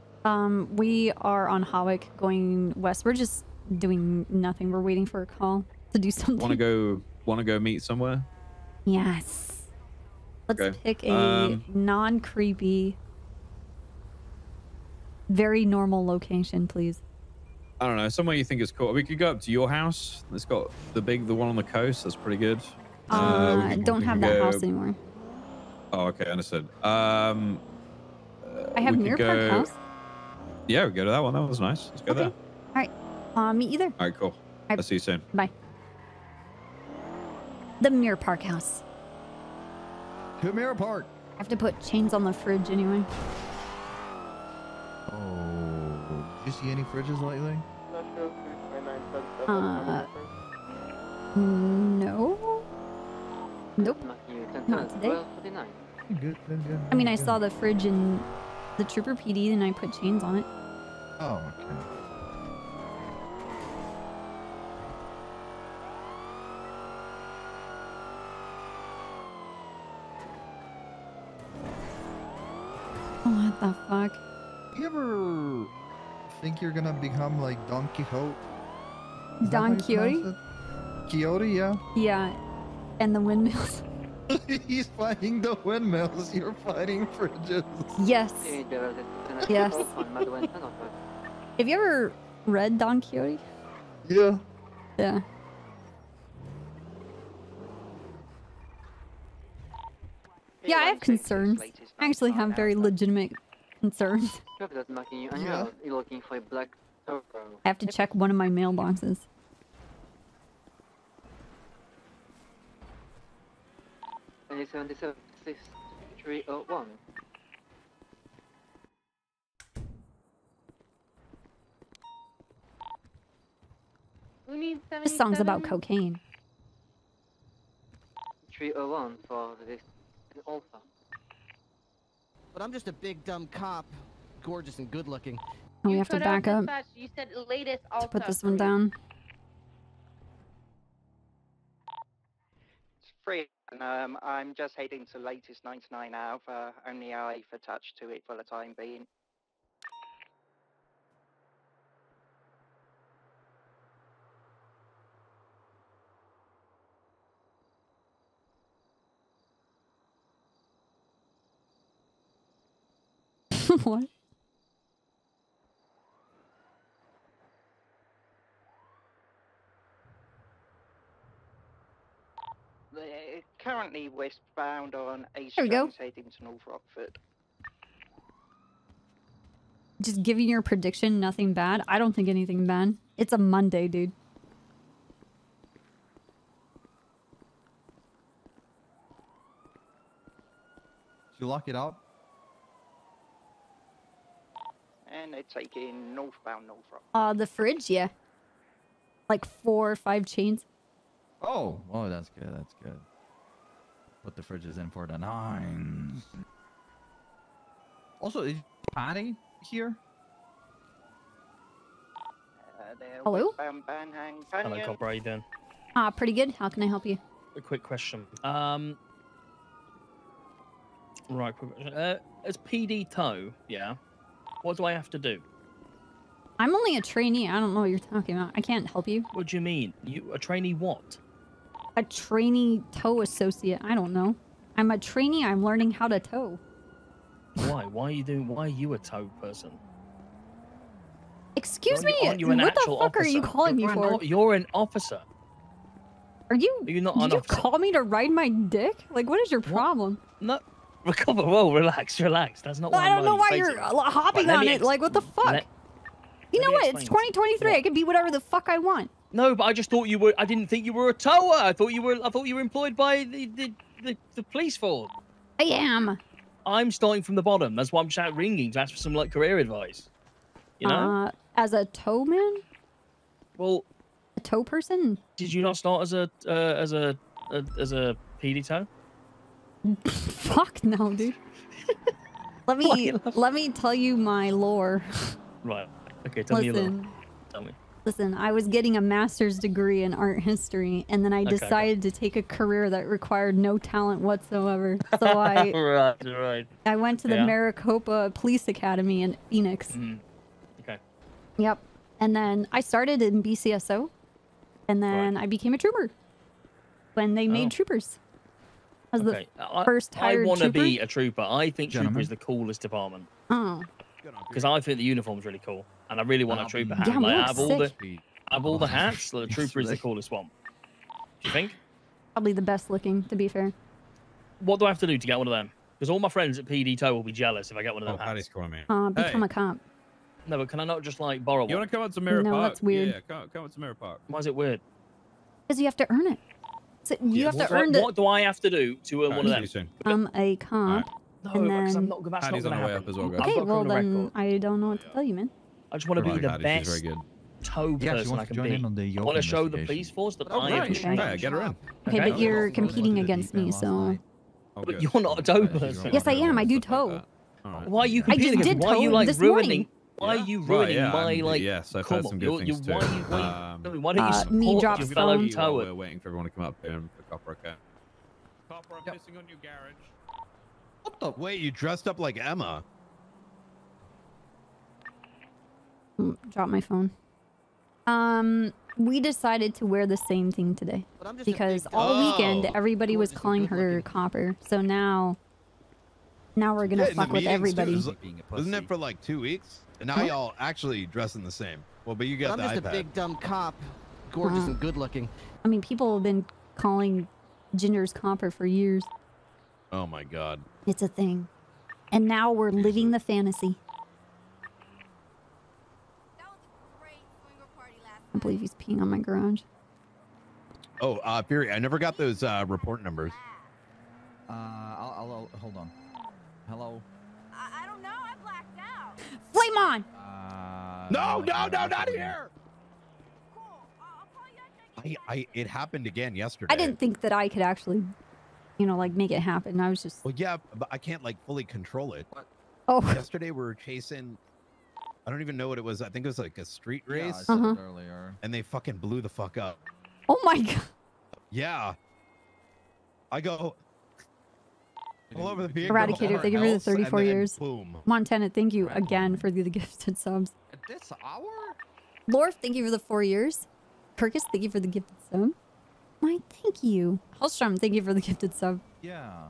We are on Hawick going west. We're just doing nothing. We're waiting for a call to do something. Want to go meet somewhere? Yes. Let's Okay. pick a non-creepy, very normal location, please. I don't know. Somewhere you think is cool. We could go up to your house. It's got the one on the coast. That's pretty good. I don't have that go- house anymore. Oh, okay. Understood. I have we Mirror could Park go- House. Yeah, we go to that one. That was nice. Let's go there. All right. Meet you there. All right, cool. I'll see you soon. Bye. The Mirror Park House. To Mirror Park. I have to put chains on the fridge anyway. Oh, did you see any fridges lately? Not sure if 329 No. Nope. Not today. Good. I mean, I saw the fridge in the Trooper PD and I put chains on it. Oh, okay. What the fuck? You ever think you're gonna become like Don Quixote? Is that how Don you Quixote? pronounce it? Quixote, yeah. Yeah. And the windmills. He's fighting the windmills. You're fighting fridges. Yes. Yes. Have you ever read Don Quixote? Yeah. Yeah. Yeah, I have concerns. I actually have very legitimate concerns. Yeah. You're looking for a black turbo. I have to check one of my mailboxes. And it's 776-301. Who needs 77? This song's about cocaine. 301 for this Alpha. But I'm just a big dumb cop, gorgeous and good looking. And we You have to cut out back up dispatch. You said latest to Alta put this for one me. down. It's free, and I'm just heading to latest 99 Alpha. Only I for touch to it for the time being. What? Currently westbound on A There we go. Strong's heading to North Rockford. Just giving your prediction, nothing bad. I don't think anything bad. It's a Monday, dude. Did you lock it up? And they're taking northbound North Rockford. The fridge, yeah. Like 4 or 5 chains. Oh, that's good. That's good. Put the fridges in for the 9s. Also, is Patty here? Hello? Westbound Banhang Hello, Canyon. Copper. How you doing? Pretty good. How can I help you? A quick question. Right. As PD tow, yeah. What do I have to do? I'm only a trainee. I don't know what you're talking about. I can't help you. What do you mean? You a trainee? What? A trainee tow associate. I don't know. I'm a trainee. I'm learning how to tow. Why? Why are you a tow person? Excuse me. Aren't you an What the actual fuck are you officer? calling me for? You're an officer. Are you? Are you not Did an you officer? call me to ride my dick? Like, what is your problem? No. Recover. Whoa, relax. That's not. Well, what I I'm don't know why motivated. you're hopping Right, let on me it. Like, what the fuck? You know let what? me It's explain 2023. I can be whatever the fuck I want. No, but I just thought you were. I didn't think you were a tower. I thought you were employed by the police force. I am. I'm starting from the bottom. That's why I'm just out ringing to ask for some like career advice. You know? As a tow man? Well, a tow person? Did you not start as a PD tow? Fuck no, dude. Let me tell you my lore. Right. Okay. Tell me your lore. Tell me. Listen, I was getting a master's degree in art history, and then I Okay, decided to take a career that required no talent whatsoever. So I right. I went to the Yeah. Maricopa Police Academy in Phoenix. Okay. Yep. And then I started in BCSO, and then I became a trooper when they made troopers. I was the first hired I want to trooper. be a trooper. I think trooper Gentlemen. is the coolest department Oh. because I think the uniform's really cool, and I really want a trooper hat. Yeah, we Like, look out of all the sick. hats, the trooper is the coolest one. Do you think? Probably the best looking, to be fair. What do I have to do to get one of them? Because all my friends at PD Tow will be jealous if I get one of them hats. Patty's calling me. Become a cop. No, but can I not just like borrow one? You want to come out to Mirror No, Park? that's weird. Yeah, come out to Mirror Park. Why is it weird? Because you have to earn it. So you have to earn What do I have to do to earn one of them? become a cop. No, and because then... I'm not. That's Patty's not on going to the way happen. up as well, guys. I've Okay, got a well criminal then record. I don't know what to tell you, man. I just want to be Right, the Patty, she's very best good. tow Yeah, she person wants I to can join be. in on the I yoke want to show the investigation. police force that Oh, I am. right. Yeah, get her in. Okay, Okay. but you're competing against me, so... But you're not a tow person. Yes, I am. I do tow. Why are you I just competing? did Why are you tow like this ruining? morning. Why are you Right, ruining yeah, my like? yes, I've come heard on, some good things too. why don't you support me drops your fellow phone. tower? We're waiting for everyone to come up here for Copper, okay? Copper, I'm pissing on your garage. What the? Wait, you dressed up like Emma? Drop my phone. We decided to wear the same thing today because all weekend everybody was calling her Copper. So now we're gonna Yeah, in the fuck with meetings, too, everybody. Wasn't it for like 2 weeks? And now What? y'all actually dressing the same. Well, but you got I'm the just iPad. a big dumb cop, gorgeous Uh-huh. and good looking. I mean, people have been calling Ginger's Copper for years. Oh my god. It's a thing, and now we're living the fantasy. I believe he's peeing on my garage. Oh, Fury, I never got those report numbers. I'll hold on. Hello. Flame on! No, not here! It happened again yesterday. I didn't think that I could actually, like make it happen. I was just. Well, yeah, but I can't like fully control it. Oh. Yesterday we were chasing I don't even know what it was. I think it was like a street race. Yeah, I said it earlier. And they fucking blew the fuck up. Oh my god. Yeah. I go all over the vehicle. Eradicator, thank you for the else, and 34 then years. Boom. Montana, thank you again for the gifted subs. At this hour? Lorf, thank you for the 4 years. Kirkus, thank you for the gifted sub. My, thank you. Hellstrom, thank you for the gifted sub. Yeah.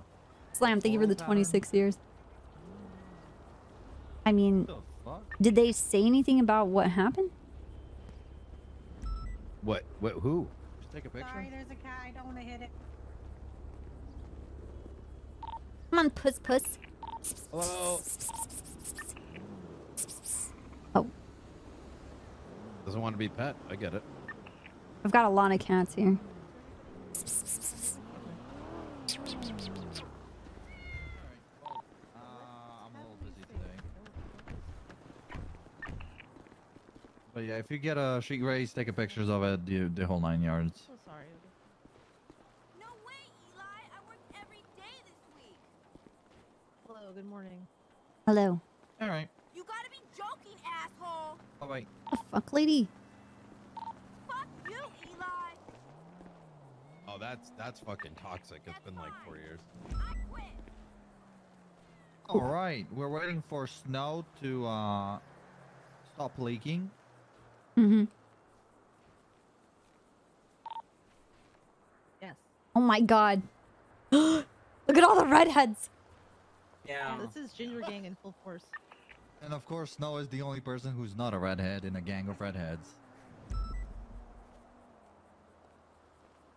Slam, thank you for the 26 years. I mean, did they say anything about what happened? What? Who? Just take a picture. Sorry, there's a cat. I don't want to hit it. Come on, puss. Hello. Oh, Doesn't want to be pet. I get it. I've got a lot of cats here. I'm a little busy today. But yeah, if you get a street race, take a pictures of it, the whole 9 yards. So sorry. Hello, good morning. Hello. All right. You gotta be joking, asshole. Bye-bye. The fuck, lady? Fuck you, Eli. Oh, that's fucking toxic. It's been like 4 years. All right, we're waiting for snow to stop leaking. Mm-hmm. Yes. Oh my god. Look at all the redheads. Yeah. This is Ginger Gang in full force. And of course, Snow is the only person who's not a redhead in a gang of redheads.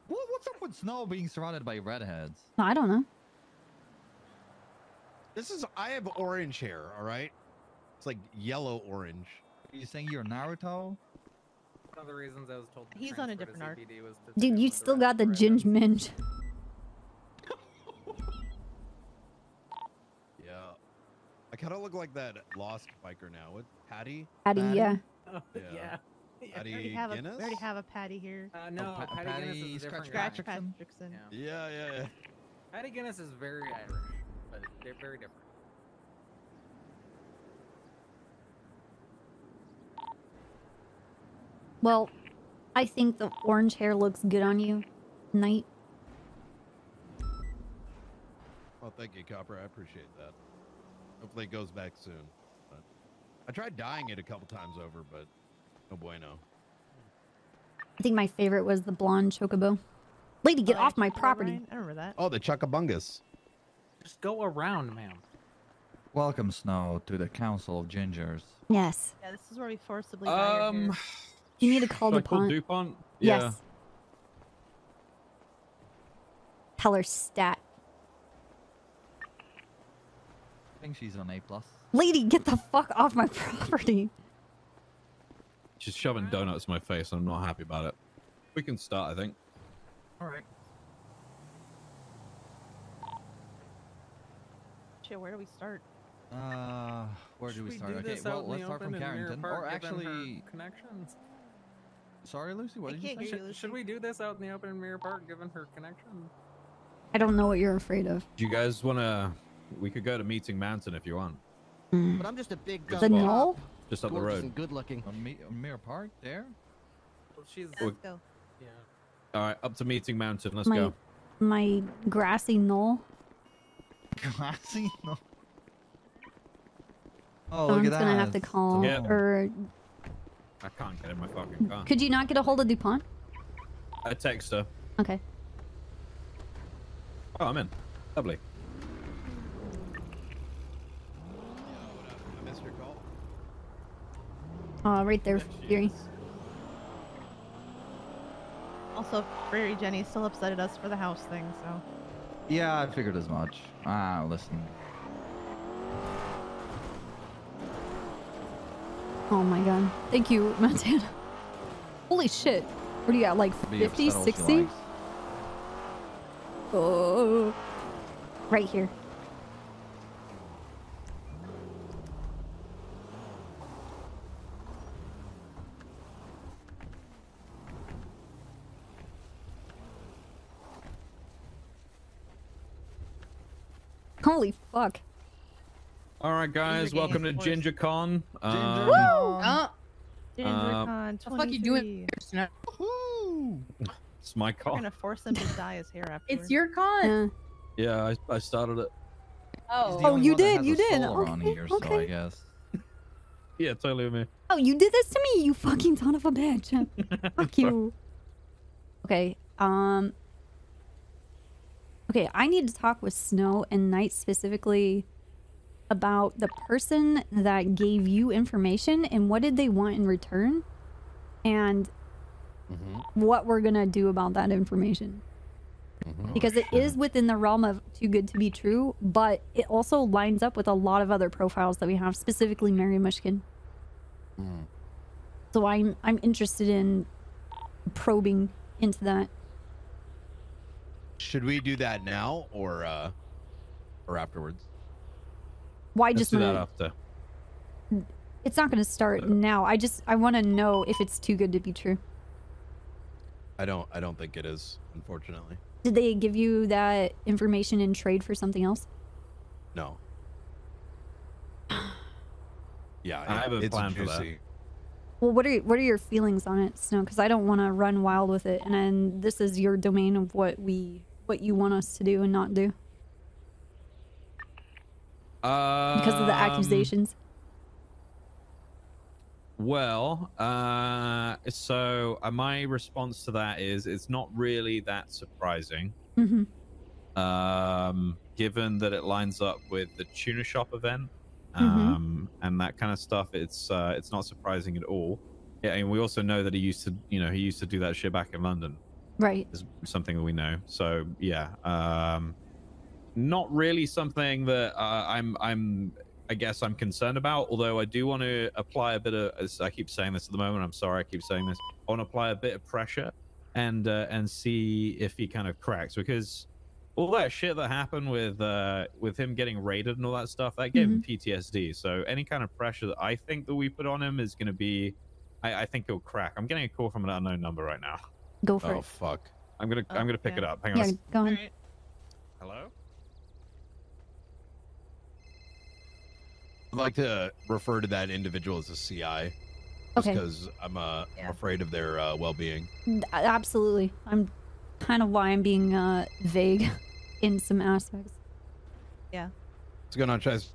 What's up with Snow being surrounded by redheads? I don't know. I have orange hair, all right? It's like yellow orange. Are you saying you're Naruto? One of the reasons I was told to He's on a transfer to different arc. CPD was to Dude, you still got the ginge minge. Yeah. I kind of look like that lost biker now. What? Patty? Patty, yeah. Oh, yeah. Patty We already have Guinness? we already have a Patty here. No, Patty Guinness is a different Scratch guy. Patrickson. Yeah. Patty Guinness is very Irish, but they're very different. Well, I think the orange hair looks good on you, Knight. Well, thank you, Copper. I appreciate that. Hopefully it goes back soon. But I tried dyeing it a couple times over, but no bueno. I think my favorite was the blonde chocobo. Lady, get off my property. I remember that. Oh, the Chuckabungus. Just go around, ma'am. Welcome, Snow, to the Council of Gingers. Yes. Yeah, this is where we forcibly dye your hair. You need to call Should I call DuPont. DuPont? Yes. Yeah. Tell her stat. I think she's on A+. Lady, get the fuck off my property. She's shoving donuts in my face. I'm not happy about it. We can start, I think. All right. Shit, where do we start? Where do we Should start? do Okay, this well, out in let's the start from open in Mirror Carrington. Park, Or given her actually... connections. Sorry, Lucy, what did you say? Should we do this out in the open in Mirror Park, given her connections? I don't know what you're afraid of. Do you guys want to... We could go to Meeting Mountain if you want. But I'm just a big Good The spot. knoll? Just up the gorgeous road. and good looking. On Mirror Park, there? Well, she's... Let's go. Yeah. All right, up to Meeting Mountain. Let's my, go. My grassy knoll. Grassy? No. Oh, Someone's look at that. gonna have to call, Yeah. or I can't get in my fucking car. could you not get a hold of DuPont? I text her. Okay. Oh, I'm in. Lovely. I missed your call. Right there, Fury. Also, Prairie Jenny's still upset at us for the house thing, so. Yeah, I figured as much. Listen. Oh my god. Thank you, Montana. Holy shit. What do you got, like Be 50, upset all she 60? likes. Oh. Right here. Holy fuck. All right, guys, welcome to GingerCon. Oh, GingerCon the fuck you doing? 23. It's my We're con. gonna force him to dye his hair afterwards. It's your con. Yeah, I started it. Oh, you did. You did. Solar on Okay. here, so I Okay. guess. Yeah, totally with me. Oh, you did this to me, you fucking son of a bitch. Fuck you. Okay. Okay, I need to talk with Snow and Knight specifically about the person that gave you information and what did they want in return, and what we're gonna do about that information. Because it is within the realm of too good to be true, but it also lines up with a lot of other profiles that we have, specifically Mary Mushkin. So I'm interested in probing into that. Should we do that now or afterwards? Why Let's just do that wanna, after. it's not gonna start now. I want to know if it's too good to be true. I don't think it is, unfortunately. Did they give you that information in trade for something else? No. Yeah, I have a it's plan for that. juicy. Well, what are your feelings on it, Snow? Because I don't want to run wild with it, and then this is your domain of what you want us to do and not do because of the accusations. Well, so my response to that is it's not really that surprising. Mm-hmm. Given that it lines up with the tuna shop event, Mhm. and that kind of stuff, it's not surprising at all. Yeah, and we also know that he used to do that shit back in London. Right. Is something that we know. So yeah, not really something that I guess I'm concerned about, although I do want to apply a bit of, as I keep saying this at the moment, I'm sorry I keep saying this, I want to apply a bit of pressure and see if he kind of cracks, because all that shit that happened with him getting raided and all that stuff, that gave him PTSD. So any kind of pressure that I think that we put on him is going to be, I think he'll crack. I'm getting a call from an unknown number right now. Go for Oh it. fuck. I'm gonna pick it up. Hang on. Yeah, go ahead. Hello? I'd like to refer to that individual as a CI. Just Okay. because I'm afraid of their well-being. Absolutely. I'm kind of why I'm being vague in some aspects. Yeah. What's going on, Chaz?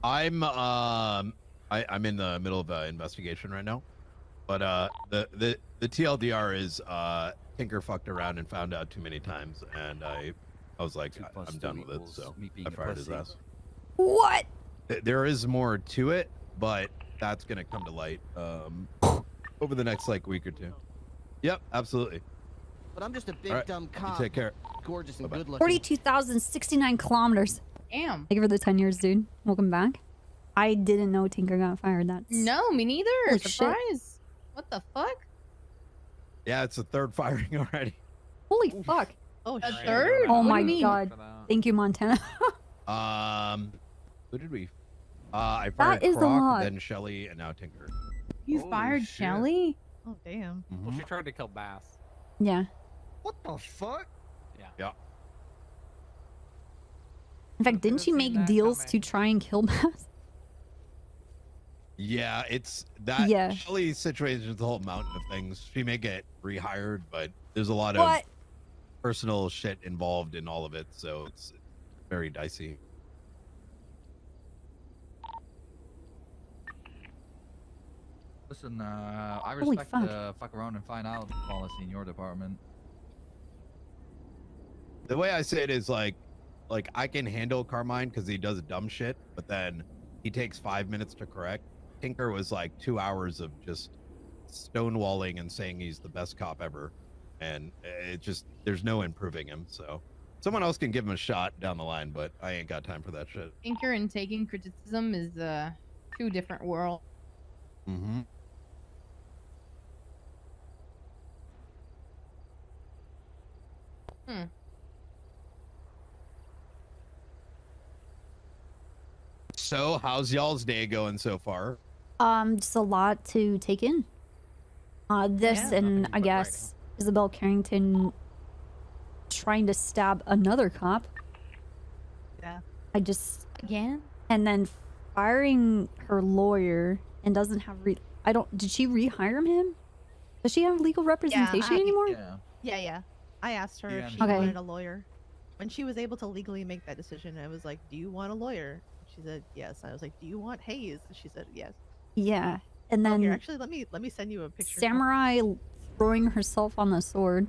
I'm in the middle of an investigation right now, but the TLDR is Tinker fucked around and found out too many times, and I was like, I'm done with it, so I fired his ass. What? There is more to it, but that's gonna come to light over the next week or two. Yep, absolutely. But I'm just a big All right, dumb you cop. take care. Gorgeous and Bye-bye. good looking. 42,069 kilometers. Damn. Thank you for the 10 years, dude. Welcome back. I didn't know Tinker got fired. That's No, me neither. Holy shit. Surprise. What the fuck? Yeah, it's the third firing already. Holy fuck. Oh, A third? Oh What do my you mean? god. Thank you, Montana. Who did we? I fired That is a Croc, lot. then Shelly, and now Tinker. You fired Shelly? Oh damn. Well, she tried to kill Bass. Yeah. What the fuck? Yeah. In fact, didn't she make deals to try and kill Bass? Yeah, it's that Yeah. Shelly's situation is a whole mountain of things. She may get rehired, but there's a lot of What? personal shit involved in all of it, so it's very dicey. Listen, I Holy respect fuck. the fuck around and find out policy in your department. The way I say it is like I can handle Carmine because he does dumb shit, but then he takes 5 minutes to correct. Tinker was like 2 hours of just stonewalling and saying he's the best cop ever, and it just there's no improving him. So someone else can give him a shot down the line, but I ain't got time for that shit. Tinker and taking criticism is two different worlds. Mm-hmm. So, how's y'all's day going so far? Just a lot to take in. This Yeah. and I guess Isabel Carrington trying to stab another cop. Yeah. I just... Again? And then firing her lawyer and doesn't have did she rehire him? Does she have legal representation anymore? Yeah. I asked her Yeah, if she okay. wanted a lawyer. When she was able to legally make that decision, I was like, do you want a lawyer? She said yes. I was like, do you want Hayes? She said yes. Yeah. And Oh, then here, actually, let me send you a picture. Samurai throwing herself on the sword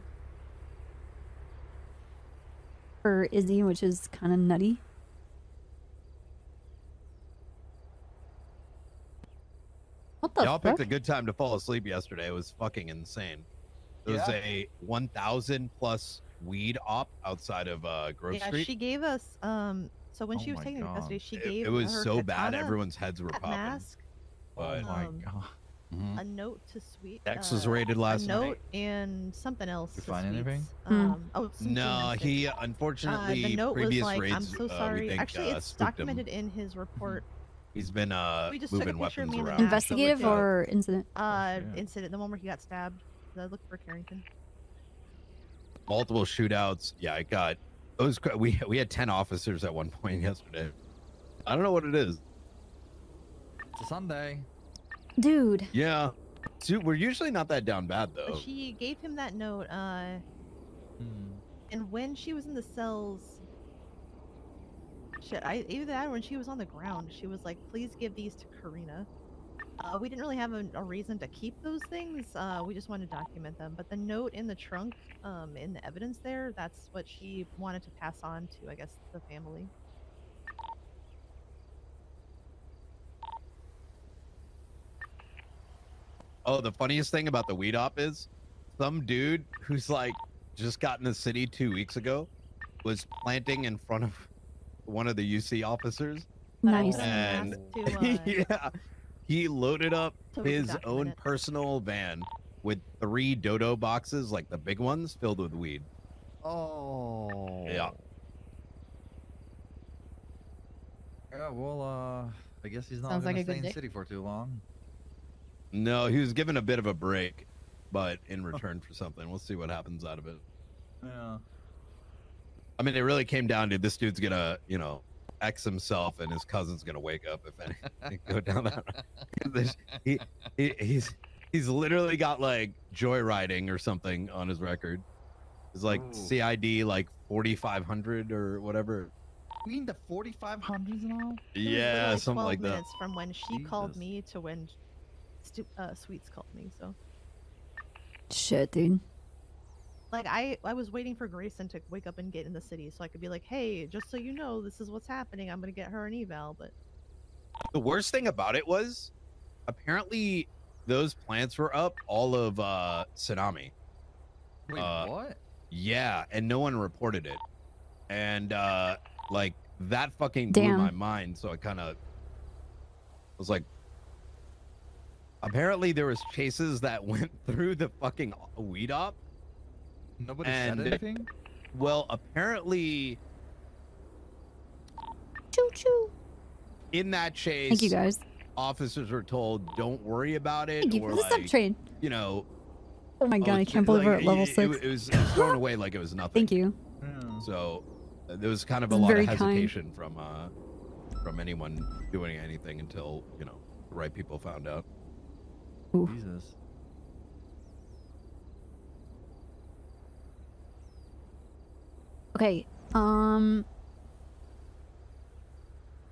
for Izzy, which is kind of nutty. What the Y'all fuck? picked a good time to fall asleep yesterday. It was fucking insane. There was a 1,000 plus weed op outside of Grove Yeah, Street. she gave us so when Oh she was my taking the God. custody, she It- gave it was her so bad, katana, everyone's heads were that popping. mask, But a note to Sweet. Dex was raided last a note night. and something else. You to find anything? Sweet's, some No, semen he sticks. unfortunately the note was previous like, raids. "I'm so we sorry." think, Actually, it's spooked him. documented in his report. He's been We just took a moving picture of weapons me and the around. mask, so Investigative it's, or incident? Incident. The one where he got stabbed. I looked for Carrington. Multiple shootouts. Yeah, I got those. We had 10 officers at one point yesterday. I don't know what it is. It's a Sunday. Dude. Yeah, dude, we're usually not that down bad though. But she gave him that note. And when she was in the cells, shit, either that or when she was on the ground, she was like, "Please give these to Karina." We didn't really have a reason to keep those things. We just wanted to document them. But the note in the trunk, in the evidence there, that's what she wanted to pass on to, I guess, the family. Oh, the funniest thing about the weed op is some dude who's like just got in the city 2 weeks ago was planting in front of one of the UC officers. Nice. And yeah, he loaded up So we can his document own it. personal van with 3 dodo boxes, like the big ones, filled with weed. Oh. Yeah. Yeah, well, I guess he's not Sounds gonna like a stay good in day. city for too long. No, he was given a bit of a break, but in return for something. We'll see what happens out of it. Yeah. I mean, it really came down to this dude's gonna, X himself, and his cousin's gonna wake up if anything. Go down that. He's literally got like joyriding or something on his record. It's like Ooh. CID like 4,500 or whatever. You mean the 4,500s and all? It was Yeah, literally something 12 like that. minutes from when she called Jesus. me to when Sweets called me. So, Shit, dude. like, I was waiting for Grayson to wake up and get in the city so I could be like, "Hey, just so you know, this is what's happening. I'm gonna get her an eval." But The worst thing about it was, apparently, those plants were up all of Tsunami. Wait, what? Yeah, and no one reported it. And like that fucking Damn. blew my mind. So I kind of was like, apparently there was chases that went through the fucking weed op. Nobody And- said anything? Well, apparently Choo choo. in that chase, Thank you guys. officers were told, "Don't worry about it." Thank you or for the like, subtrade. you know, Oh my god, I it's can't believe we're at like, level it 6. was thrown away like it was nothing. Thank you. So there was kind of a It's lot very of kind. hesitation from anyone doing anything until the right people found out. Jesus. Okay. So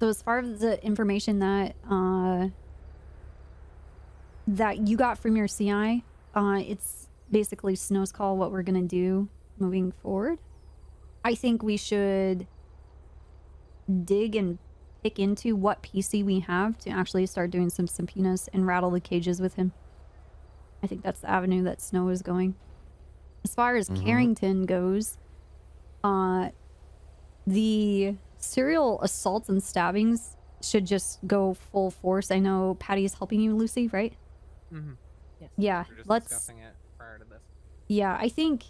as far as the information that that you got from your CI, it's basically Snow's call what we're gonna do moving forward. I think we should dig and pick into what PC we have to actually start doing some subpoenas and rattle the cages with him. I think that's the avenue that Snow is going. As far as Carrington goes, the serial assaults and stabbings should just go full force. I know Patty's helping you, Lucy, right? Mm-hmm. Yes. Yeah, We were just let's... discussing it prior to this. Yeah, I think...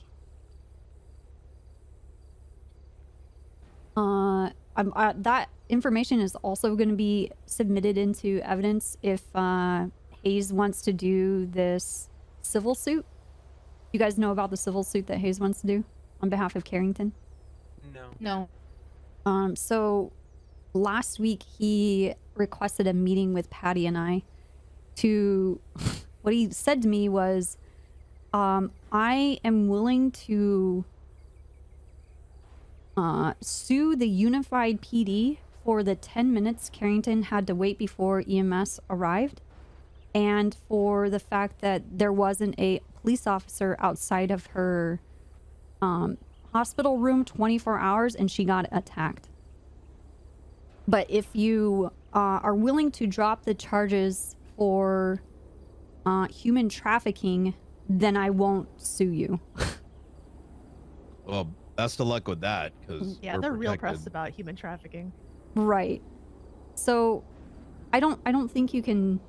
that information is also going to be submitted into evidence if Hayes wants to do this civil suit. You guys know about the civil suit that Hayes wants to do? on behalf of Carrington? No. No. So last week he requested a meeting with Patty and I to, what he said to me was, I am willing to sue the Unified PD for the 10 minutes Carrington had to wait before EMS arrived, and for the fact that there wasn't a police officer outside of her hospital room 24 hours and she got attacked. But if you are willing to drop the charges for human trafficking, then I won't sue you. Well, best of luck with that, because Yeah, they're real pressed about human trafficking. Right. So I don't think you can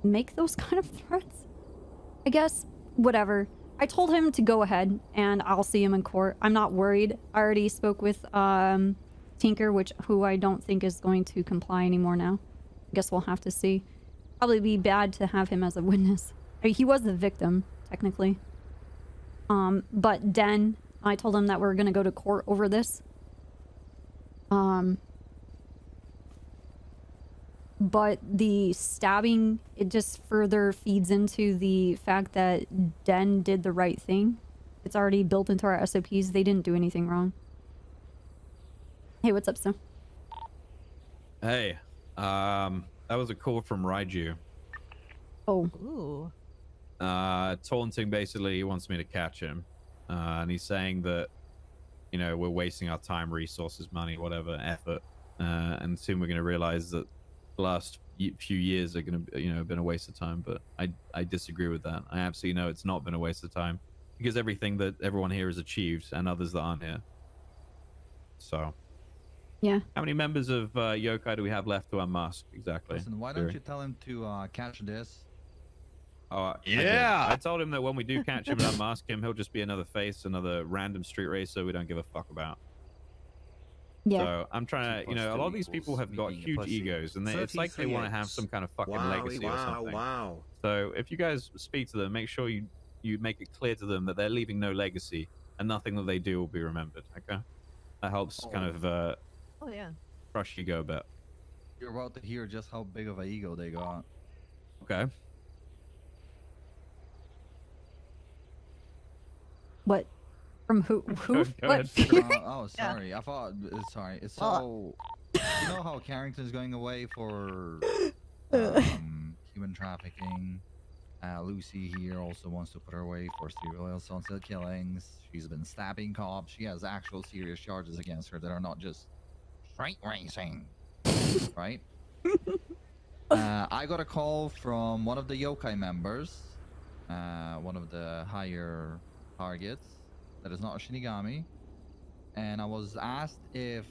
make those kind of threats. I guess whatever. I told him to go ahead and I'll see him in court. I'm not worried. I already spoke with Tinker, who I don't think is going to comply anymore now. I guess we'll have to see. Probably be bad to have him as a witness. I mean, he was the victim, technically. But Den, I told him that we're gonna go to court over this. But the stabbing, it just further feeds into the fact that Den did the right thing. It's already built into our SOPs. They didn't do anything wrong. Hey, what's up, Stu? Hey, that was a call from Raiju. Oh. Ooh. Taunting, basically, he wants me to catch him. And he's saying that, you know, we're wasting our time, resources, money, whatever, effort. And soon we're going to realize that the last few years are going to, you know, been a waste of time. But I disagree with that. I absolutely know it's not been a waste of time because everything that everyone here has achieved and others that aren't here. So. Yeah. How many members of Yokai do we have left to unmask? Exactly. Listen, why don't you tell him to catch this? Oh, yeah. I told him that when we do catch him and unmask him, he'll just be another face, another random street racer we don't give a fuck about. Yeah. So I'm trying to, you know, a lot of these people have got huge egos, and it's like they want to have some kind of fucking legacy or something. Wow. So if you guys speak to them, make sure you make it clear to them that they're leaving no legacy, and nothing that they do will be remembered. Okay, that helps kind of Oh yeah. crush ego a bit. You're about to hear just how big of an ego they got. Okay. What? From who? Go What? Oh, sorry. Yeah. I thought. Sorry. It's so. You know how Carrington's going away for human trafficking. Lucy here also wants to put her away for serial assault killings. She's been stabbing cops. She has actual serious charges against her that are not just street racing, right? I got a call from one of the yokai members, one of the higher targets that is not a Shinigami, and I was asked if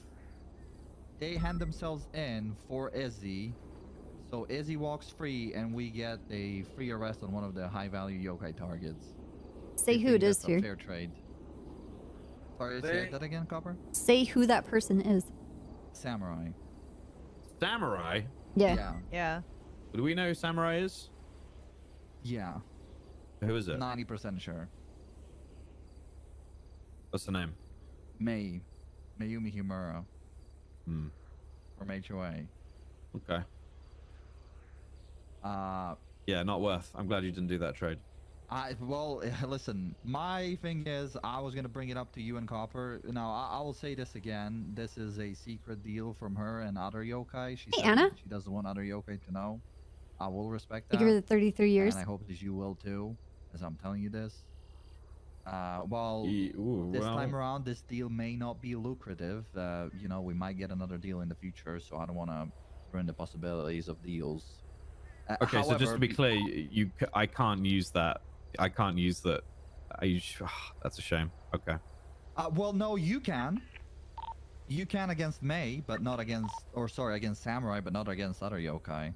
they hand themselves in for Izzy, so Izzy walks free and we get a free arrest on one of the high value yokai targets. Say I who think it is that's a here. fair trade. Sorry, say that again, Copper? Say who that person is. Samurai. Samurai? Yeah. Yeah. Do we know who Samurai is? Yeah. Who is it? 90% sure. What's the name? Mayumi Himura. Hmm. From HOA. Okay. Yeah, not worth. I'm glad you didn't do that trade. Well, listen, my thing is, I was going to bring it up to you and Copper. Now, I will say this again. This is a secret deal from her and other yokai. She said Anna? she doesn't want other yokai to know. I will respect that. Give her the 33 years. And I hope that you will too, as I'm telling you this. Well, this well. time around, this deal may not be lucrative. You know, we might get another deal in the future, so I don't want to ruin the possibilities of deals. Okay, so just however, to be clear, I can't use that. I can't use that. That's a shame. Okay. Well, no, you can. You can against May, but not against, or sorry, against Samurai, but not against other yokai.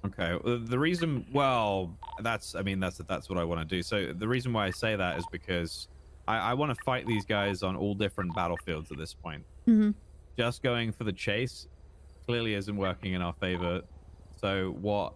Okay. The reason, well, that's what I want to do. So the reason why I say that is because I want to fight these guys on all different battlefields at this point. Mm-hmm. Just going for the chase clearly isn't working in our favor. So what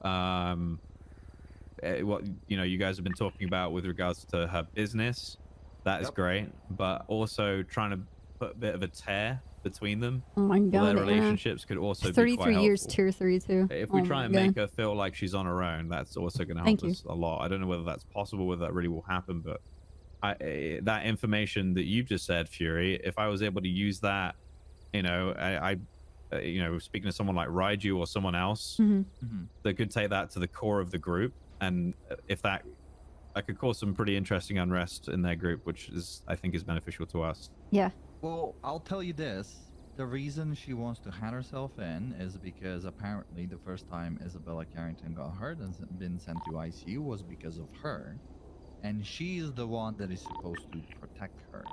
you know you guys have been talking about with regards to her business, That is great, but also trying to put a bit of a tear between them. Oh my Their god, relationships could also be 33 quite years, helpful. tier 3 too. If we Oh try my and God. make her feel like she's on her own, that's also going to Thank help you. us a lot. I don't know whether that's possible, whether that really will happen, but that information that you've just said, Fury, if I was able to use that, you know, you know, speaking to someone like Raiju or someone else that could take that to the core of the group, and if that could cause some pretty interesting unrest in their group, which is, I think, is beneficial to us. Yeah. Well, I'll tell you this. The reason she wants to hand herself in is because apparently the first time Isabella Carrington got hurt and been sent to ICU was because of her. And she's the one that is supposed to protect her.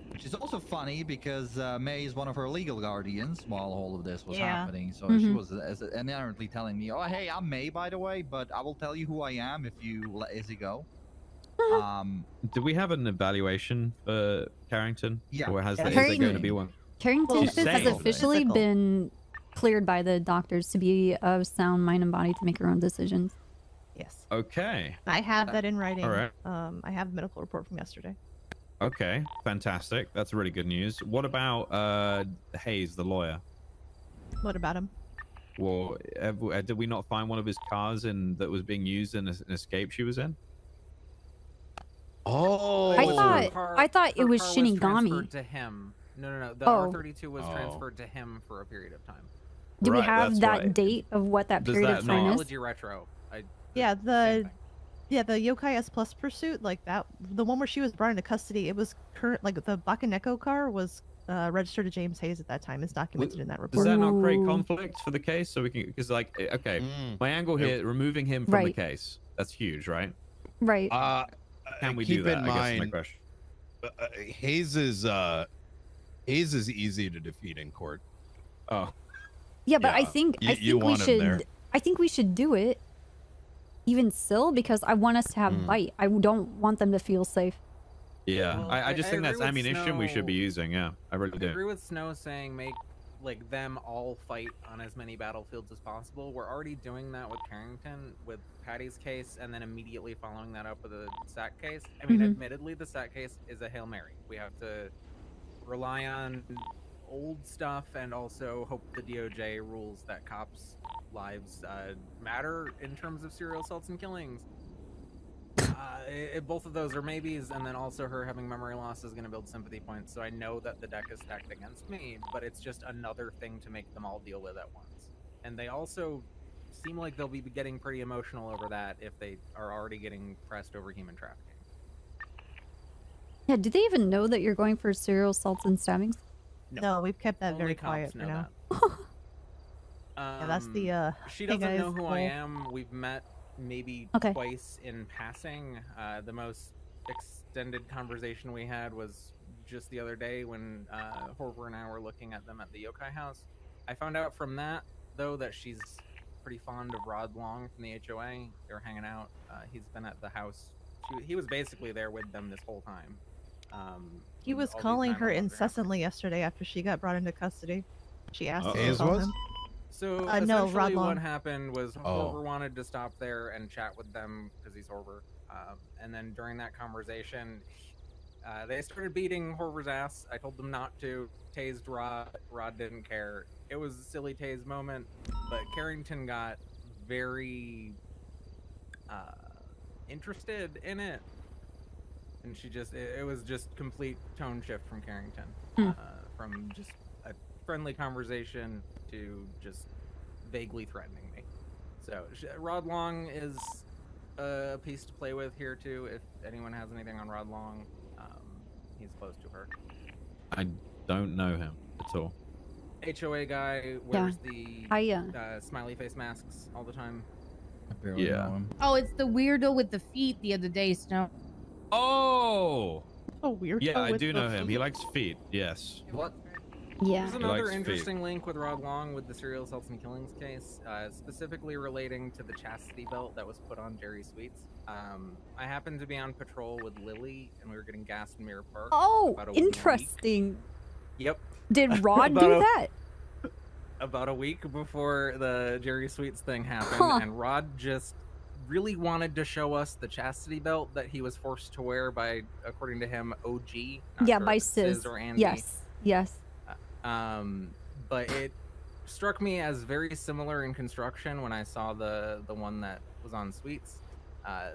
Which is also funny because May is one of her legal guardians while all of this was happening. So she was inherently telling me, oh, hey, I'm May, by the way, but I will tell you who I am if you let Izzy go. Do we have an evaluation for Carrington? Yeah. Or is there going to be one? Carrington She's has saying. officially been cleared by the doctors to be of sound mind and body to make her own decisions. Yes. Okay. I have that in writing. All right. I have the medical report from yesterday. Okay. Fantastic. That's really good news. What about Hayes, the lawyer? What about him? Well, did we not find one of his cars that was being used in an escape she was in? Oh, I thought it was car Shinigami. transferred to him. No. The Oh. R32 was transferred to him for a period of time. Do we Right, have that's that right. date of what that Does period that of not- time is? Technology retro. Yeah, the Yokai S Plus pursuit, like that, the one where she was brought into custody, it was current, like the Bakaneko car was registered to James Hayes at that time. It's documented in that report. Does that not create conflict for the case? So we can, because like, okay, my angle here, removing him from the Right. case, that's huge, right? Right. Can we keep do that? in I guess is my mind, question. Hayes is easy to defeat in court. Oh. Yeah, but I Yeah, think you- I think you we want him there. should I think we should do it even still because I want us to have bite. I don't want them to feel safe. Yeah, Well, I just I think that's agree with ammunition we should be Snow. using. Yeah, I really I do. agree with Snow saying make like them all fight on as many battlefields as possible. We're already doing that with Carrington, with Patty's case, and then immediately following that up with the SAC case. I mean, admittedly, the SAC case is a Hail Mary. We have to rely on old stuff and also hope the DOJ rules that cops' lives matter in terms of serial assaults and killings. Both of those are maybes, and then also her having memory loss is going to build sympathy points. So I know that the deck is stacked against me, but it's just another thing to make them all deal with at once. And they also seem like they'll be getting pretty emotional over that if they are already getting pressed over human trafficking. Yeah, do they even know that you're going for serial assaults and stabbings? No, we've kept that Only very cops quiet for know now. that. Yeah, that's the She hey doesn't know guys, who I well- am. We've met maybe Okay. twice in passing. The most extended conversation we had was just the other day when Horver and I were looking at them at the yokai house. I found out from that, though, that she's pretty fond of Rod Long from the HOA. They were hanging out. He's been at the house. He was basically there with them this whole time. He was all these calling 911s her were happening. incessantly yesterday after she got brought into custody. She asked him to Hayes call was? him. So No, essentially Rod what Long. happened was Oh. Horver wanted to stop there and chat with them because he's Horver. And then during that conversation, they started beating Horver's ass. I told them not to. Tased Rod. Rod didn't care. It was a silly tase moment, but Carrington got very interested in it. And she just, it was just complete tone shift from Carrington. From just a friendly conversation to just vaguely threatening me. So Rod Long is a piece to play with here too. If anyone has anything on Rod Long, he's close to her. I don't know him at all. HOA guy wears the smiley face masks all the time. I barely know him. Oh, it's the weirdo with the feet the other day, Snow. Oh! Oh, weird. Yeah, I do know him. He likes feet. Yes. What? Yeah. There's He another likes interesting link with Rod Long with the serial assaults and killings case, specifically relating to the chastity belt that was put on Jerry Sweets. I happened to be on patrol with Lily, and we were getting gassed in Mirror Park. Oh, about a week. interesting. Yep. Did Rod About do a- that? About a week before the Jerry Sweets thing happened, Huh. and Rod just really wanted to show us the chastity belt that he was forced to wear by, according to him, OG. Not Yeah, sure by if it's Sis. or Andy. Yes, yes. But it struck me as very similar in construction when I saw the one that was on Sweets. I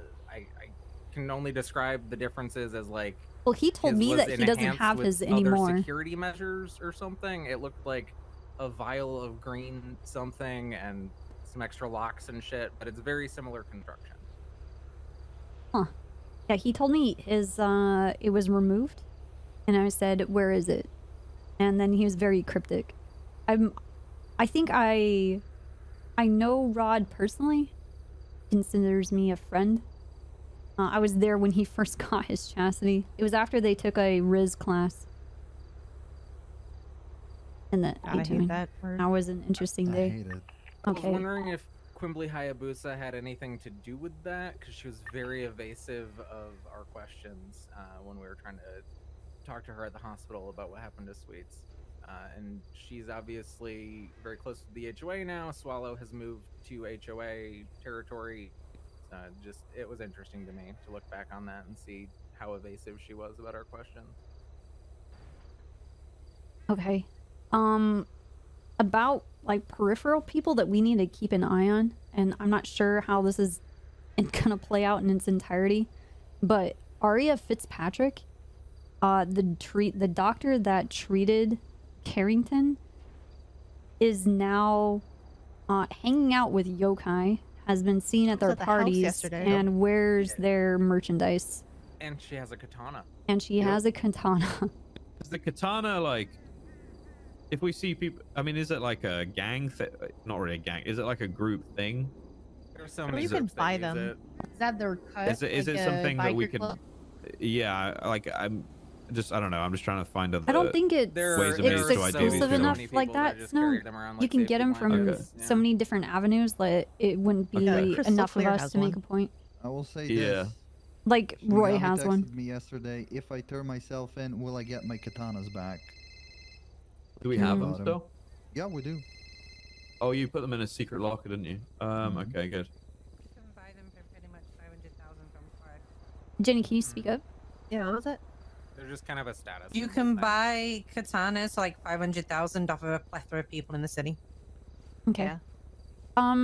can only describe the differences as like. Well, he told his me was that he doesn't enhanced have with his other anymore. security measures or something. It looked like a vial of green something and some extra locks and shit, but it's very similar construction. Huh. Yeah, he told me his it was removed, and I said, "Where is it?" And then he was very cryptic. I think I know Rod personally. Considers me a friend. I was there when he first got his chastity. It was after they took a Riz class. And that God, I hate that word. That was an interesting day. hate it. I was Okay. wondering if Quimbly Hayabusa had anything to do with that, because she was very evasive of our questions when we were trying to talk to her at the hospital about what happened to Sweets. And she's obviously very close to the HOA now. Swallow has moved to HOA territory. Just, it was interesting to me to look back on that and see how evasive she was about our questions. Okay. About like peripheral people that we need to keep an eye on, and I'm not sure how this is gonna play out in its entirety, but Aria Fitzpatrick, the doctor that treated Carrington, is now hanging out with yokai, has been seen at their at the house parties, yesterday. and wears their merchandise. And she has a katana. And she has a katana. Is the katana like? If we see people, I mean, is it like a gang thing? Not really a gang. Is it like a group thing? There's some. Or you can buy them. Is that their cut? Is it like something that we biker could? club? Yeah, like I don't know. I'm just trying to find other. I don't think it's ways of use to ideally exclusive feel. enough like that. Snow. You can get them from so many different avenues that it wouldn't be enough of us to make a point. I will say Yeah. this. Like Roy Shinigami has texted one. me yesterday. If I turn myself in, will I get my katanas back? Do we have them About 'em. still? Yeah, we do. Oh, you put them in a secret locker, didn't you? Okay, good. Jenny, can you speak up? Yeah, what was it? They're just kind of a status. You can buy katanas for like 500,000 off of a plethora of people in the city. Okay. Yeah.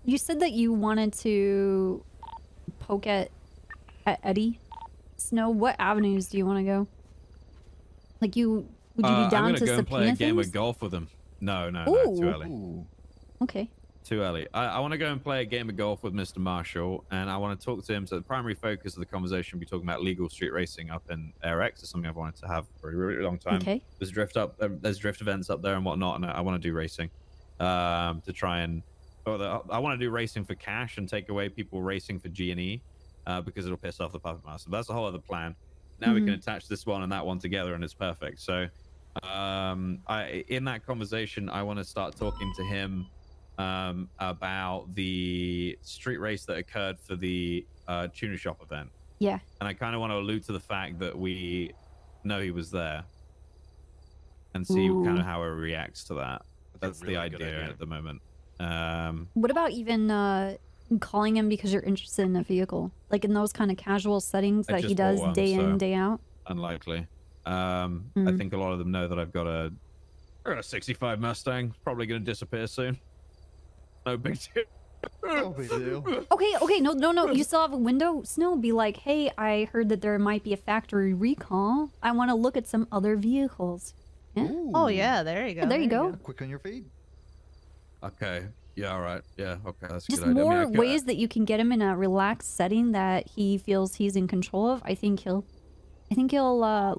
You said that you wanted to poke at Eddie. Snow, what avenues do you want to go? Like would you be down I'm gonna to go and play a subpoena game things? of golf with them. No, Ooh. too early. Okay. Too early. I want to go and play a game of golf with Mr. Marshall, and I want to talk to him. So the primary focus of the conversation will be talking about legal street racing up in AirX. It's something I've wanted to have for a really long time. Okay. There's drift events up there and whatnot, and I want to do racing. To try and I want to do racing for cash and take away people racing for G&E, because it'll piss off the puppet master. But that's a whole other plan. Now we can attach this one and that one together, and it's perfect. So, in that conversation, I want to start talking to him about the street race that occurred for the tuner shop event. Yeah. And I kind of want to allude to the fact that we know he was there and see kind of how he reacts to that. That's the idea at the moment. What about even calling him because you're interested in a vehicle? Like in those kind of casual settings I that he just does bought one, day in, so day out? Unlikely. I think a lot of them know that I've got a 65 Mustang. Probably going to disappear soon. No big deal. No big deal. Okay, no. You still have a window? Snow, be like, hey, I heard that there might be a factory recall. I want to look at some other vehicles. Yeah? Oh yeah, there you go. There you go. Quick on your feet. Okay. Yeah, all right. Yeah, okay. That's a Just good idea. more I mean, ways that you can get him in a relaxed setting that he feels he's in control of. I think he'll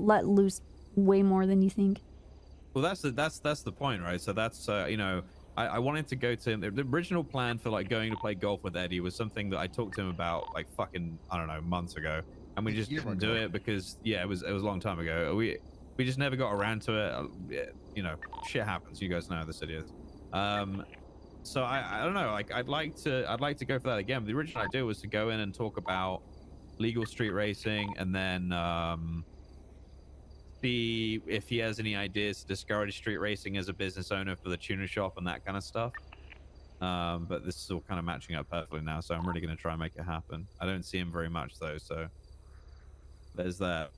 let loose way more than you think. Well, that's the point, right? So that's I wanted to go to the original plan for like going to play golf with Eddie was something that I talked to him about like fucking I don't know months ago, and we just didn't do it because it was a long time ago. We just never got around to it. Shit happens. You guys know how the city is. So I don't know. Like I'd like to go for that again. But the original idea was to go in and talk about legal street racing, and then see if he has any ideas to discourage street racing as a business owner for the tuner shop and that kind of stuff. But this is all kind of matching up perfectly now, so I'm really going to try and make it happen. I don't see him very much though, so there's that.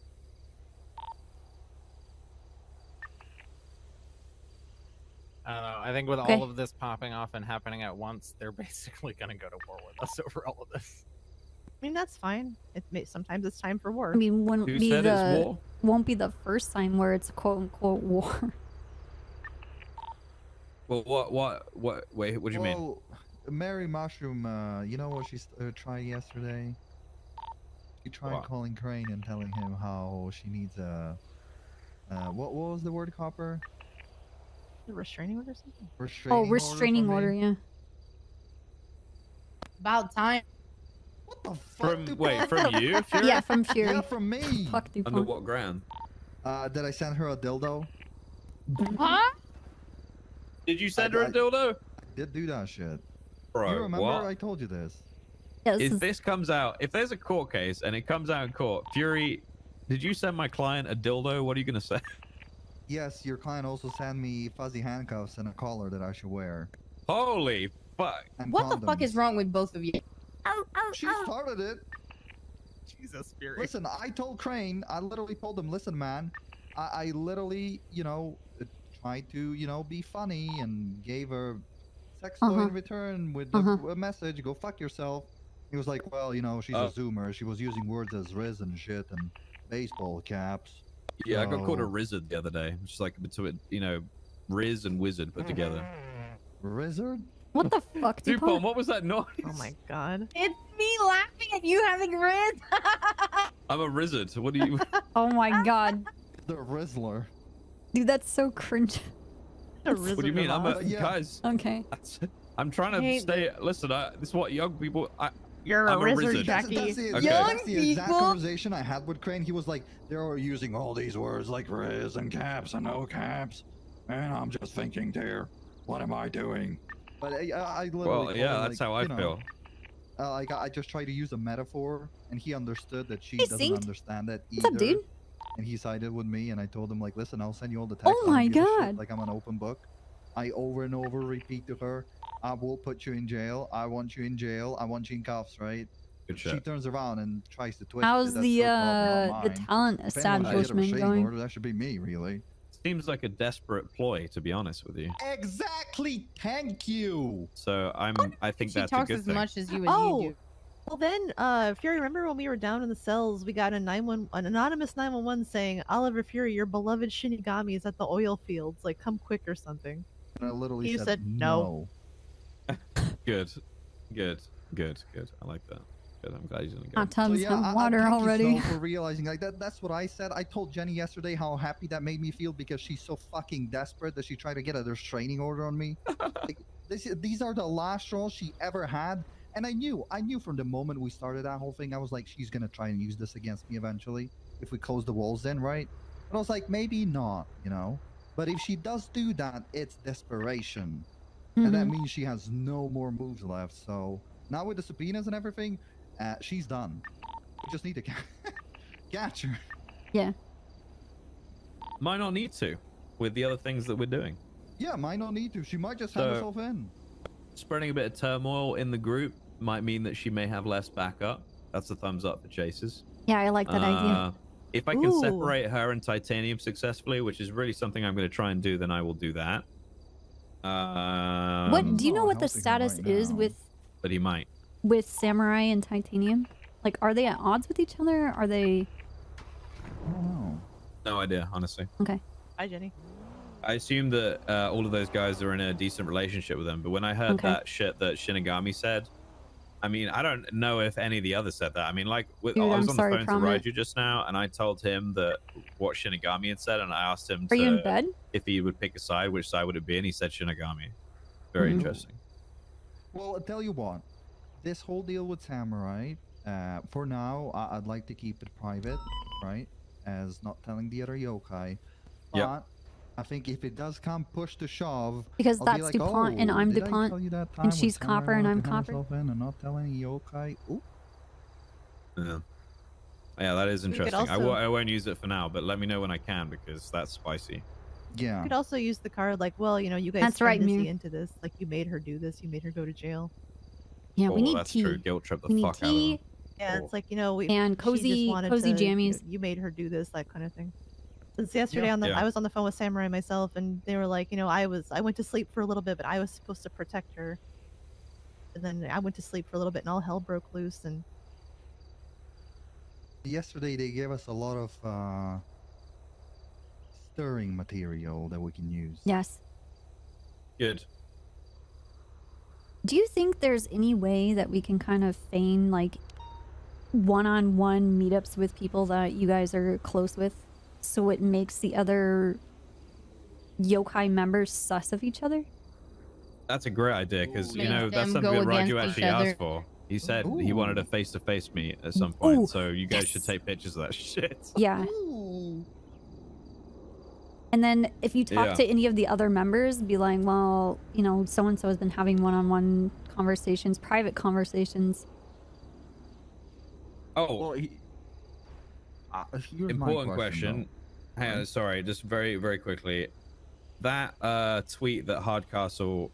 I don't know. I think with all of this popping off and happening at once, they're basically going to go to war with us over all of this. I mean, that's fine. Sometimes it's time for war. I mean, won't be the first time where it's quote unquote war. Well, wait, what do you mean? Well, Mary Mushroom, you know what she tried yesterday? She tried What? calling Crane and telling him how she needs a... what was the word, Copper? A restraining order or something? Restraining order, yeah. About time. What the fuck? From you? Fury? Yeah, from Fury. Yeah, from me. Fuck Dupont. Under what ground? Did I send her a dildo? Huh? Did you send her a dildo? I did do that shit. Bro, You remember? what? I told you this. If this comes out, if there's a court case and it comes out in court, Fury, did you send my client a dildo? What are you gonna say? Yes, your client also sent me fuzzy handcuffs and a collar that I should wear. Holy fuck! And What the fuck condoms. is wrong with both of you? She started it. Jesus, Fury. Listen, I told Crane, I literally told him, listen, man, I literally, tried to, be funny and gave her sex toy in return with a message, go fuck yourself. He was like, well, she's a Zoomer. She was using words as Riz and shit and baseball caps. Yeah, I got called a So- Rizzard the other day. Just like between, Riz and Wizard put together. Rizzard? What the fuck, Dupont, what was that noise? Oh my god. It's me laughing at you having Riz. I'm a Rizzard. What do you... Oh my god. The Rizzler. Dude, that's so cringe. What do you mean? I'm a... Guys, Okay. I'm trying to Hey, stay... Listen, this is what young people... You're I'm a Rizzard, Rizzard. Jackie. That's the exact conversation I had with Crane. He was like, they're using all these words like Riz and caps and no caps. And I'm just thinking there, what am I doing? But I literally Well, told yeah, him, that's like, how I feel. I just tried to use a metaphor, and he understood that she Hey, doesn't Synced. understand it either. What's up, dude? And he sided with me, and I told him, like, listen, I'll send you all the text. Oh my god. Like I'm an open book. I over and over repeat to her, I will put you in jail. I want you in jail. I want you in cuffs, right? Good She shit. turns around and tries to twist How's it. That's the her problem, not the mine. talent If anyone should get a establishment restraining going? order, that should be me, really. Seems like a desperate ploy, to be honest with you. Exactly. Thank you. So I think She that's a talks good as thing. much as you Oh, do. well then, Fury, remember when we were down in the cells, we got an anonymous 911 saying, Oliver Fury, your beloved Shinigami is at the oil fields, like come quick or something. And I literally You said, said no. Good. I like that. Good. I'm glad he's gonna go. Hot tubs yeah, have water thank already. You, Snow, for realizing like that's what I said. I told Jenny yesterday how happy that made me feel because she's so fucking desperate that she tried to get a restraining order on me. Like, these are the last straws she ever had, and I knew from the moment we started that whole thing. I was like, she's gonna try and use this against me eventually if we close the walls in, right? But I was like, maybe not, But if she does do that, it's desperation, and that means she has no more moves left. So now with the subpoenas and everything. She's done. We just need to catch her. Yeah. Might not need to, with the other things that we're doing. Yeah, might not need to. She might just hand herself in. Spreading a bit of turmoil in the group might mean that she may have less backup. That's a thumbs up for Chasers. Yeah, I like that idea. If I can Ooh. separate her and Titanium successfully, which is really something I'm going to try and do, then I will do that. What do you know what the status is But he might. with Samurai and Titanium? Like, are they at odds with each other? Are they? No idea, honestly. Okay. Hi, Jenny. I assume that all of those guys are in a decent relationship with them, but when I heard that shit that Shinigami said, I mean, I don't know if any of the others said that. I mean, like, Dude, I was I'm on sorry, the phone Prominent. to Raiju just now, and I told him that what Shinigami had said, and I asked him Are you in bed? if he would pick a side, which side would it be, and he said Shinigami. Very interesting. Well, I'll tell you what. This whole deal with Samurai, for now, I'd like to keep it private, right? As not telling the other yokai. But Yep. I think if it does come push to shove, Because I'll be that's like, DuPont and "Oh, I'm did I DuPont, tell you that time and when she's Samurai Copper and wanted I'm to hand Copper." herself in and not telling any yokai? Ooh. Yeah, that is We could interesting. also- I won't use it for now, but let me know when I can because that's spicy. You Yeah. could also use the card like, well, you know, you guys That's spent right, this Mir. into this. Like, you made her do this. You made her go to jail. Yeah, we Oh, need that's tea. true. Guilt trip the We need fuck out of them. tea Yeah, it's like, you know, and she just cozy wanted cozy to, jammies. you made her do this, that kind of thing. Since yesterday Yeah. I was on the phone with Samurai myself, and they were like, you know, I went to sleep for a little bit, but I was supposed to protect her. And then I went to sleep for a little bit, and all hell broke loose. And Yesterday they gave us a lot of stirring material that we can use. Yes. Good. Do you think there's any way that we can kind of feign like one-on-one meetups with people that you guys are close with, so it makes the other yokai members sus of each other? That's a great idea because you Makes know that's them something go that Raju against actually each other. asked for. He said he wanted a face-to-face meet at some point, so you guys should take pictures of that shit. Yeah. And then if you talk Yeah. to any of the other members, be like, well, you know, so-and-so has been having one-on-one conversations, private conversations. Oh, here's my important question. Hey, sorry, just very, very quickly. That tweet that Hardcastle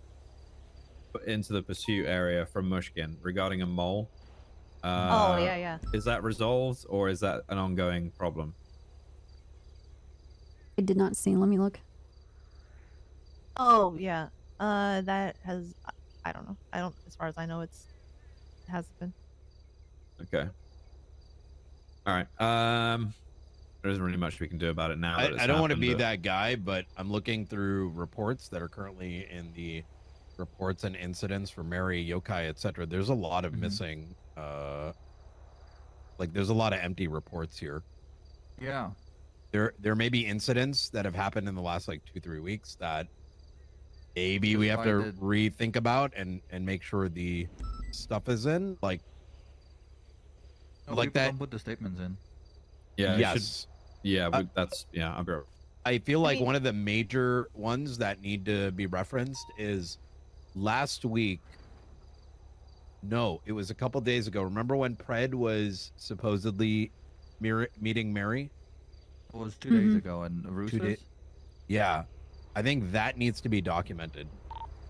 put into the pursuit area from Mushkin regarding a mole. Oh, yeah. Is that resolved or is that an ongoing problem? I did not see. Let me look. oh yeah, that has, I don't know. I don't, as far as I know, it hasn't been. Okay. All right. There isn't really much we can do about it now. I don't want to be that guy, but I'm looking through reports that are currently in the reports and incidents for Mary, Yokai, etc. There's a lot of missing, like there's a lot of empty reports here. Yeah. There may be incidents that have happened in the last like 2-3 weeks that maybe we have to Provided- rethink about and make sure the stuff is in like No, like people that. don't put the statements in. Yeah. Yes. Yeah. That's yeah. I'll be right. I feel like one of the major ones that need to be referenced is last week. No, it was a couple days ago. Remember when Pred was supposedly meeting Mary? It was 2 days ago, and Roosters. Yeah, I think that needs to be documented.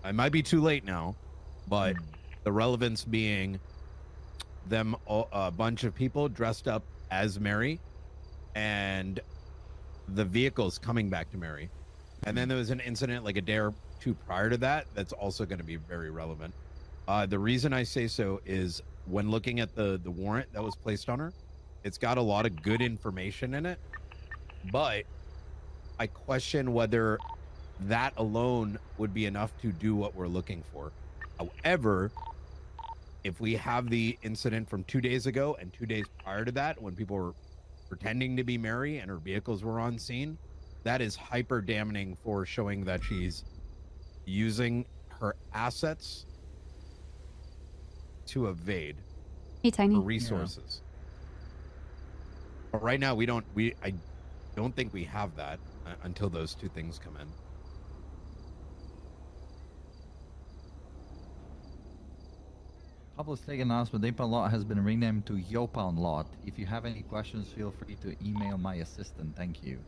I might be too late now, but the relevance being them a bunch of people dressed up as Mary and the vehicles coming back to Mary. And then there was an incident like a day or two prior to that that's also going to be very relevant. The reason I say so is when looking at the warrant that was placed on her, it's got a lot of good information in it, but I question whether that alone would be enough to do what we're looking for. However, if we have the incident from 2 days ago and 2 days prior to that, when people were pretending to be Mary and her vehicles were on scene, that is hyper damning for showing that she's using her assets to evade Hey, Tiny. her resources. But right now, I don't think we have that until those two things come in. Public Stake announcement, Daypan Lot has been renamed to Yopan Lot. If you have any questions, feel free to email my assistant. Thank you.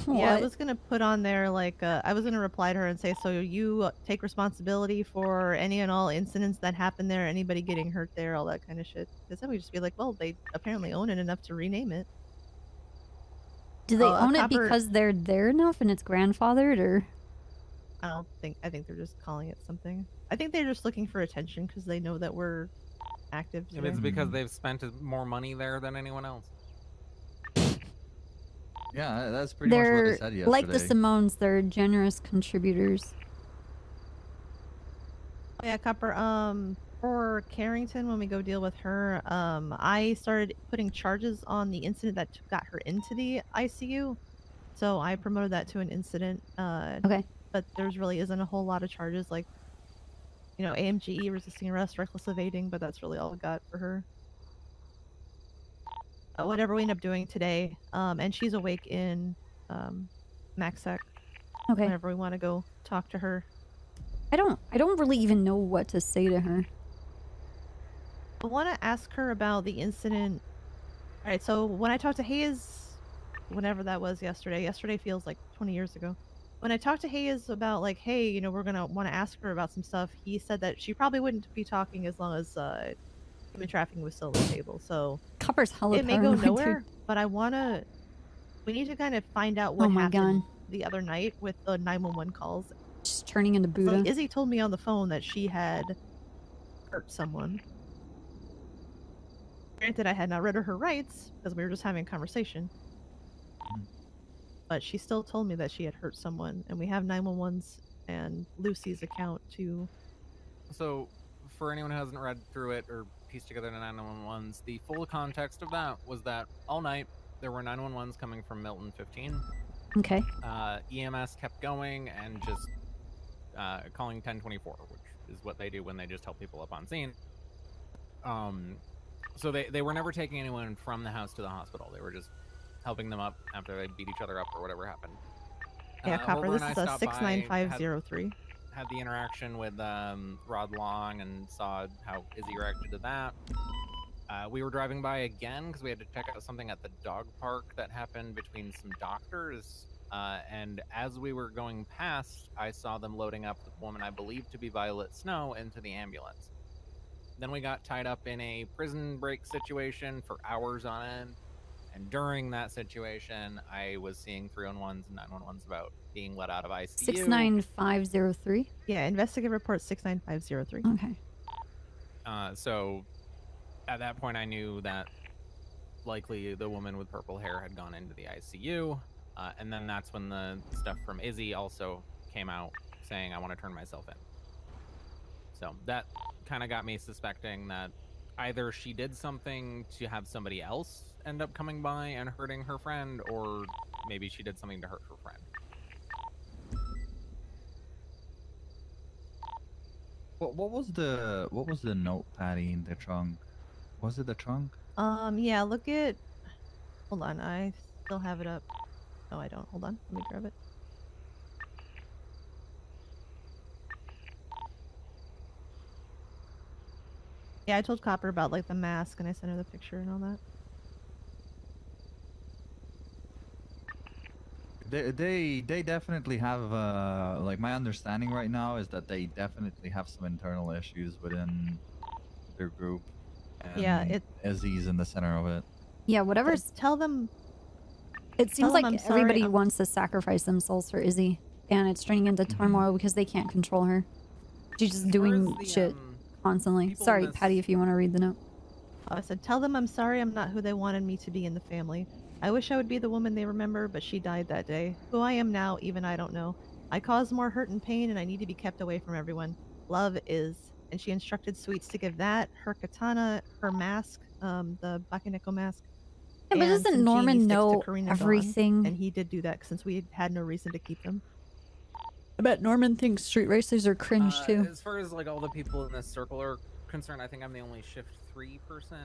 Yeah, I was gonna put on there like I was gonna reply to her and say, so you take responsibility for any and all incidents that happen there, anybody getting hurt there, all that kind of shit. Because then we just be like, well, they apparently own it enough to rename it. Do they own it Copper- because they're there enough and it's grandfathered, or? I think they're just calling it something. I think they're just looking for attention because they know that we're active. If it's because they've spent more money there than anyone else. Yeah, that's pretty much what They're they said yesterday. like the Simones. They're generous contributors. Oh, yeah, Copper. For Carrington, when we go deal with her, I started putting charges on the incident that got her into the ICU. So I promoted that to an incident. Okay. But there's really isn't a whole lot of charges like, you know, AMGE, resisting arrest, reckless evading, but that's really all I got for her. Whatever we end up doing today, and she's awake in MaxSec. Okay. Whenever we want to go talk to her. I don't really even know what to say to her. I want to ask her about the incident. All right, so when I talked to Hayes, whenever that was yesterday feels like 20 years ago. when I talked to Hayes about like, hey, you know, we're gonna want to ask her about some stuff, he said that she probably wouldn't be talking as long as human trafficking was still on the table. So Copper's hella it may go paranoid, dude. nowhere, but we need to kind of find out what Oh my happened God. the other night with the 911 calls. Just turning into So Buddha. Izzy told me on the phone that she had hurt someone. Granted, I had not read her rights because we were just having a conversation. But she still told me that she had hurt someone, and we have 911's and Lucy's account too. So, for anyone who hasn't read through it or pieced together the 911s, the full context of that was that all night there were 911s coming from Milton 15. Okay. EMS kept going and just calling 1024, which is what they do when they just help people up on scene. So they were never taking anyone from the house to the hospital. They were just helping them up after they beat each other up or whatever happened. Yeah, Copper, Holder this and is I a stopped by, 69503. had the interaction with Rod Long and saw how Izzy reacted to that. We were driving by again because we had to check out something at the dog park that happened between some doctors. And as we were going past, I saw them loading up the woman I believed to be Violet Snow into the ambulance. Then we got tied up in a prison break situation for hours on end. And during that situation, I was seeing 311s and 911s about being let out of ICU. 69503. Yeah, investigative report 69503. Okay. So at that point, I knew that likely the woman with purple hair had gone into the ICU. And then that's when the stuff from Izzy also came out saying, I want to turn myself in. So that kind of got me suspecting that either she did something to have somebody else end up coming by and hurting her friend, or maybe she did something to hurt her friend. What was the note, Patty, in the trunk? Was it the trunk? Yeah, look at. Hold on, I still have it up. No, I don't. Hold on, let me grab it. Yeah, I told Copper about like the mask, and I sent her the picture and all that. They definitely have like my understanding right now is that they definitely have some internal issues within their group. And Yeah, Izzy's in the center of it. Yeah, whatever's. Tell them. It seems like I'm sorry, everybody wants to sacrifice themselves for Izzy, and it's turning into turmoil because they can't control her. She's just doing shit constantly. Sorry, Patty, if you want to read the note. I said, tell them I'm sorry I'm not who they wanted me to be in the family. I wish I would be the woman they remember, but she died that day. Who I am now, even I don't know. I cause more hurt and pain, and I need to be kept away from everyone. Love is. And she instructed Sweets to give that, her katana, her mask, the Bakeneko mask. Yeah, but and doesn't some Norman genie sticks to know Karina Dawn, everything? and he did do that since we had no reason to keep them. I bet Norman thinks street racers are cringe too. As far as like all the people in this circle are concerned, I think I'm the only shift 3 person.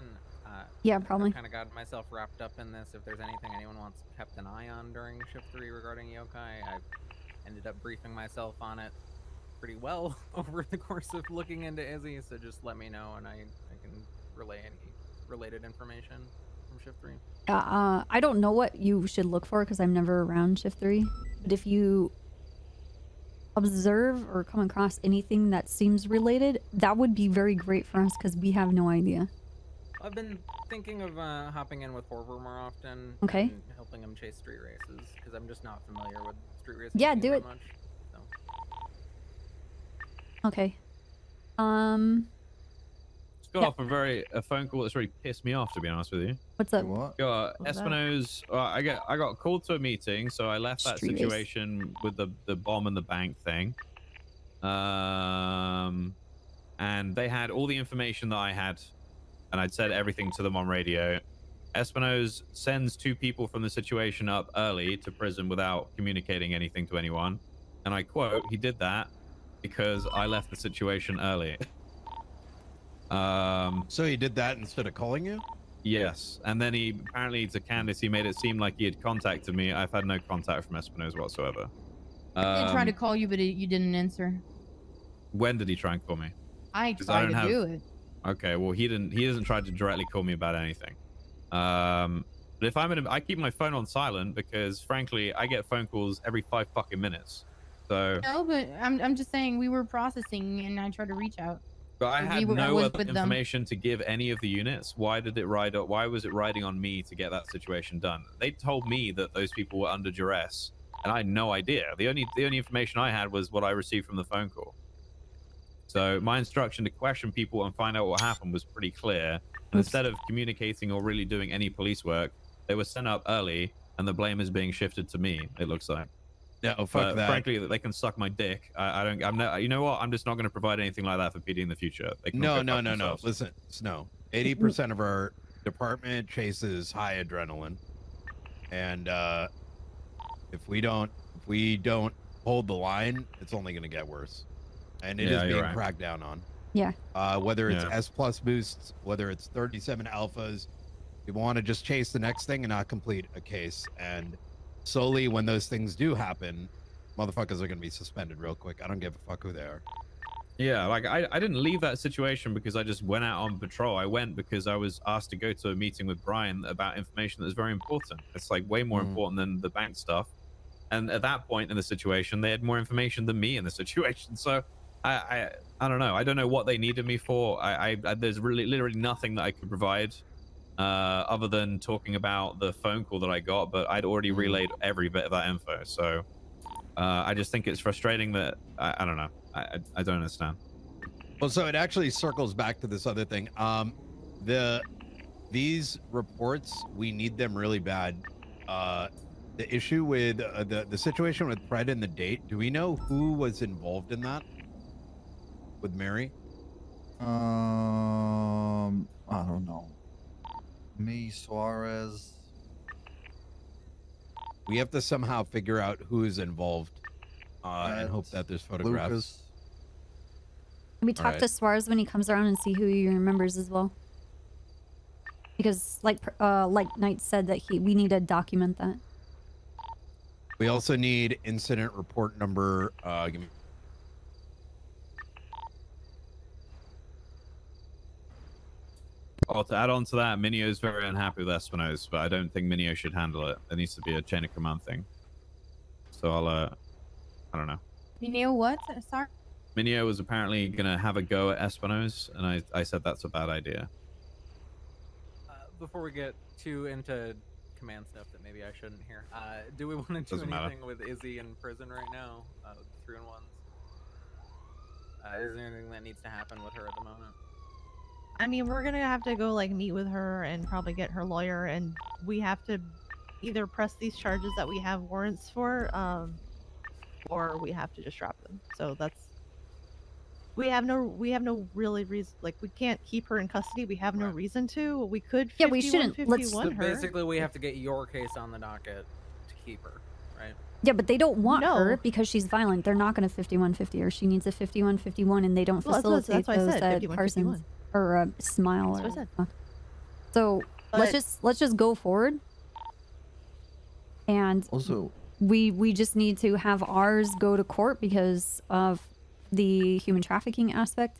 Yeah, probably. I've kind of got myself wrapped up in this. If there's anything anyone wants kept an eye on during shift 3 regarding yokai, I've ended up briefing myself on it pretty well over the course of looking into Izzy. So just let me know, and I can relay any related information from shift 3. I don't know what you should look for because I'm never around shift 3. But if you observe or come across anything that seems related, that would be very great for us because we have no idea. I've been thinking of hopping in with Horver more often. Okay. And helping him chase street races because I'm just not familiar with street racing. Yeah, scene do that it. Much, so. Okay. Just got off a phone call that's really pissed me off, to be honest with you. What's up? What? Got What's that? Espino's. I got called to a meeting, so I left that Street race. situation with the bomb and the bank thing. And they had all the information that I had, and I'd said everything to them on radio. Espino's sends 2 people from the situation up early to prison without communicating anything to anyone. And I quote, he did that because I left the situation early. So he did that instead of calling you? Yes. And then he, apparently to Candace, he made it seem like he had contacted me. I've had no contact from Espino's whatsoever. I did try to call you, but you didn't answer. When did he try and call me? I 'Cause tried don't to have- do it. Okay, well he hasn't tried to directly call me about anything. But But if I keep my phone on silent because, frankly, I get phone calls every 5 fucking minutes. So. No, but I'm just saying we were processing and I tried to reach out. But I had I no was other with them. information to give any of the units. Why did it ride up? Why was it riding on me to get that situation done? They told me that those people were under duress, and I had no idea. The only information I had was what I received from the phone call. So my instruction to question people and find out what happened was pretty clear. And instead of communicating or really doing any police work, they were sent up early, and the blame is being shifted to me. It looks like. No, fuck that. Frankly, they can suck my dick. I'm not. You know what? I'm just not going to provide anything like that for PD in the future. They can all No. go fuck themselves. Listen, Snow. 80% of our department chases high adrenaline, and if we don't hold the line, it's only going to get worse, and it is being cracked down on. Yeah. Whether it's S+ boosts, whether it's 37 alphas, we want to just chase the next thing and not complete a case. And solely when those things do happen, motherfuckers are going to be suspended real quick. I don't give a fuck who they are. Yeah, like I didn't leave that situation because I just went out on patrol. I went because I was asked to go to a meeting with Brian about information that was very important. It's like way more important than the bank stuff. And at that point in the situation, they had more information than me in the situation. So I don't know. I don't know what they needed me for. There's really literally nothing that I could provide other than talking about the phone call that I got, but I'd already relayed every bit of that info. So I just think it's frustrating that I don't know. I don't understand. Well, so it actually circles back to this other thing. These reports, we need them really bad. The issue with the situation with Fred and the date, do we know who was involved in that with Mary? I don't know. Me, Suarez. We have to somehow figure out who is involved and hope that there's photographs. Lucas. Can we talk to Suarez when he comes around and see who he remembers as well? Because like Knight said that we need to document that. We also need incident report number. Give me. Oh, to add on to that, Minio is very unhappy with Espino's, but I don't think Minio should handle it. There needs to be a chain of command thing. So I don't know. You know what? Sorry. Minio was apparently going to have a go at Espino's, and I said that's a bad idea. Before we get too into command stuff that maybe I shouldn't hear, do we want to do Doesn't matter. anything with Izzy in prison right now? With the 3-in-1s? Is there anything that needs to happen with her at the moment? I mean, we're gonna have to go like meet with her and probably get her lawyer, and we have to either press these charges that we have warrants for, or we have to just drop them. So that's we have no really reason. Like, we can't keep her in custody. We have no reason to. We could. Yeah, we shouldn't. Let's. So basically, we have to get your case on the docket to keep her, right? Yeah, but they don't want her because she's violent. They're not going to 5150 her. She needs a 5151, and they don't facilitate that's those at 51-51. Parsons or Smile. That's what I said. So let's just go forward. And also, we just need to have ours go to court because of the human trafficking aspect.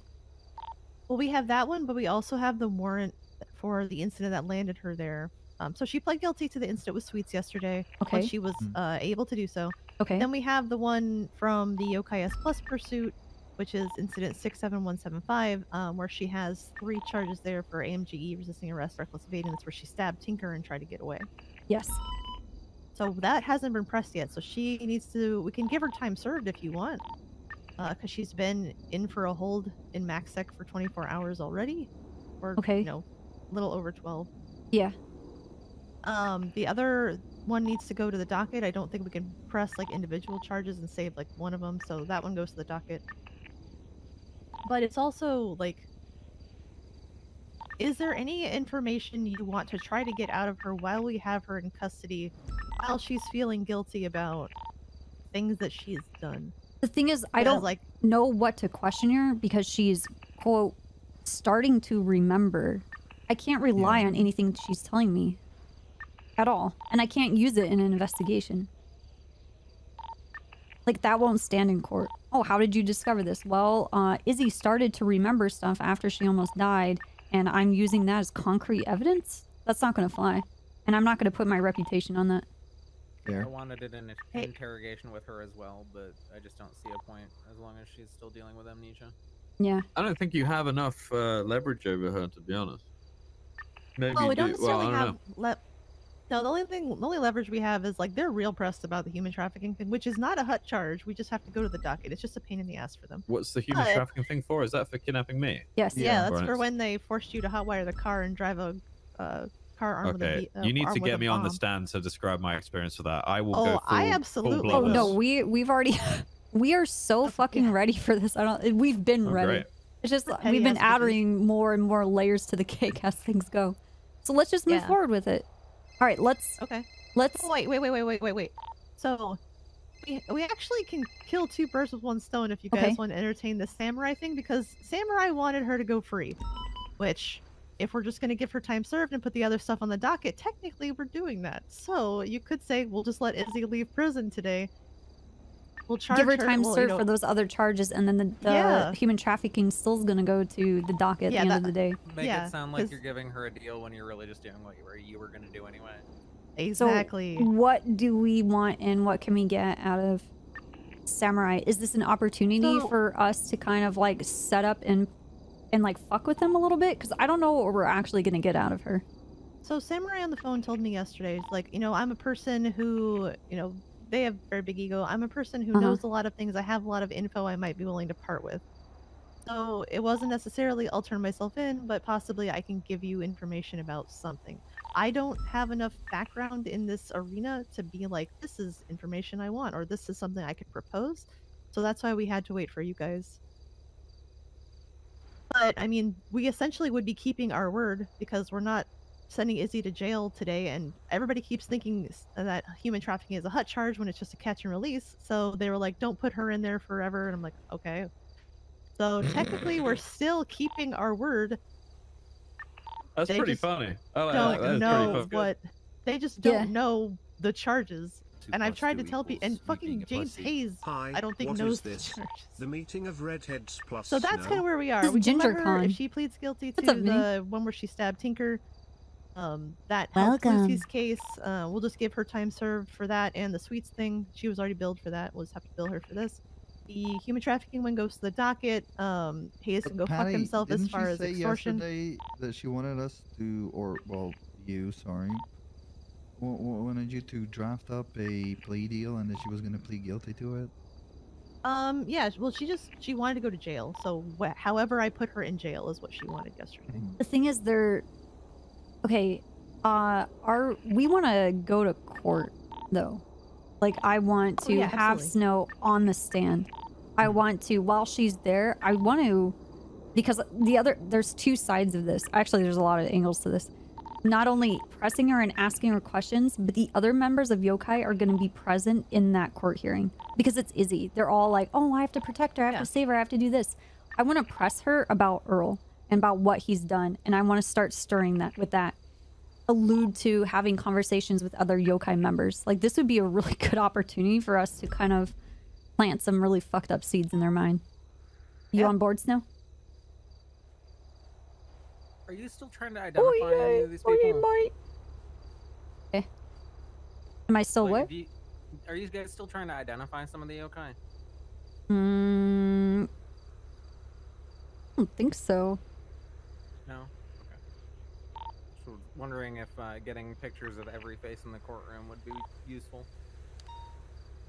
Well, we have that one, but we also have the warrant for the incident that landed her there. So she pled guilty to the incident with Sweets yesterday. Okay. When she was able to do so. Okay. Then we have the one from the Yokai S Plus pursuit, which is incident 67175, where she has 3 charges there for AMGE, resisting arrest, reckless evading. That's where she stabbed Tinker and tried to get away. Yes. So that hasn't been pressed yet. So she needs to. We can give her time served if you want, because she's been in for a hold in MaxSec for 24 hours already, or a little over 12. Yeah. The other one needs to go to the docket. I don't think we can press like individual charges and save like one of them, so that one goes to the docket. But it's also like, is there any information you want to try to get out of her while we have her in custody, while she's feeling guilty about things that she's done? The thing is, I don't know what to question her because she's, quote, starting to remember. I can't rely on anything she's telling me at all, and I can't use it in an investigation. Like, that won't stand in court. Oh, how did you discover this? Well, Izzy started to remember stuff after she almost died, and I'm using that as concrete evidence? That's not gonna fly. And I'm not going to put my reputation on that. I wanted it in an interrogation with her as well, but I just don't see a point as long as she's still dealing with amnesia. Yeah. I don't think you have enough leverage over her, to be honest. Maybe Well, you we don't do. necessarily Well, I don't have know. No, the only leverage we have is like they're real pressed about the human trafficking thing, which is not a hut charge. We just have to go to the docket. It's just a pain in the ass for them. What's the human But- trafficking thing for? Is that for kidnapping me? Yes. Yeah, that's Right. for when they forced you to hotwire the car and drive a car armed with a Okay, you need to get me on the stand to describe my experience for that. I will go full, I absolutely full Oh no, blown. we've already we are so fucking ready for this. We've been Oh, ready. great. It's just petty we've been ass bitches. adding more and more layers to the cake as things go. So let's just move Yeah. forward with it. All right, let's let's Oh, wait. So we actually can kill two birds with one stone if you guys Okay. want to entertain the samurai thing, because samurai wanted her to go free, which if we're just going to give her time served and put the other stuff on the docket, technically we're doing that. So you could say we'll just let Izzy leave prison today. We'll charge give her time well, served for those other charges, and then the Yeah. human trafficking still is gonna go to the docket at the end of the day. Make Yeah, it sound like 'cause- you're giving her a deal when you're really just doing what you were going to do anyway. Exactly. So what do we want, and what can we get out of Samurai? Is this an opportunity So- for us to kind of like set up and like fuck with them a little bit? Because I don't know what we're actually gonna get out of her. So Samurai on the phone told me yesterday, like, I'm a person who, they have very big ego. I'm a person who knows a lot of things. I have a lot of info I might be willing to part with. So it wasn't necessarily I'll turn myself in, but possibly I can give you information about something. I don't have enough background in this arena to be like, this is information I want, or this is something I could propose. So that's why we had to wait for you guys. But, I mean, we essentially would be keeping our word because we're not sending Izzy to jail today, and everybody keeps thinking that human trafficking is a hut charge when it's just a catch and release. So they were like, don't put her in there forever. And I'm like, okay. So technically, we're still keeping our word. That's They pretty just funny. I like don't that. That's know pretty fun. what they just don't know the charges. And I've tried to tell people, and fucking James Hayes, Hi, I don't think what knows is the this? charges. The meeting of redheads plus So that's snow? kind of where we are. This is We can let Ginger her, Con. if she pleads guilty to What's up, Vinny? the one where she stabbed Tinker, that helped Welcome. Lucy's case. We'll just give her time served for that, and the sweets thing, she was already billed for that. We'll just have to bill her for this. The human trafficking one goes to the docket. Hayes can go fuck himself as far as extortion. Yesterday that she wanted us to, or well, you, sorry, wanted you to draft up a plea deal, and that she was going to plead guilty to it. Yeah. Well, she wanted to go to jail. So however I put her in jail is what she wanted yesterday. The thing is, okay. We want to go to court though. Like, I want to yeah, have absolutely. Snow on the stand. I want to, while she's there, I want to, because there's two sides of this. Actually, there's a lot of angles to this. Not only pressing her and asking her questions, but the other members of Yokai are going to be present in that court hearing. Because it's Izzy. They're all like, oh, I have to protect her. I have to save her. I have to do this. I want to press her about Earl and about what he's done. And I want to start stirring that with that. Allude to having conversations with other Yokai members. Like, this would be a really good opportunity for us to kind of plant some really fucked up seeds in their mind. You on board, Snow? Are you still trying to identify any of these people? Okay. Am I still what? Are you guys still trying to identify some of the yokai? I don't think so. No? Okay. So wondering if getting pictures of every face in the courtroom would be useful.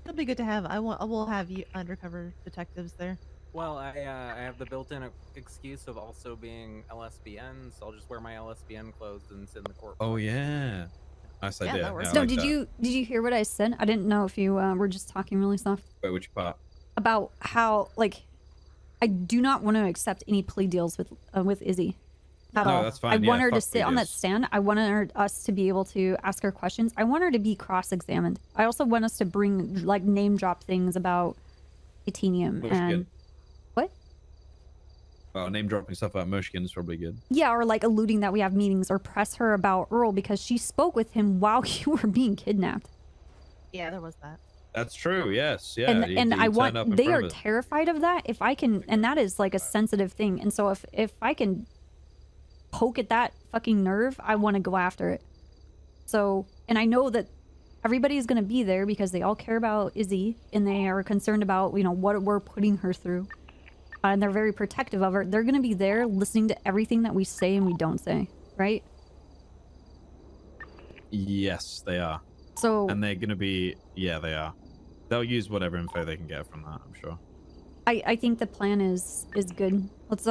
It'll be good to have. We'll have you undercover detectives there. Well, I have the built-in excuse of also being LSBN, so I'll just wear my LSBN clothes and sit in the court. Oh yeah, nice idea. that works. Yeah, I No, like did that. you hear what I said? I didn't know if you were just talking really soft Wait, which part? about how, like, I do not want to accept any plea deals with Izzy at No, all. that's fine. I Yeah, want her to fuck sit plea on that deals. stand. I want us to be able to ask her questions. I want her to be cross-examined. I also want us to bring, like, name drop things about titanium Mushkin. and what? Well, name dropping stuff about Mushkin is probably good. Yeah, or like alluding that we have meetings, or press her about Earl because she spoke with him while you were being kidnapped. Yeah, there was that. That's true. Yes. Yeah. and you- and you I turned want up in they front are of it. terrified of that. If I can, and that is like a sensitive thing. And so if I can poke at that fucking nerve, I want to go after it. So, and I know that everybody's going to be there because they all care about Izzy and they are concerned about, you know, what we're putting her through. And they're very protective of her. They're going to be there listening to everything that we say and we don't say, right? Yes, they are. So, and they're gonna be, yeah, they are. They'll use whatever info they can get from that, I'm sure. I think the plan is good. Let's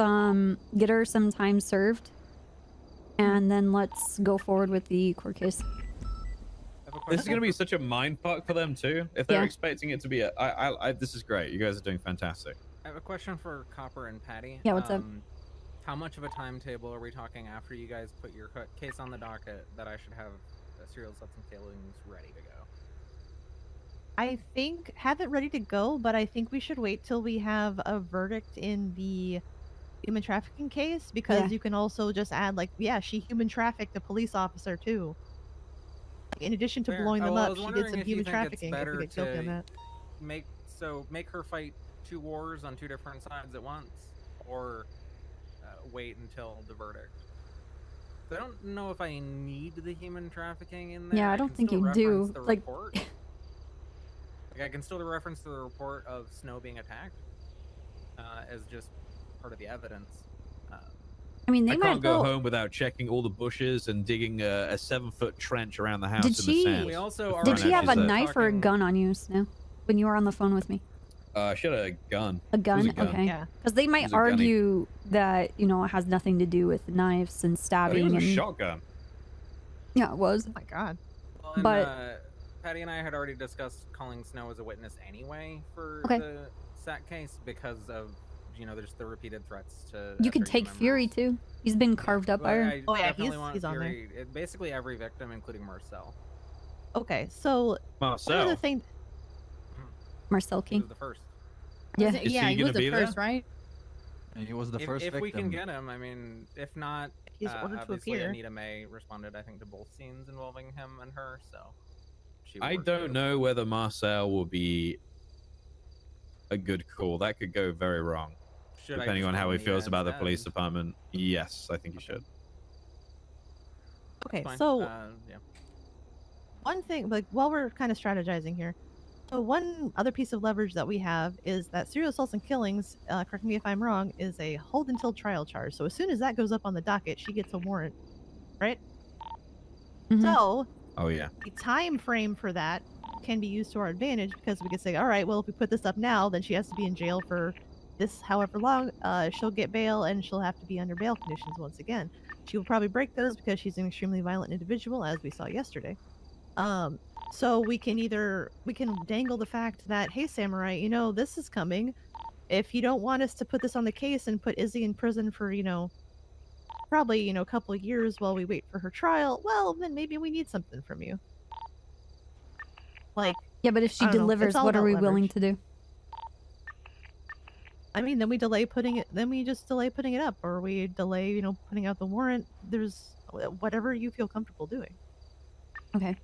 get her some time served, and then let's go forward with the court case. This is gonna be such a mind fuck for them too. If they're Yeah. expecting it to be this is great. You guys are doing fantastic. I have a question for Copper and Patty. Yeah, what's up? How much of a timetable are we talking after you guys put your case on the docket that I should have serial substance killings ready to go? I think have it ready to go, but I think we should wait till we have a verdict in the human trafficking case because Yeah. you can also just add like, yeah, she human trafficked a police officer too. In addition to Fair. blowing them I up, was she did wondering some if you human think it's trafficking. If better we get guilty on to that. make her fight two wars on two different sides at once, or wait until the verdict. I don't know if I need the human trafficking in there. Yeah, I don't can think still you do. reference the Like, report. Like, I can still reference the report of Snow being attacked as just part of the evidence. I mean, they I might can't go home without checking all the bushes and digging a 7-foot trench around the house Did in she? the sand. We also before Did I she know have a she's knife or a gun on you, Snow? When you were on the phone with me? She had a gun. A gun? It was a gun. Okay. Yeah. Because they It might was a gunny. argue that, you know, it has nothing to do with knives and I stabbing. think it was a and... shotgun. Yeah, it was. Oh my god. Well, and, But- Patty and I had already discussed calling Snow as a witness anyway for Okay. the SAT case because of, you know, there's the repeated threats to. You could SRU take members. Fury, too. He's been carved up by Well, her. I Oh, yeah, definitely want he's on there. Fury. Basically every victim, including Marcel. Okay, so Marcel. another thing. Marcel He King. was the first. Yeah. Is Yeah, he he was gonna the be first, there? right? And he was the first If victim. we can get him, I mean, if not, He's ordered to obviously appear. Anita May responded, I think, to both scenes involving him and her. So she I worked don't with- know whether Marcel will be a good call. That could go very wrong. Should I Depending just on how call he Anita feels about the instead? police department. Yes, I think you should. Okay, Fine. so Yeah. one thing, like while we're kind of strategizing here, so one other piece of leverage that we have is that serial assaults and killings, correct me if I'm wrong, is a hold until trial charge. So as soon as that goes up on the docket, she gets a warrant, right? Mhm. So Oh yeah. the time frame for that can be used to our advantage because we can say, all right, well, if we put this up now, then she has to be in jail for this however long. She'll get bail and she'll have to be under bail conditions once again. She will probably break those because she's an extremely violent individual, as we saw yesterday. So we can dangle the fact that, hey, Samurai, you know, this is coming. If you don't want us to put this on the case and put Izzy in prison for, you know, probably, you know, a couple of years while we wait for her trial, well, then maybe we need something from you. Like, Yeah, but if she I don't know, delivers, it's all what are about we willing leverage. to do? I mean, then we delay putting it. Then we just delay putting it up, or we delay, you know, putting out the warrant. There's whatever you feel comfortable doing. Okay.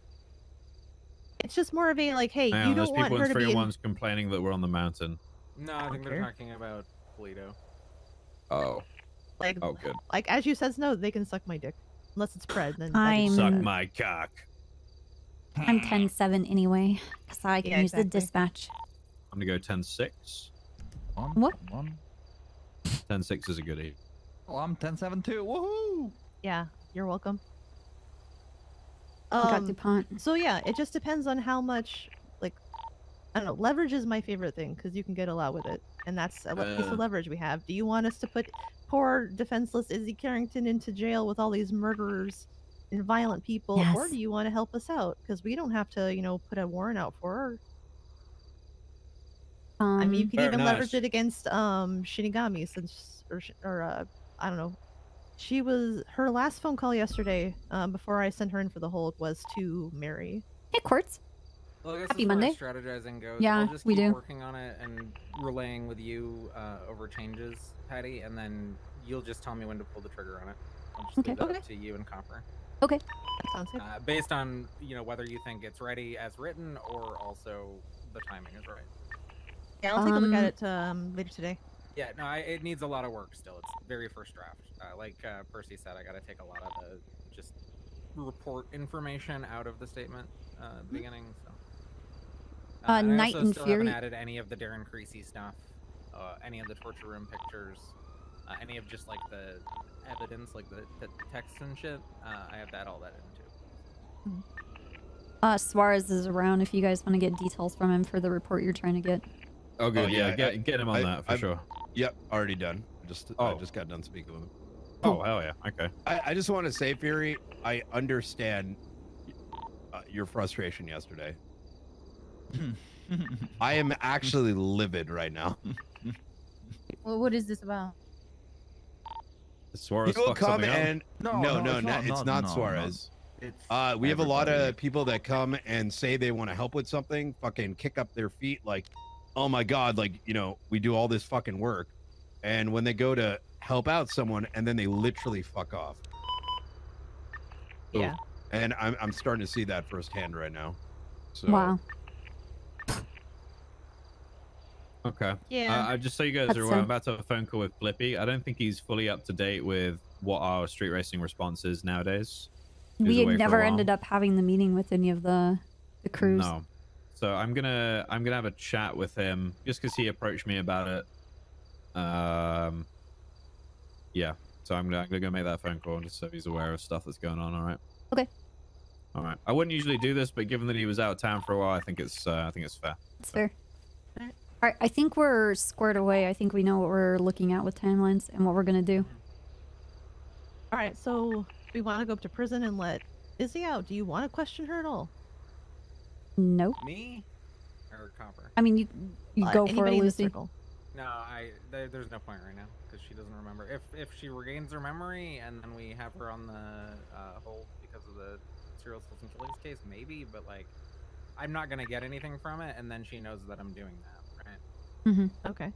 It's just more of a like, hey, Hang you on, there's don't want people her in to be. 301's complaining that we're on the mountain. No, I think they're Okay. talking about Polito. Oh. Like, Oh, good. like as you said, no, they can suck my dick, unless it's Pred. Then I'm- Suck my cock. I'm 10-7 anyway, so I can Yeah, use the exactly. dispatch. I'm gonna go 10-6. What? 10-6 is a goodie. Oh, I'm 10-7 too. Woohoo! Yeah, you're welcome. I got DuPont. So yeah, it just depends on how much, like, I don't know. Leverage is my favorite thing because you can get a lot with it, and that's a piece of leverage we have. Do you want us to put poor defenseless Izzy Carrington into jail with all these murderers and violent people, or Yes. do you want to help us out? Because we don't have to, you know, put a warrant out for her. I mean, you can Fair even enough. leverage it against Shinigami since, I don't know. She was her last phone call yesterday, before I sent her in for the hold, was to Mary. Hey, Quartz. Well, I guess Happy as far as Monday. strategizing goes, Yeah, I'll just we keep do. working on it and relaying with you over changes, Patty, and then you'll just tell me when to pull the trigger on it. I'll just leave that up to you and Copper. Okay. Sounds good. Based on, you know, whether you think it's ready as written or also the timing is right. Yeah, I'll take a look at it later today. Yeah, no, it needs a lot of work still. It's very first draft. Like Percy said, I got to take a lot of the just report information out of the statement at the beginning. So. Night I also and still Fury. haven't added any of the Darren Creasy stuff, any of the torture room pictures, any of just like the evidence, like the text and shit. I have that all that into. Suarez is around if you guys want to get details from him for the report you're trying to get. Oh, good. Yeah, get him on that for sure. Yep, already done. I just got done speaking with him. Oh, hell yeah. Okay. I just want to say, Fury, I understand your frustration yesterday. I am actually livid right now. Well, what is this about? Suarez People fucked come something up? and it's not Suarez. We have a lot of people that come and say they want to help with something, fucking kick up their feet like, oh my god, like, you know, we do all this fucking work, and when they go to help out someone and then they literally fuck off. Yeah. And I'm starting to see that firsthand right now. So Wow. Okay. Yeah. Just so you guys That's are aware, I'm about to have a phone call with Flippy. I don't think he's fully up to date with what our street racing response is nowadays. He was We away had for a never while. ended up having the meeting with any of the crews. No. So I'm gonna have a chat with him just because he approached me about it. Yeah. So I'm gonna go make that phone call just so he's aware of stuff that's going on. All right. Okay. All right. I wouldn't usually do this, but given that he was out of town for a while, I think it's fair. That's fair. All right, I think we're squared away. I think we know what we're looking at with timelines and what we're gonna do. All right, so we want to go up to prison and let Izzy out. Do you want to question her at all? Nope. Me or Copper? I mean, you go for it, anybody in the Lucy. circle. No, there's no point right now because she doesn't remember. If she regains her memory and then we have her on the hold because of the serial assault and killings case, maybe. But like, I'm not gonna get anything from it, and then she knows that I'm doing that, right? Mm-hmm. Okay.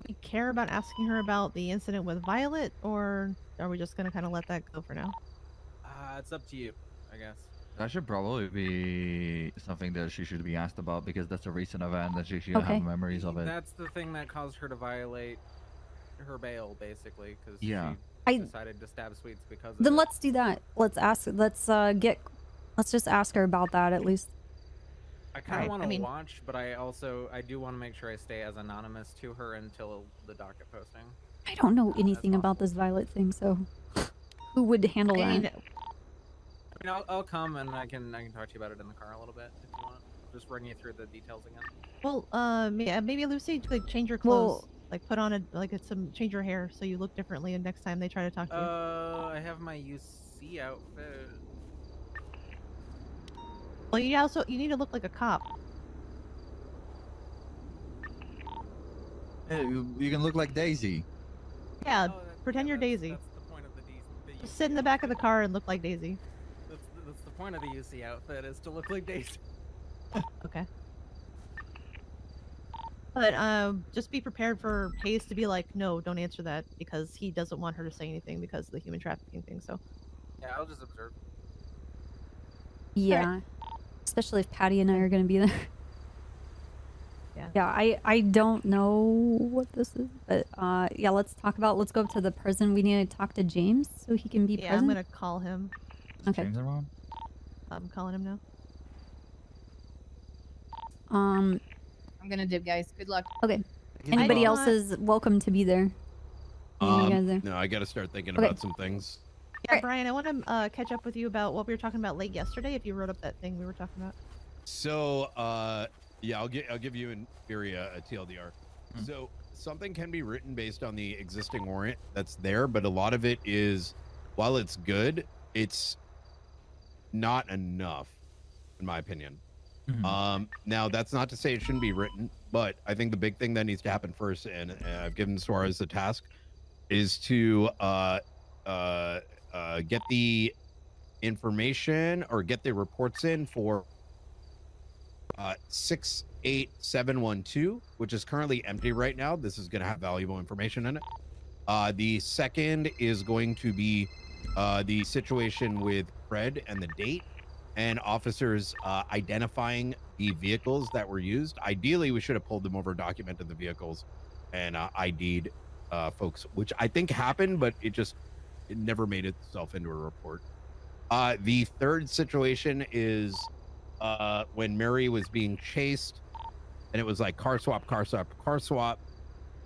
We care about asking her about the incident with Violet, or are we just gonna kind of let that go for now? It's up to you, I guess. That should probably be something that she should be asked about because that's a recent event that she should have memories of it. That's the thing that caused her to violate her bail, basically, because Yeah. she decided to stab Sweets because of Then it. let's do that. Let's ask. Let's just ask her about that at least. I kind of want to watch, but I do want to make sure I stay as anonymous to her until the docket posting. I don't know anything about this Violet thing, so who would handle that? I mean, I'll come and I can talk to you about it in the car a little bit if you want. Just run you through the details again. Well, yeah, maybe Lucy could change your clothes, like put on change your hair so you look differently, and next time they try to talk to you. I have my UC outfit. Well, you need to look like a cop. Hey, you can look like Daisy. Yeah, pretend you're Daisy. That's the point of the Just sit in the back of the car and look like Daisy. That's the point of the UC outfit is to look like Daisy. Okay. But just be prepared for Hayes to be like, no, don't answer that, because he doesn't want her to say anything because of the human trafficking thing. So. Yeah, I'll just observe. Yeah. Especially if Patty and I are going to be there. Yeah. Yeah, I don't know what this is, but yeah, let's go up to the prison. We need to talk to James so he can be present. I'm gonna call him. Okay. James around? I'm calling him now. I'm gonna dip, guys. Good luck. Okay. Anybody else is welcome to be there. You guys there? No, I got to start thinking Okay. about some things. Yeah, Brian, I want to catch up with you about what we were talking about late yesterday. If you wrote up that thing we were talking about. So, yeah, I'll give you and Fury a TLDR. So something can be written based on the existing warrant that's there, but a lot of it is, while it's good, it's not enough, in my opinion. Now that's not to say it shouldn't be written, but I think the big thing that needs to happen first, and I've given Suarez the task, is to get the information or get the reports in for 68712, which is currently empty right now. This is going to have valuable information in it. The second is going to be the situation with Fred and the date, and officers identifying the vehicles that were used. Ideally, we should have pulled them over, documented the vehicles, and ID'd folks, which I think happened, but it never made itself into a report. The third situation is when Mary was being chased, and it was like car swap, car swap, car swap,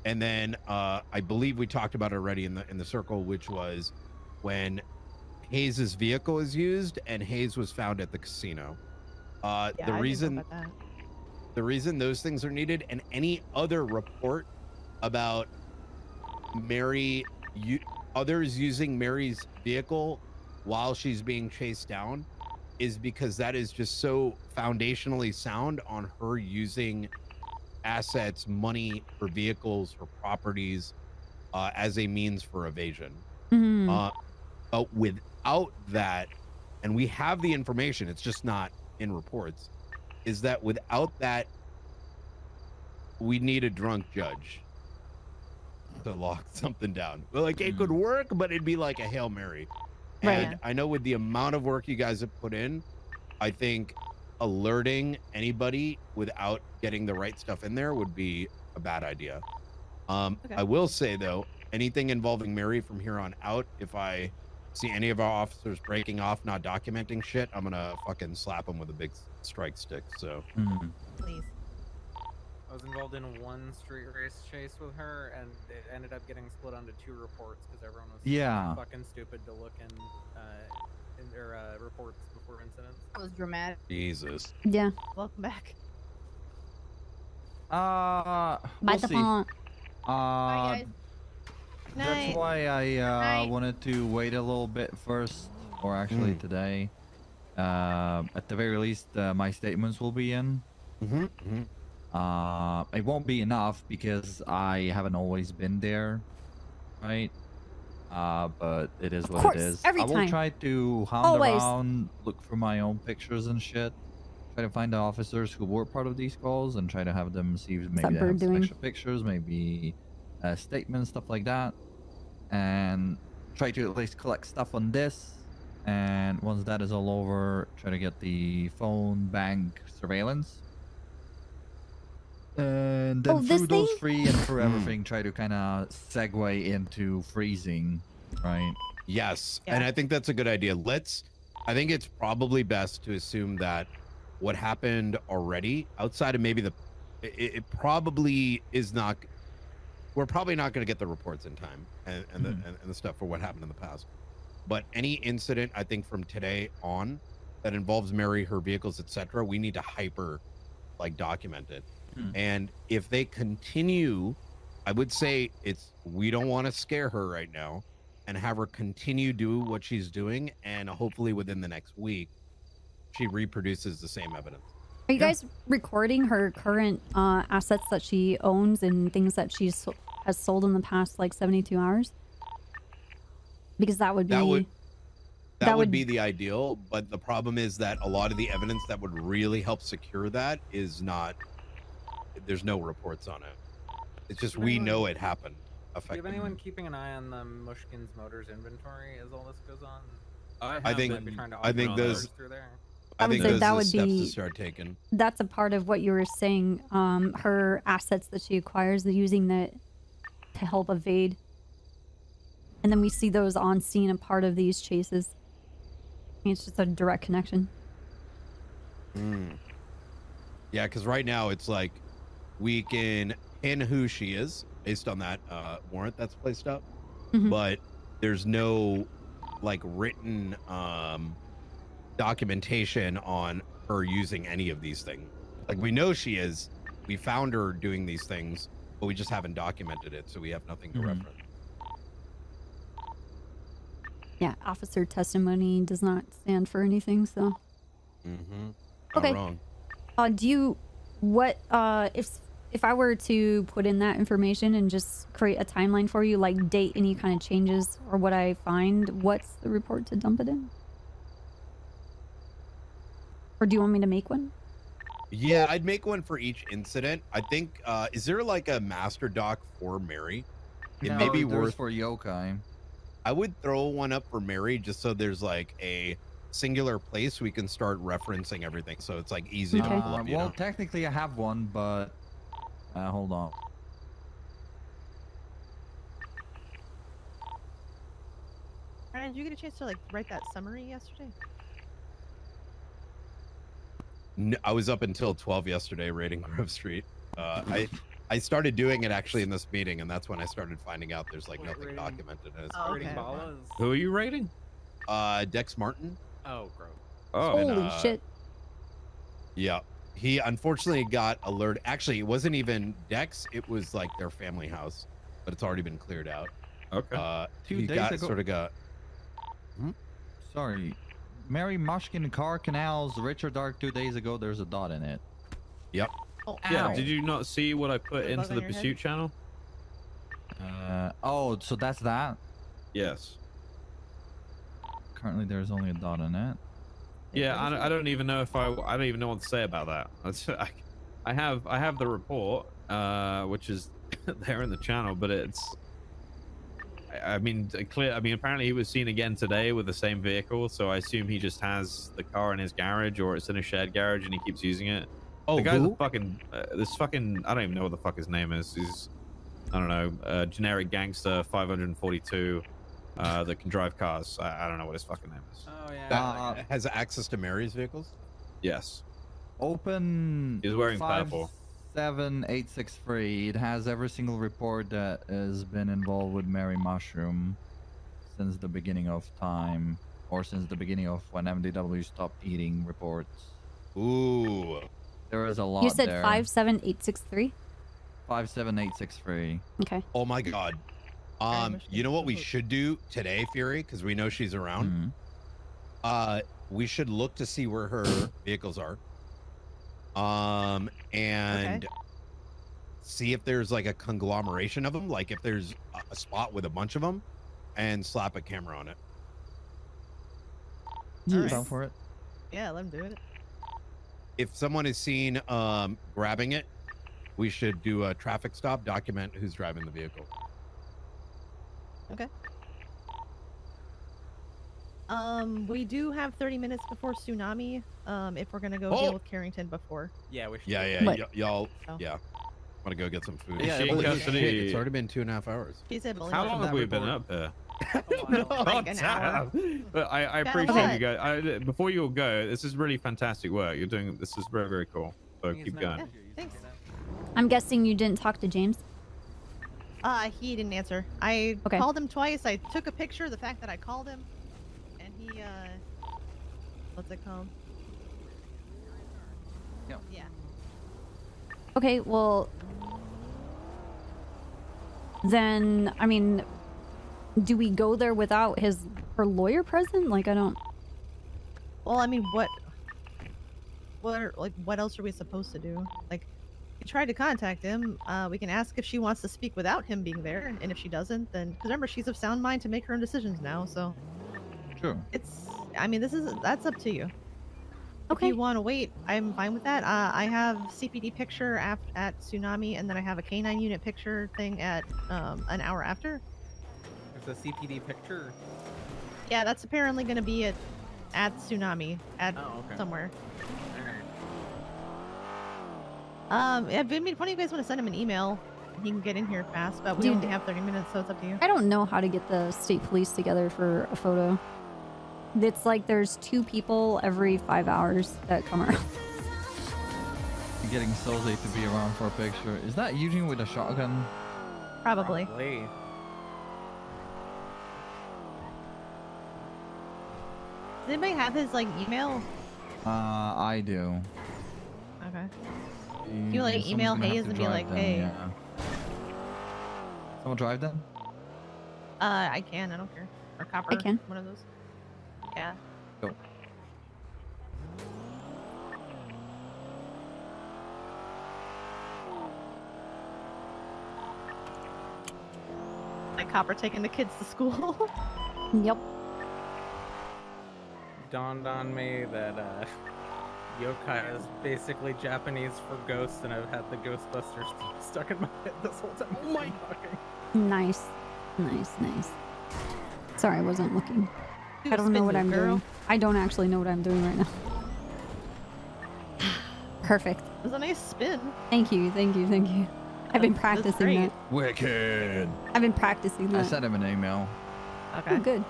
and then I believe we talked about it already in the circle, which was when Hayes's vehicle is used and Hayes was found at the casino. Yeah, The I didn't know reason about that. the reason those things are needed, and any other report about others using Mary's vehicle while she's being chased down, is because that is just so foundationally sound on her using assets, money, her vehicles, her properties as a means for evasion. But without that, and we have the information, it's just not in reports, is that without that, we need a drunk judge to lock something down. Well, like it could work, but it'd be like a Hail Mary. Right. And I know with the amount of work you guys have put in, I think alerting anybody without getting the right stuff in there would be a bad idea. I will say though, anything involving Mary from here on out, if I see any of our officers breaking off, not documenting shit, I'm gonna fucking slap them with a big strike stick. So Please. I was involved in one street race chase with her, and it ended up getting split onto 2 reports because everyone was fucking stupid to look in their reports before incidents. That was dramatic. Jesus. Yeah. Welcome back. Bye, We'll see. Bye, guys. That's why I wanted to wait a little bit first, or actually today. At the very least, my statements will be in. It won't be enough because I haven't always been there, right? But it is what it is. every I will time. try to hound Always. around, look for my own pictures and shit. Try to find the officers who were part of these calls and try to have them see if maybe that they have bird some doing? extra pictures, maybe statements, stuff like that. And try to at least collect stuff on this. And once that is all over, try to get the phone bank surveillance. And then through those free and through everything, try to kind of segue into freezing, right? Yes, and I think that's a good idea. I think it's probably best to assume that what happened already, outside of maybe it probably is not, we're probably not going to get the reports in time and the stuff for what happened in the past. But any incident, I think from today on that involves Mary, her vehicles, etc., we need to document it. And if they continue, I would say we don't want to scare her right now and have her continue do what she's doing, and hopefully within the next week she reproduces the same evidence. Are you guys recording her current assets that she owns and things that she has sold in the past like 72 hours? Because that would be that would be the ideal, but the problem is that a lot of the evidence that would really help secure that is not, there's no reports on it. It's just we know it happened. Do you have anyone keeping an eye on the Mushkin's Motors inventory as all this goes on? I think those through there. I would say that would steps be to start taking. That's a part of what you were saying. Her assets that she acquires, using that to help evade, and then we see those on scene, a part of these chases. I mean, it's just a direct connection. Yeah, because right now it's like we can pin who she is based on that warrant that's placed up, but there's no written documentation on her using any of these things. Like, we know she is, we found her doing these things, but we just haven't documented it, so we have nothing to reference. Yeah, officer testimony does not stand for anything, so. Okay. Wrong. Do you, if I were to put in that information and just create a timeline for you, like date any kind of changes or what I find, what's the report to dump it in? Or do you want me to make one? Yeah, I'd make one for each incident. I think, is there like a master doc for Mary? It may be worth for Yokai. I would throw one up for Mary just so there's like a singular place we can start referencing everything, so it's like easy to pull up. Well, technically I have one, but hold on. Ryan, did you get a chance to like write that summary yesterday? No, I was up until 12 yesterday raiding Grove Street. I started doing it actually in this meeting, and that's when I started finding out there's like nothing documented. And it's Raiding Ballas? Who are you raiding? Dex Martin. Oh, gross. Oh, Holy shit. Yeah, he unfortunately got alerted. Actually, it wasn't even Dex. It was like their family house, but it's already been cleared out. Okay. 2 he days got, ago. sort of got. Sorry. Mary Mushkin Car Canals, Richard Dark 2 days ago, there's a dot in it. Yep. Oh, Yeah, ow. did you not see what I put Is it a into bug the on your head? pursuit channel? Oh, so that's that? Yes. Currently there's only a dot in it. Yeah, I don't even know if I don't even know what to say about that. I have the report, which is there in the channel, but it's. I mean, clear. I mean, apparently he was seen again today with the same vehicle, so I assume he just has the car in his garage or it's in a shared garage and he keeps using it. Oh, the guy's who? a fucking this fucking. I don't even know what the fuck his name is. He's I don't know, generic gangster 542 that can drive cars. I don't know what his fucking name is. Oh, yeah. That has access to Mary's vehicles. Yes. Open. He's wearing purple. 7863. It has every single report that has been involved with Mary Mushroom since the beginning of time, or since the beginning of when MDW stopped eating reports. Ooh. There is a lot You said there. 57863? 57863. Okay. Oh my god. You know what we should do today, Fury, because we know she's around. We should look to see where her vehicles are. And see if there's like a conglomeration of them, like if there's a spot with a bunch of them, and slap a camera on it. Yes. Down for it. Yeah, let him do it. If someone is seen grabbing it, we should do a traffic stop, document who's driving the vehicle. Okay. We do have 30 minutes before tsunami. If we're gonna go deal with Carrington before. Yeah, we should. Yeah, y'all. Yeah. Want to go get some food? Is she in Holy custody? shit, it's already been 2.5 hours. He said How long have we been up here? Like an hour. But I Got appreciate what? you guys. Before you all go, this is really fantastic work. You're doing this is very, very cool. So keep going. Yeah, thanks. I'm guessing you didn't talk to James? He didn't answer. I Okay. called him twice. I took a picture of the fact that I called him, and he what's it called? Yeah. Okay, well, then, I mean, do we go there without her lawyer present? Like, I don't... Well, I mean, what else are we supposed to do? Like, we tried to contact him. We can ask if she wants to speak without him being there, and if she doesn't, then, because remember, she's of sound mind to make her own decisions now, so. Sure. I mean, that's up to you. Okay. If you want to wait, I'm fine with that. I have CPD picture at Tsunami, and then I have a K9 unit picture thing at an hour after. There's a CPD picture. Yeah, that's apparently going to be at Tsunami okay. somewhere. Alright. I mean, if one of you guys want to send him an email, he can get in here fast. But we Dude. only have 30 minutes, so it's up to you. I don't know how to get the state police together for a photo. It's like there's 2 people every 5 hours that come around. Getting so late to be around for a picture. Is that Eugene with a shotgun? Probably. Probably. Does anybody have his like email? I do. Okay. Can you like Someone's email gonna have Hayes to and be drive like, them, hey? yeah. Someone drive them? I can. I don't care. Or Copper. I can. One of those. Yeah. Go. Like Copper taking the kids to school. Yep. Dawned on me that yokai is basically Japanese for ghost, and I've had the Ghostbusters stuck in my head this whole time. Oh my fucking. Nice. Nice, nice. Sorry, I wasn't looking. Do I a don't know spin what move, I'm girl. doing. I don't actually know what I'm doing right now. Perfect. It was a nice spin. Thank you, thank you, thank you. I've been That's practicing great. that. Wicked. I've been practicing I that. sent him an email. Okay. Oh, good.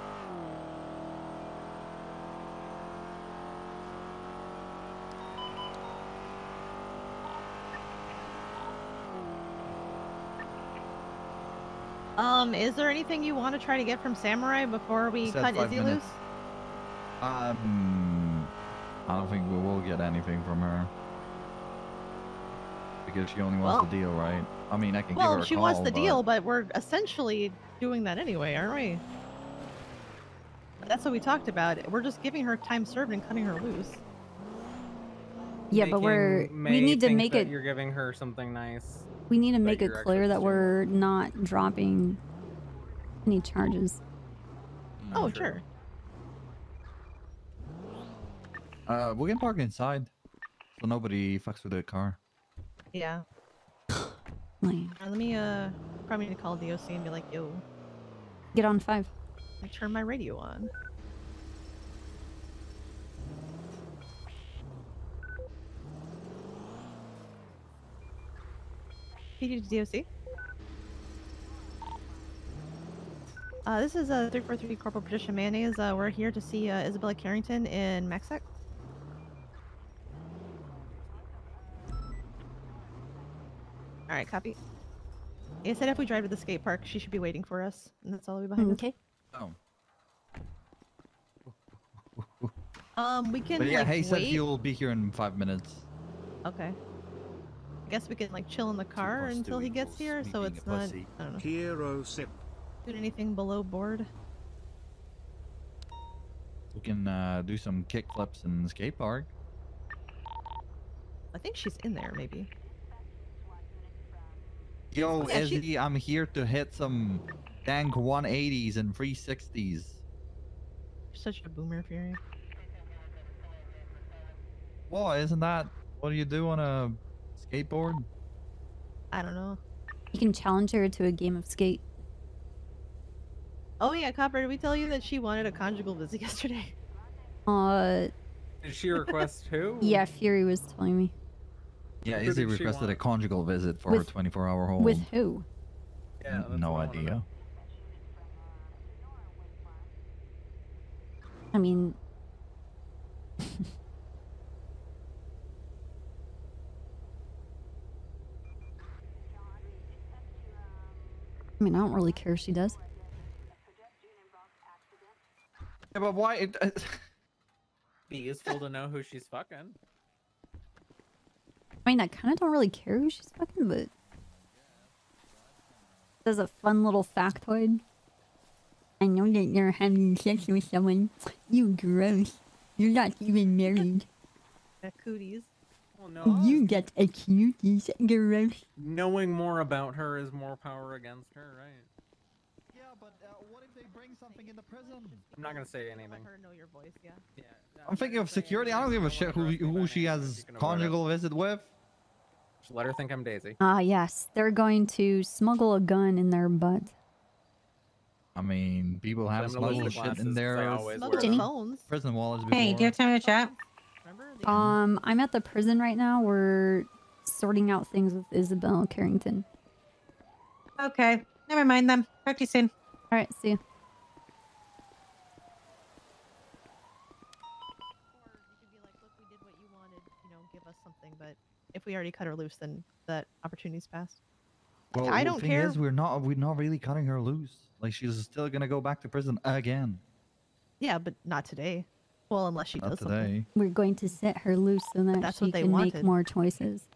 Is there anything you want to try to get from Samurai before we Said cut 5 Izzy minutes. loose? I don't think we will get anything from her. Because she only wants Well- the deal, right? I mean, I can give Well, her a she call, wants the but- deal, but we're essentially doing that anyway, aren't we? That's what we talked about. We're just giving her time served and cutting her loose. Yeah, but we need to make it. You're giving her something nice. We need to but make it you're actually clear that just doing we're not dropping any charges. Oh, sure. We can park inside, so nobody fucks with the car. Yeah. Lame. Let me probably need to call DOC and be like, yo, Get on 5. I turn my radio on. PD to DOC. This is 343 Corporal Patricia Mayonnaise. We're here to see Isabella Carrington in Maxec. Alright, copy. He said if we drive to the skate park, she should be waiting for us. And that's all the way behind Okay. Oh. us. We can But yeah, like, Hay said wait. he'll be here in 5 minutes. Okay. I guess we can like chill in the car until he gets here, so it's not, I don't know, Hero sip. doing anything below board. We can do some kick flips in the skate park. I think she's in there, maybe. Yo, Yeah, she- Izzy, I'm here to hit some dank 180s and 360s. Such a boomer fury. Well, isn't that what do you do on a skateboard? I don't know. You can challenge her to a game of skate. Oh yeah, Copper, did we tell you that she wanted a conjugal visit yesterday? Did she request who? Yeah, Fury was telling me. Yeah, Who Izzy did she requested a want? conjugal visit for her With- 24-hour hold. With who? Yeah, that's No what I wanna idea. know. I mean, I don't really care if she does. Yeah, but why? Be useful to know who she's fucking. I mean, I kind of don't really care who she's fucking, but there's a fun little factoid. I know that you're having sex with someone. You gross. You're not even married. Cooties. Well, no. You get a cuties. Gross. Knowing more about her is more power against her, right? Yeah, but what if they bring something in the prison? I'm not gonna say anything. Let her know your voice, yeah. Yeah. I'm thinking of security. I don't give a shit who she has conjugal visit with. Just let her think I'm Daisy. Ah, yes. They're going to smuggle a gun in their butt. I mean, people have I'm gonna lose smuggled the shit glasses in 'cause their I always wear Jenny? Phones. prison wallets before. Hey, do you have time to chat? I'm at the prison right now. We're sorting out things with Isabel Carrington. Okay, never mind then. Talk to you soon. All right, see you. Or you could be like, look, we did what you wanted, you know, give us something, but if we already cut her loose, then that opportunity's passed. Well, I the don't thing care. is, we're not really cutting her loose. Like, she's still gonna go back to prison again. Yeah, but not today. Well, unless she Not does today. something. We're going to set her loose so that That's she what they can make wanted. more choices.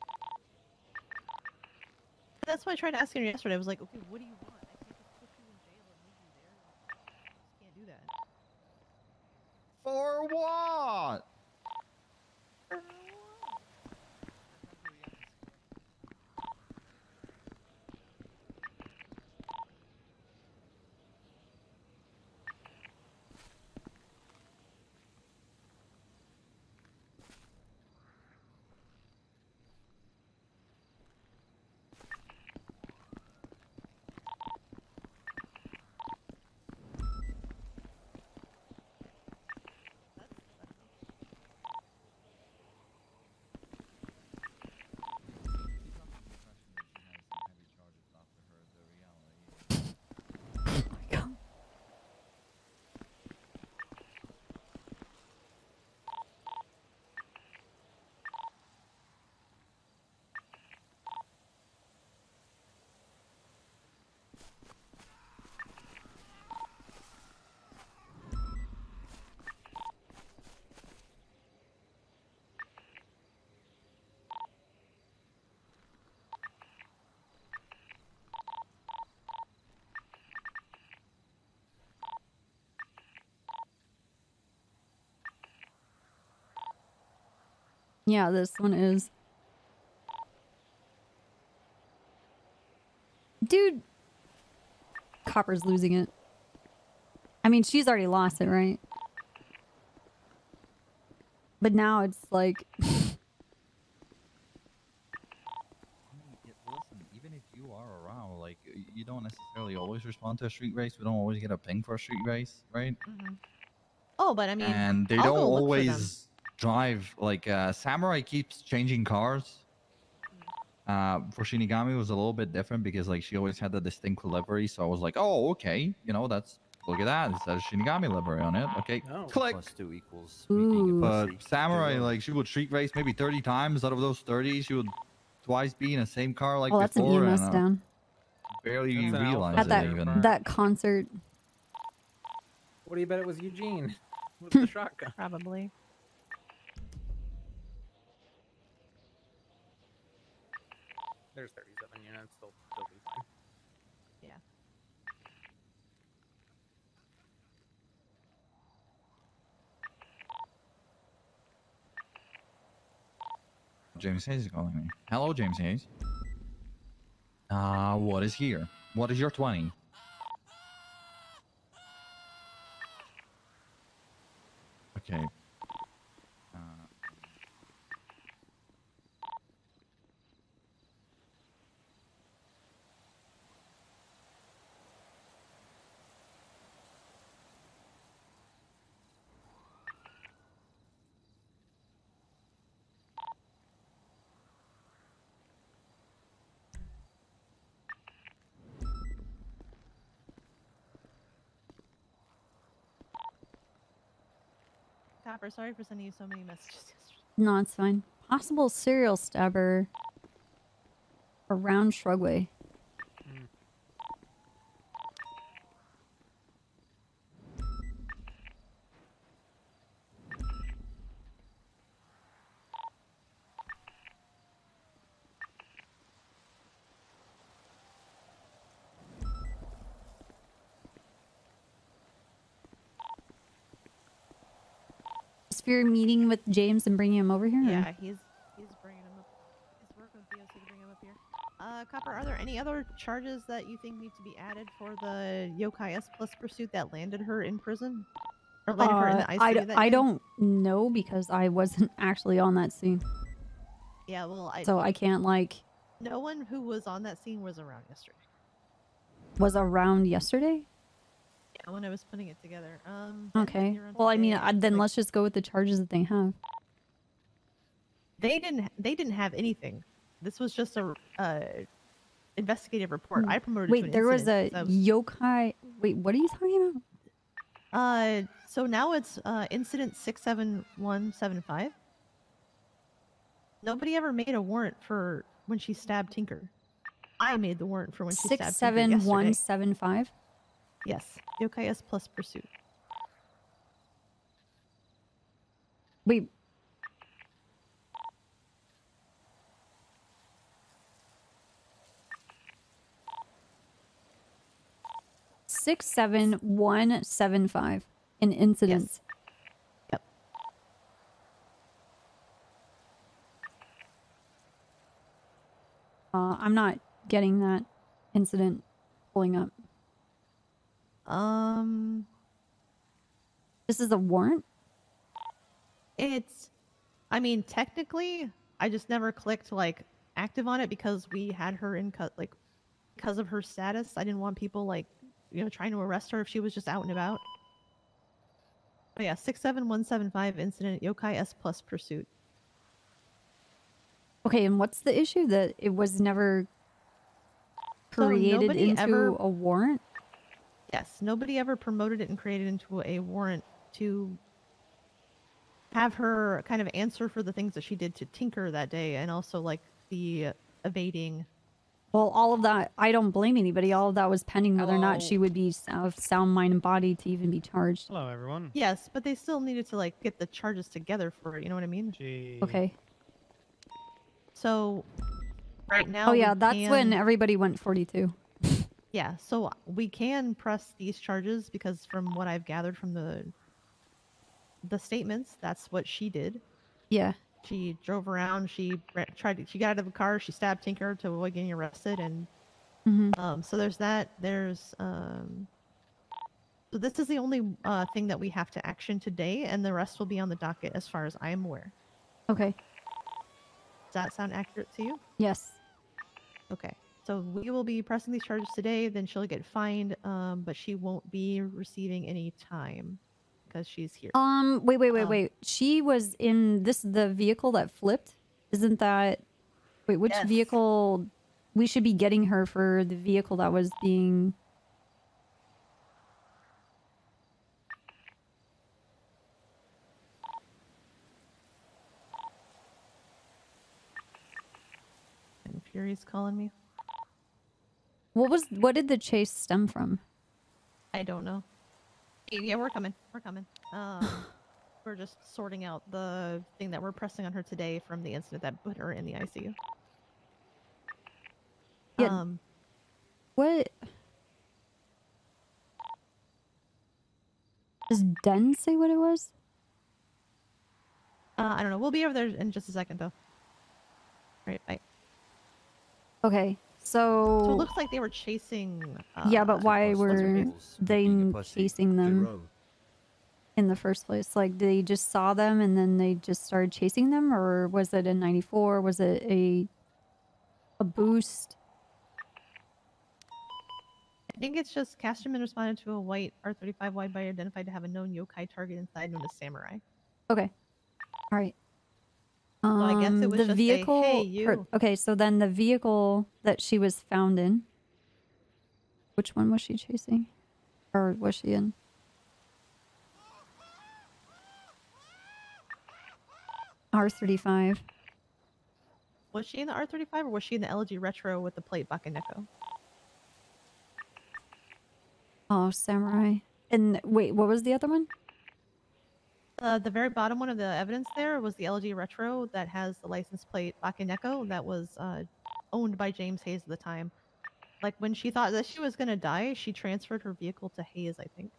That's why I tried asking her yesterday. I was like, okay, what do you want? I can't just put you in jail and leave you there. I just can't do that. For what? Yeah, this one is. Dude, Copper's losing it. I mean, she's already lost it, right? But now it's like... Listen, even if you are around, like, you don't necessarily always respond to a street race. We don't always get a ping for a street race, right? Oh, but I mean, And they I'll don't go look for them. always drive. Like, Samurai keeps changing cars. For Shinigami, it was a little bit different because, like, she always had the distinct livery. So I was like, oh, okay. You know, that's... Look at that. It says Shinigami livery on it. Okay, click. +2 equals. But Samurai, like, she would street race maybe 30 times. Out of those 30, she would twice be in the same car like Oh, that's an before. emo And, down. barely That's an realize At it that, even. that concert. What do you bet it was Eugene with the shotgun? Probably. There's 37 units. They'll be fine. Yeah. James Hayes is calling me. Hello, James Hayes. What is here? What is your 20? Okay. Copper, sorry for sending you so many messages yesterday. No, it's fine. Possible serial stabber around Shrugway. Sphere meeting with James and bringing him over here? or- Yeah, he's bringing him up. He's working with VOC to bring him up here. Copper, are there any other charges that you think need to be added for the Yokai S Plus pursuit that landed her in prison? Or landed her in the ICU that I day? don't know because I wasn't actually on that scene. Yeah, well, So I can't, like, No one who was on that scene was around yesterday. was around yesterday? Yeah, when I was putting it together. Okay. Well, I mean, then let's just go with the charges that they have. They didn't have anything. This was just a investigative report. I promoted it to Wait, an there was a incident. yokai... Wait, what are you talking about? So now it's incident 67175. Nobody ever made a warrant for when she stabbed Tinker. I made the warrant for when she stabbed Tinker yesterday. 67175? Yes, Yokai S Plus pursuit. Wait. Six, 7, 1, 7, 5 in incidents. Yep. I'm not getting that incident pulling up. This is a warrant? I mean, technically, I just never clicked like active on it because we had her in because of her status. I didn't want people trying to arrest her if she was just out and about. But yeah, 67175 incident Yokai S Plus pursuit. Okay, and what's the issue? That it was never created nobody into ever- a warrant? Yes, nobody ever promoted it and created into a warrant to have her kind of answer for the things that she did to Tinker that day, and also like the evading. Well, all of that, I don't blame anybody. All of that was pending whether or not she would be of sound mind and body to even be charged. Hello, everyone. Yes, but they still needed to like get the charges together for it. You know what I mean? Okay. So right now. Oh yeah, we that's when can- everybody went 42. Yeah, so we can press these charges because from what I've gathered from the statements, that's what she did. Yeah. She drove around. She she got out of the car. She stabbed Tinker to avoid getting arrested, and so there's that. There's so this is the only thing that we have to action today, and the rest will be on the docket as far as I am aware. Okay. Does that sound accurate to you? Yes. Okay. So we will be pressing these charges today. Then she'll get fined, but she won't be receiving any time because she's here. Wait. She was in the vehicle that flipped. Isn't that? Wait, which Yes. vehicle? We should be getting her for the vehicle that was being. And Fury's calling me. What did the chase stem from? I don't know. Yeah, we're coming. We're coming. We're just sorting out the thing that we're pressing on her today from the incident that put her in the ICU. Yeah. What? Does Den say what it was? I don't know. We'll be over there in just a second, though. All right, bye. Okay, So it so looks like they were chasing. yeah, but why what's her were name? they chasing them in the first place? Like, they just saw them and then they just started chasing them, or was it a 94? Was it a boost? I think it's just Casterman responded to a white R35 wide body identified to have a known yokai target inside known as Samurai. Okay, all right. So I guess it was the just vehicle. a, hey, you. Okay, so then the vehicle that she was found in. Which one was she chasing, or was she in? R35. Was she in the R35 or was she in the LG Retro with the plate Bakaneko? Oh, Samurai. And wait, what was the other one? The very bottom one of the evidence there was the LG Retro that has the license plate Bakaneko that was owned by James Hayes at the time. Like, when she thought that she was going to die, she transferred her vehicle to Hayes, I think.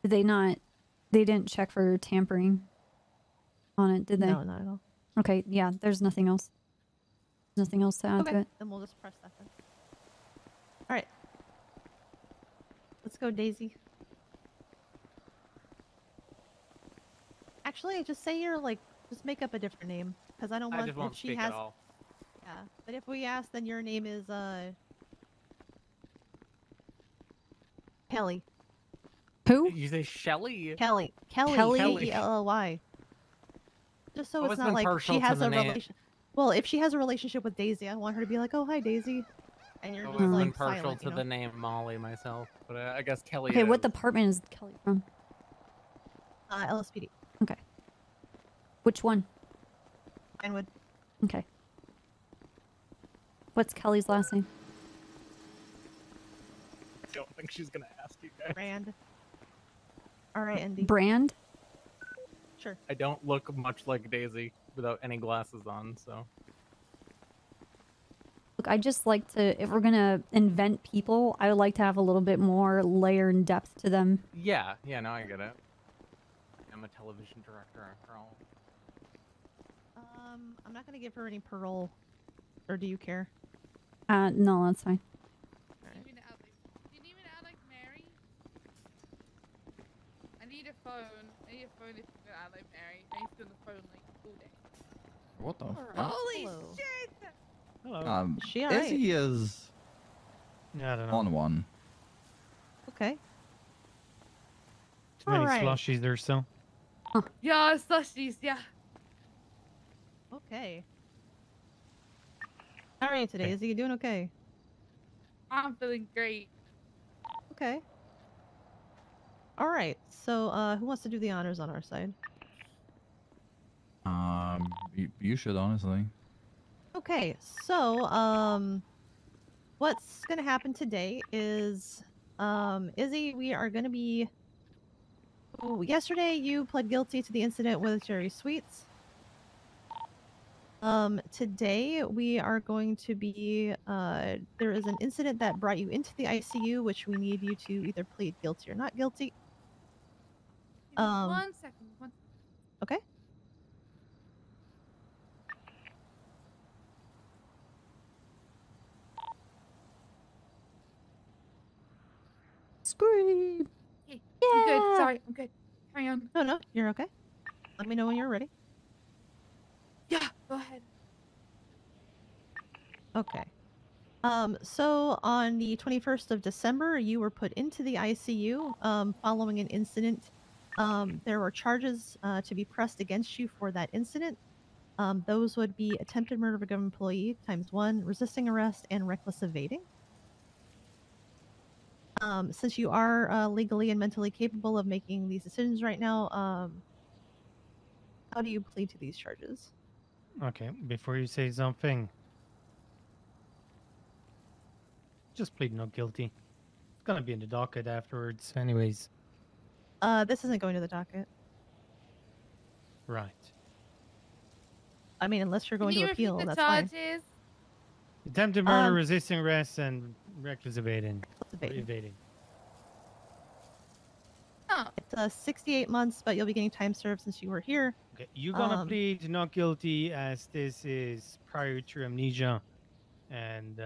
Did they not? They didn't check for tampering on it, did they? No, not at all. Okay, yeah, there's nothing else. There's nothing else to add to Okay, it. then we'll just press that then. All right. Let's go, Daisy. Actually, just say you're like, just make up a different name, because I don't want. I just won't if she speak has, at all. Yeah, but if we ask, then your name is Kelly. Who? Did you say Shelly? Kelly. Kelly. Kelly. Just so it's Always not been like partial she to has the a name. relation. Well, if she has a relationship with Daisy, I want her to be like, "Oh, hi, Daisy," and you're I've just always been like partial silent, to you know? the name Molly myself, but I guess Kelly. Okay, it what is. department is Kelly from? LSPD. Okay. Which one? Vinewood. Okay. What's Kelly's last name? I don't think she's gonna ask you guys. Brand. All right, Andy. Brand? Sure. I don't look much like Daisy without any glasses on, so. Look, I just like to, if we're gonna invent people, I would like to have a little bit more layer and depth to them. Yeah, no, I get it. I'm a television director after all. I'm not gonna give her any parole, or do you care? No, that's fine. Do you need me to add like Mary? I need a phone. I need a phone if you're gonna add like Mary. I need to be on the phone like all day. What the? Holy Hello. shit! Hello. Is she alright? Izzy is Yeah, I don't know. on one. Okay. Too many Alright. slushies there still. Yeah, slushies, yeah. Okay. How are you today? Is he doing okay? I'm feeling great. Okay. All right. So, who wants to do the honors on our side? You should honestly. Okay. So, what's gonna happen today is, Izzy, we are gonna be. Oh, yesterday you pled guilty to the incident with Jerry Sweets. Today we are going to be, there is an incident that brought you into the ICU, which we need you to either plead guilty or not guilty. Give me 1 second. Okay. Scream. Okay, I'm good. Sorry, I'm good. Carry on. No, you're okay. Let me know when you're ready. Yeah, go ahead. Okay. So on the 21st of December, you were put into the ICU following an incident. There were charges to be pressed against you for that incident. Those would be attempted murder of a government employee ×1, resisting arrest, and reckless evading. Since you are legally and mentally capable of making these decisions right now, how do you plead to these charges? Okay, before you say something, just plead not guilty. It's gonna be in the docket afterwards, anyways. This isn't going to the docket. Right. I mean, unless you're going Can to you appeal, repeat the that's fine. charges? Attempted murder, resisting arrest, and reckless evading. Evading. Evading. It's 68 months, but you'll be getting time served since you were here. Okay, you're gonna plead not guilty as this is prior to amnesia, and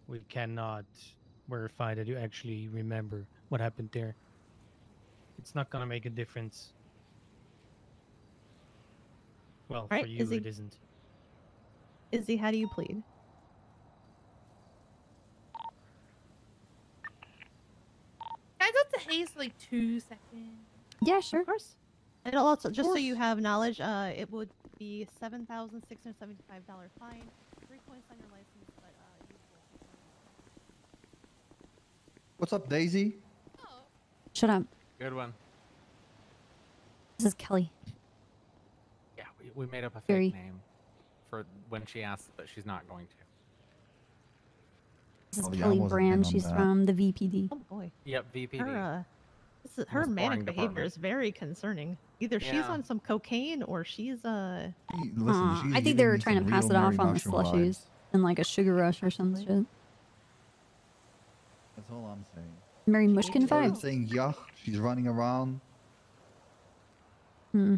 we cannot verify that you actually remember what happened there. It's not gonna make a difference. Well, Right, for you it isn't. Izzy, how do you plead? Can I go to Hayes for like 2 seconds? Yeah, sure. Of course. And it'll also, just so you have knowledge, it would be $7,675 fine, 3 points on your license, but you will. What's up, Daisy? Shut up. Good one. This is Kelly. Yeah, we made up a fake Very. name for when she asks, but she's not going to. This is Oh, yeah, I Kelly wasn't in Brand. on She's that. from the VPD. Oh boy. Yep, VPD. Her Most manic boring behavior department. is very concerning. Either she's Yeah. on some cocaine or she's Listen, Aw, she's I think they giving were me trying to some pass real it off Mary on the Mushroom slushies vibes. and like a sugar rush or some shit. That's all I'm saying. Mary Mushkin Started vibes. saying yuck. She's running around. Hmm.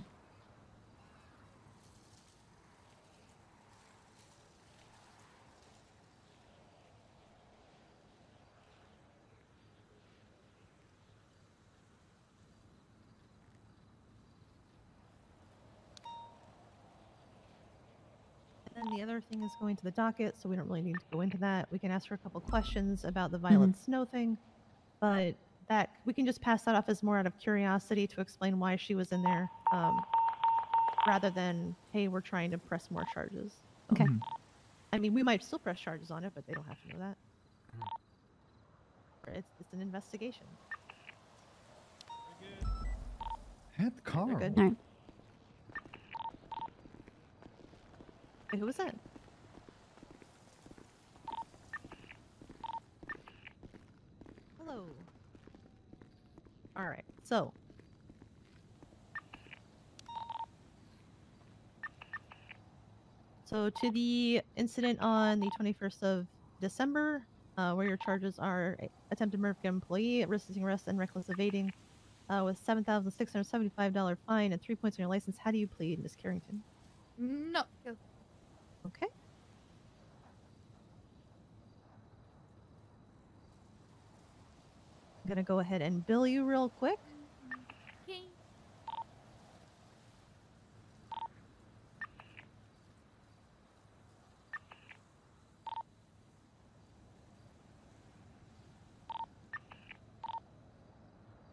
And then the other thing is going to the docket, so we don't really need to go into that. We can ask her a couple questions about the Violet Snow thing, but that we can just pass that off as more out of curiosity to explain why she was in there, rather than, hey, we're trying to press more charges. Okay. I mean, we might still press charges on it, but they don't have to know that. It's an investigation. Head Carl. We're good. All right. Wait, who was that? Hello. All right. So, to the incident on the 21st of December, where your charges are attempted murder of an employee, resisting arrest, and reckless evading, with $7,675 fine and 3 points on your license. How do you plead, Miss Carrington? No. Guilty. Okay. I'm gonna go ahead and bill you real quick. Okay.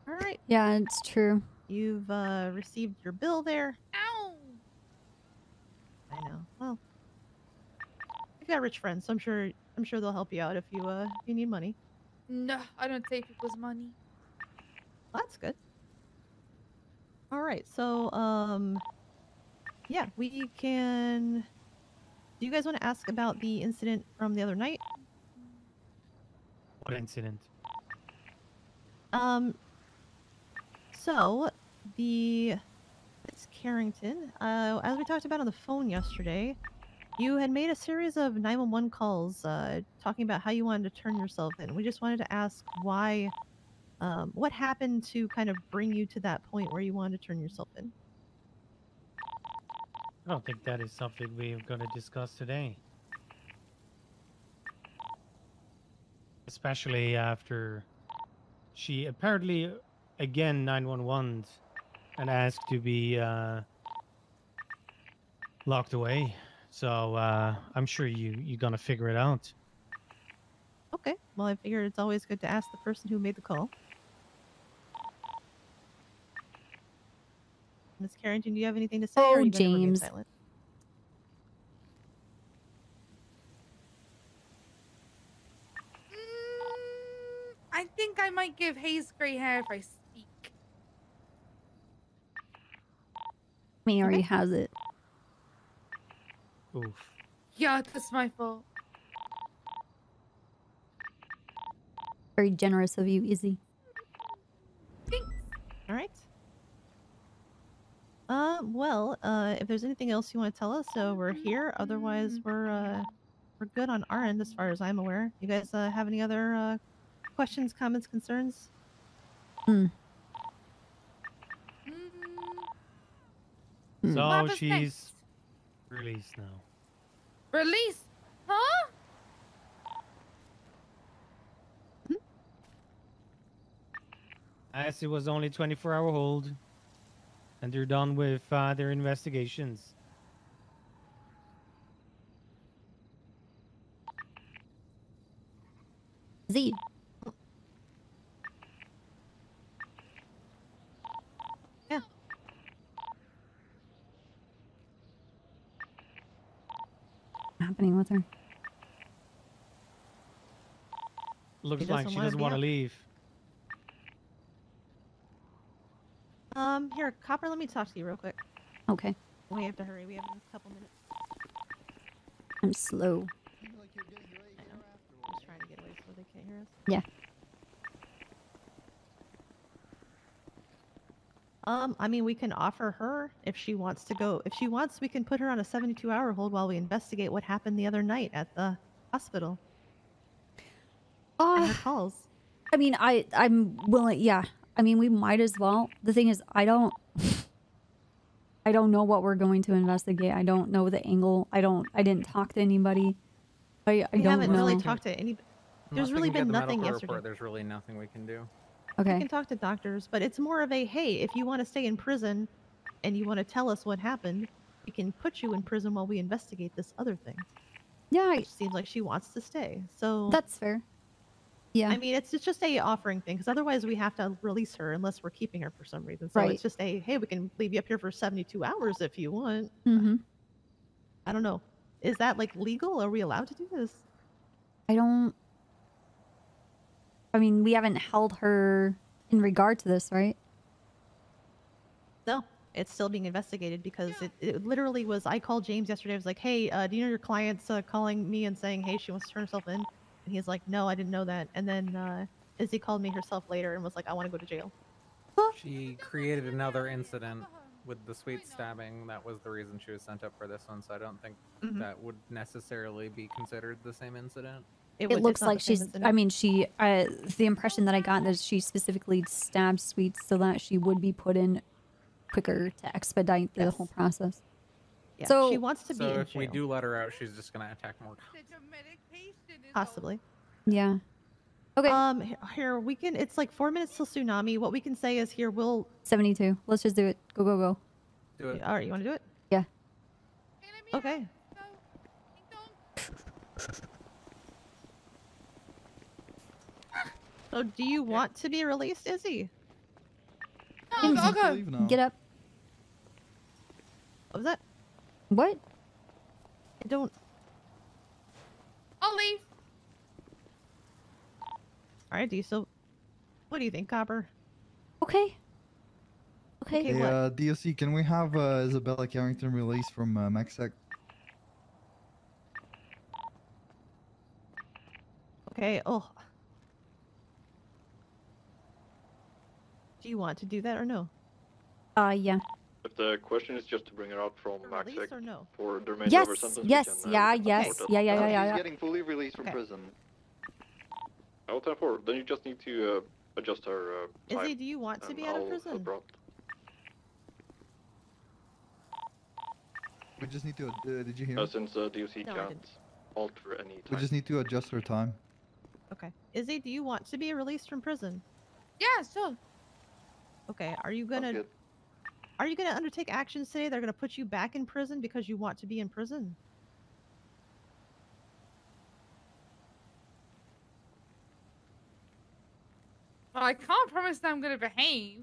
All right. Yeah, it's true. You've received your bill there. Ow! I know. Well, you've got rich friends, so I'm sure they'll help you out if you need money. No, I don't take people's money. Well, that's good. All right. So yeah, we can. Do you guys want to ask about the incident from the other night? What incident? So the It's Carrington. As we talked about on the phone yesterday, you had made a series of 911 calls talking about how you wanted to turn yourself in. We just wanted to ask why, what happened to kind of bring you to that point where you wanted to turn yourself in? I don't think that is something we're going to discuss today. Especially after she apparently again 911'd and asked to be locked away. So I'm sure you're gonna figure it out. Okay. Well, I figured it's always good to ask the person who made the call. Miss Carrington, do you have anything to say, or are Oh, you going to remain James. silent? I think I might give Hayes gray hair if I speak. Mary has it. Oof. Yeah, that's my fault. Very generous of you, Izzy. All right. Well, if there's anything else you want to tell us, we're here. Otherwise, we're good on our end as far as I'm aware. You guys have any other questions, comments, concerns? So happens she's next? released now. Release? Huh? As it was only 24-hour hold, and they're done with their investigations. Z. Yeah. What's happening with her? Looks She like doesn't she wanna doesn't be want to out. leave. Here, Copper, let me talk to you real quick. Okay. We have to hurry. We have a couple minutes. I'm slow. I know. Just trying to get away so they can't hear us. Yeah. I mean, we can offer her if she wants to go. If she wants, we can put her on a 72-hour hold while we investigate what happened the other night at the hospital. And her calls. I mean, I'm willing. Yeah. I mean, we might as well. The thing is, I don't know what we're going to investigate. I don't know the angle. I didn't talk to anybody. I We don't haven't know. really talked to any. There's Unless we really can get been the nothing medical yesterday. report, there's really nothing we can do. We Okay. can talk to doctors, but it's more of a, hey, if you want to stay in prison and you want to tell us what happened, we can put you in prison while we investigate this other thing. Yeah. Which seems like she wants to stay. So That's fair. Yeah. I mean, it's just a offering thing, because otherwise we have to release her unless we're keeping her for some reason. So Right. it's just a, hey, we can leave you up here for 72 hours if you want. Mm-hmm. I don't know. Is that like legal? Are we allowed to do this? I mean, we haven't held her in regard to this, right? No, it's still being investigated because it literally was. I called James yesterday. I was like, hey, do you know your client's calling me and saying, hey, she wants to turn herself in? And he's like, no, I didn't know that. And then Izzy called me herself later and was like, I want to go to jail. She created another incident with the sweet stabbing. That was the reason she was sent up for this one, so I don't think that would necessarily be considered the same incident. It looks like she's. I mean, she. The impression that I got is she specifically stabbed Sweet so that she would be put in quicker to expedite the whole process. Yeah, So she wants to be So in if we jail. do let her out, she's just gonna attack more. Possibly. Yeah. Okay. Here we can. It's like 4 minutes till tsunami. What we can say is here we'll. 72. Let's just do it. Go, go, go. Do it. All right, you want to do it? Yeah. Okay. So, do you want to be released, Izzy? Get up. What was that? What? I don't. I'll leave. All right. Do you still? What do you think, Copper? Okay. Okay. Okay, Hey, what? DOC, can we have Isabella Carrington released from MaxSec? Okay. Oh. Do you want to do that or no? Yeah. If the question is just to bring her out from Release or no? for the remainder of her Yes, sentence, yes, we can, yeah, we can yes, support yeah, that. yeah, yeah, yeah, She's yeah. getting fully released from prison. I'll tell her. Then you just need to adjust her time. Izzy, do you want to and be out of I'll prison? help her out. We just need to. Did you hear? Since DOC No, I can't didn't. alter any We time. just need to adjust our time. Okay. Izzy, do you want to be released from prison? Yeah, sure. Okay. Are you gonna undertake actions today that are gonna put you back in prison because you want to be in prison? Well, I can't promise that I'm gonna behave.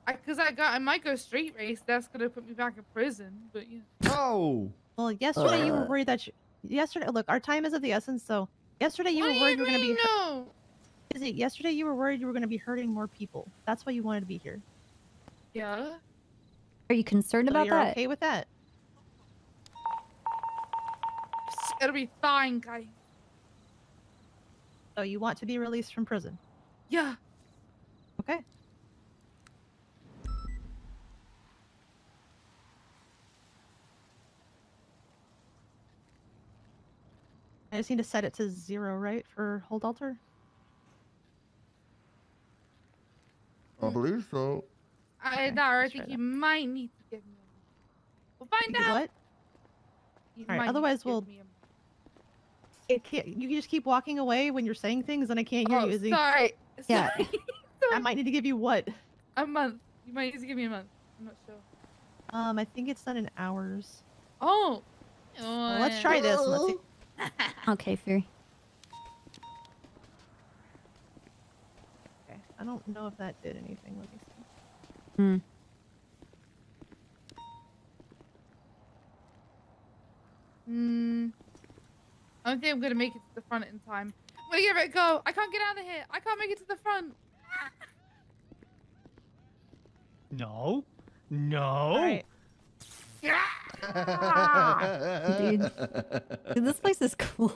I might go street race. That's gonna put me back in prison. But yeah. Oh. Well, yesterday you were worried that yesterday. Look, our time is of the essence. So yesterday you What were do worried you you were gonna be. mean, no? Izzy, yesterday you were worried you were gonna be hurting more people. That's why you wanted to be here. Yeah. Are you concerned So about you're that? okay with that? It'll be fine, guys. So you want to be released from prison? Yeah. Okay. I just need to set it to 0, right, for hold alter? I believe so. I think you might need to give me a month. We'll find out. What? You All right. might need Otherwise, to give we'll. me a month. It can't. You can just keep walking away when you're saying things, and I can't hear Oh, you, Izzy. sorry. Yeah. Sorry. I might need to give you what? A month. You might need to give me a month. I'm not sure. I think it's done in hours. Oh. Well, let's try this. And let's see. Okay, Fury. Okay. I don't know if that did anything. Let me see. Hmm. I don't think I'm gonna make it to the front in time. I'm gonna give it a go. I can't get out of here. I can't make it to the front. No. No. All right. Dude. Dude, this place is cool.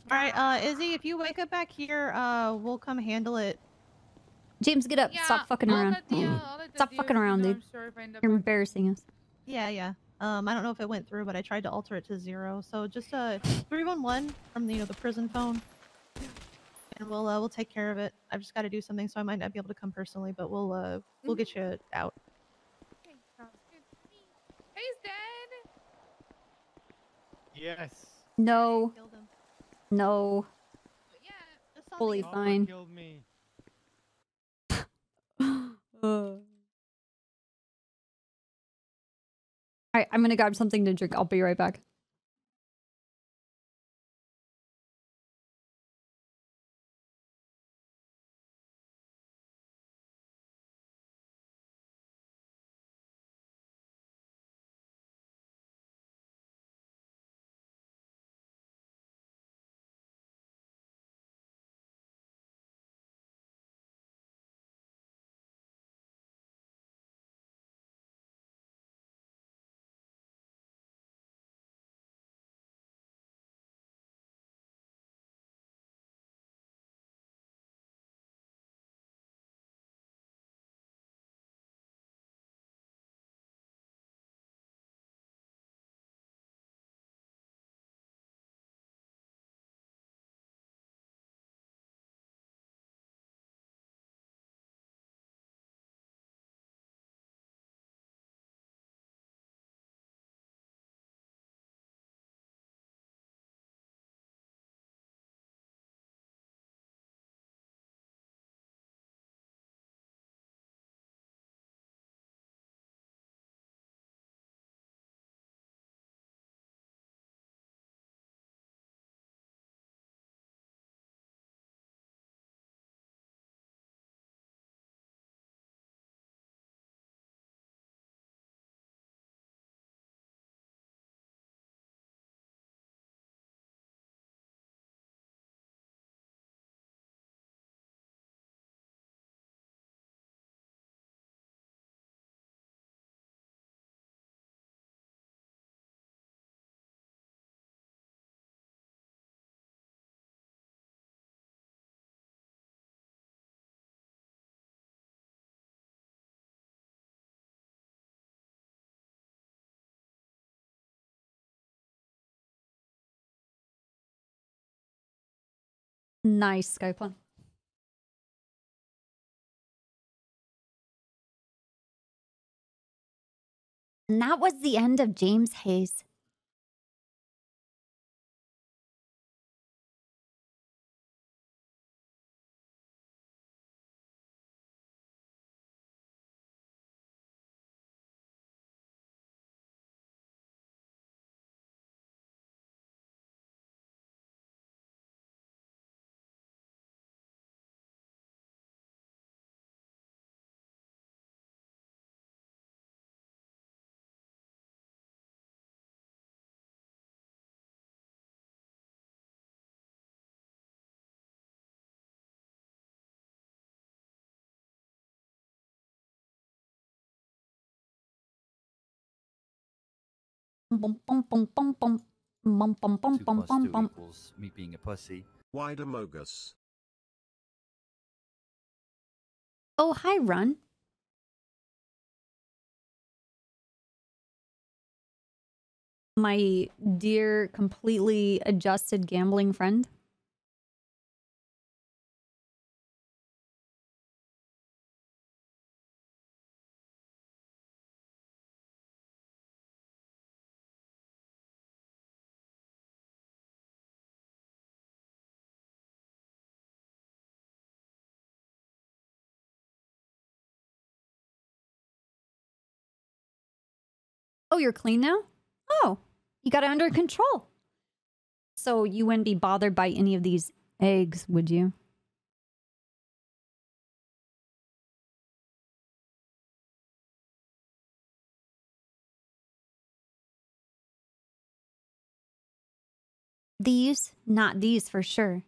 All right, Izzy, if you wake up back here, we'll come handle it. James, get up. Yeah, Stop fucking I'll around. let the Stop fucking around, know, dude. I'm sure if I end up You're back- embarrassing us. Yeah, yeah. I don't know if it went through, but I tried to alter it to 0. So just 311 from the the prison phone, and we'll take care of it. I've just got to do something, so I might not be able to come personally, but we'll get you out. Okay, sounds good to me. He's dead. Yes. No. Killed him. No. But yeah. Just on Fully the- Papa fine. killed me. Alright, I'm gonna grab something to drink. I'll be right back. Nice, Skyplan. And that was the end of James Hayes. Bum, bum, bum, bum, bum. Bum, bum, bum, 2 bum, plus bum, 2 bum. equals me being a pussy. Wide Amogus. Oh, hi, Run. My dear, completely adjusted gambling friend. Oh, you're clean now? Oh, you got it under control. So you wouldn't be bothered by any of these eggs, would you? These? Not these for sure.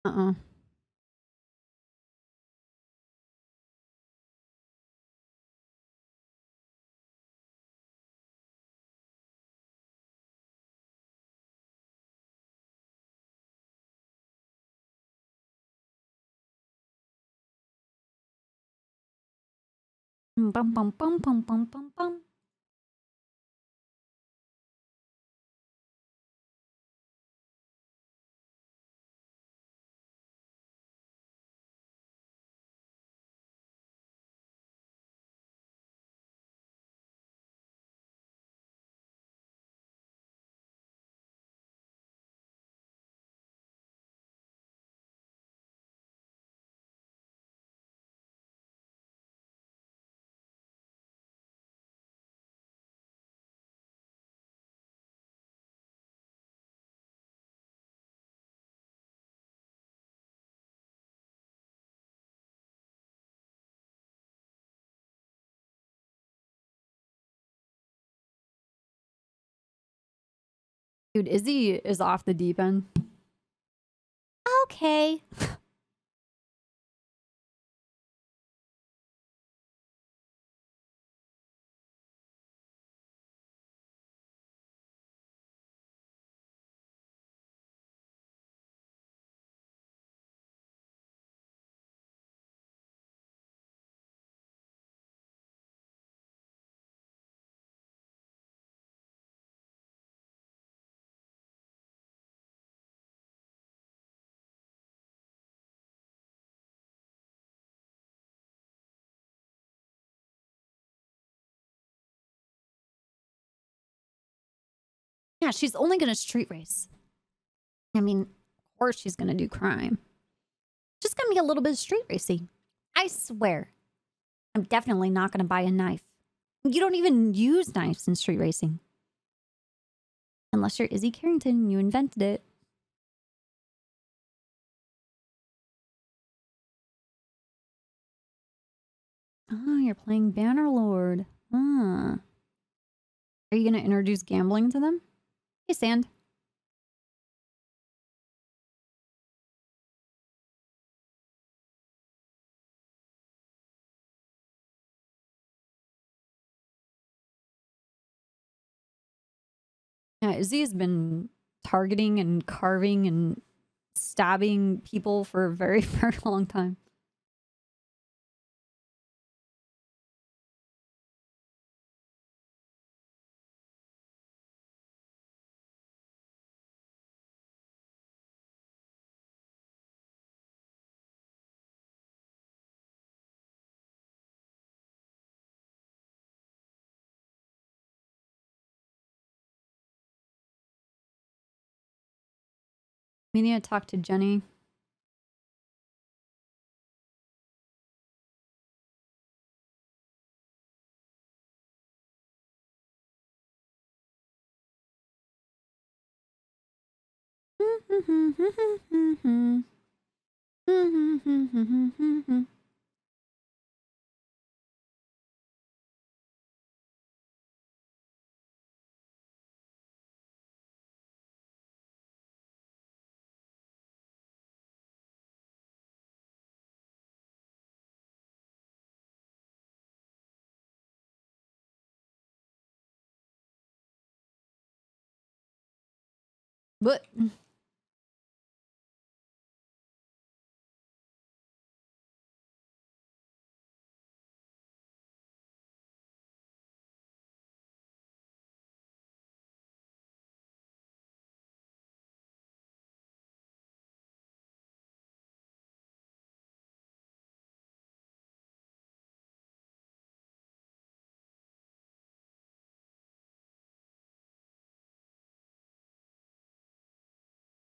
Uh-uh. Bum, bum, bum, bum, bum, bum, bum. Dude, Izzy is off the deep end. Okay. Yeah, she's only gonna street race. I mean, of course she's gonna do crime. Just gonna be a little bit street racy. I swear. I'm definitely not gonna buy a knife. You don't even use knives in street racing. Unless you're Izzy Carrington and you invented it. Oh, you're playing Bannerlord. Huh. Are you gonna introduce gambling to them? Hey, Sand. Yeah, Izzy has been targeting and carving and stabbing people for a very, very long time. We need to talk to Jenny. What?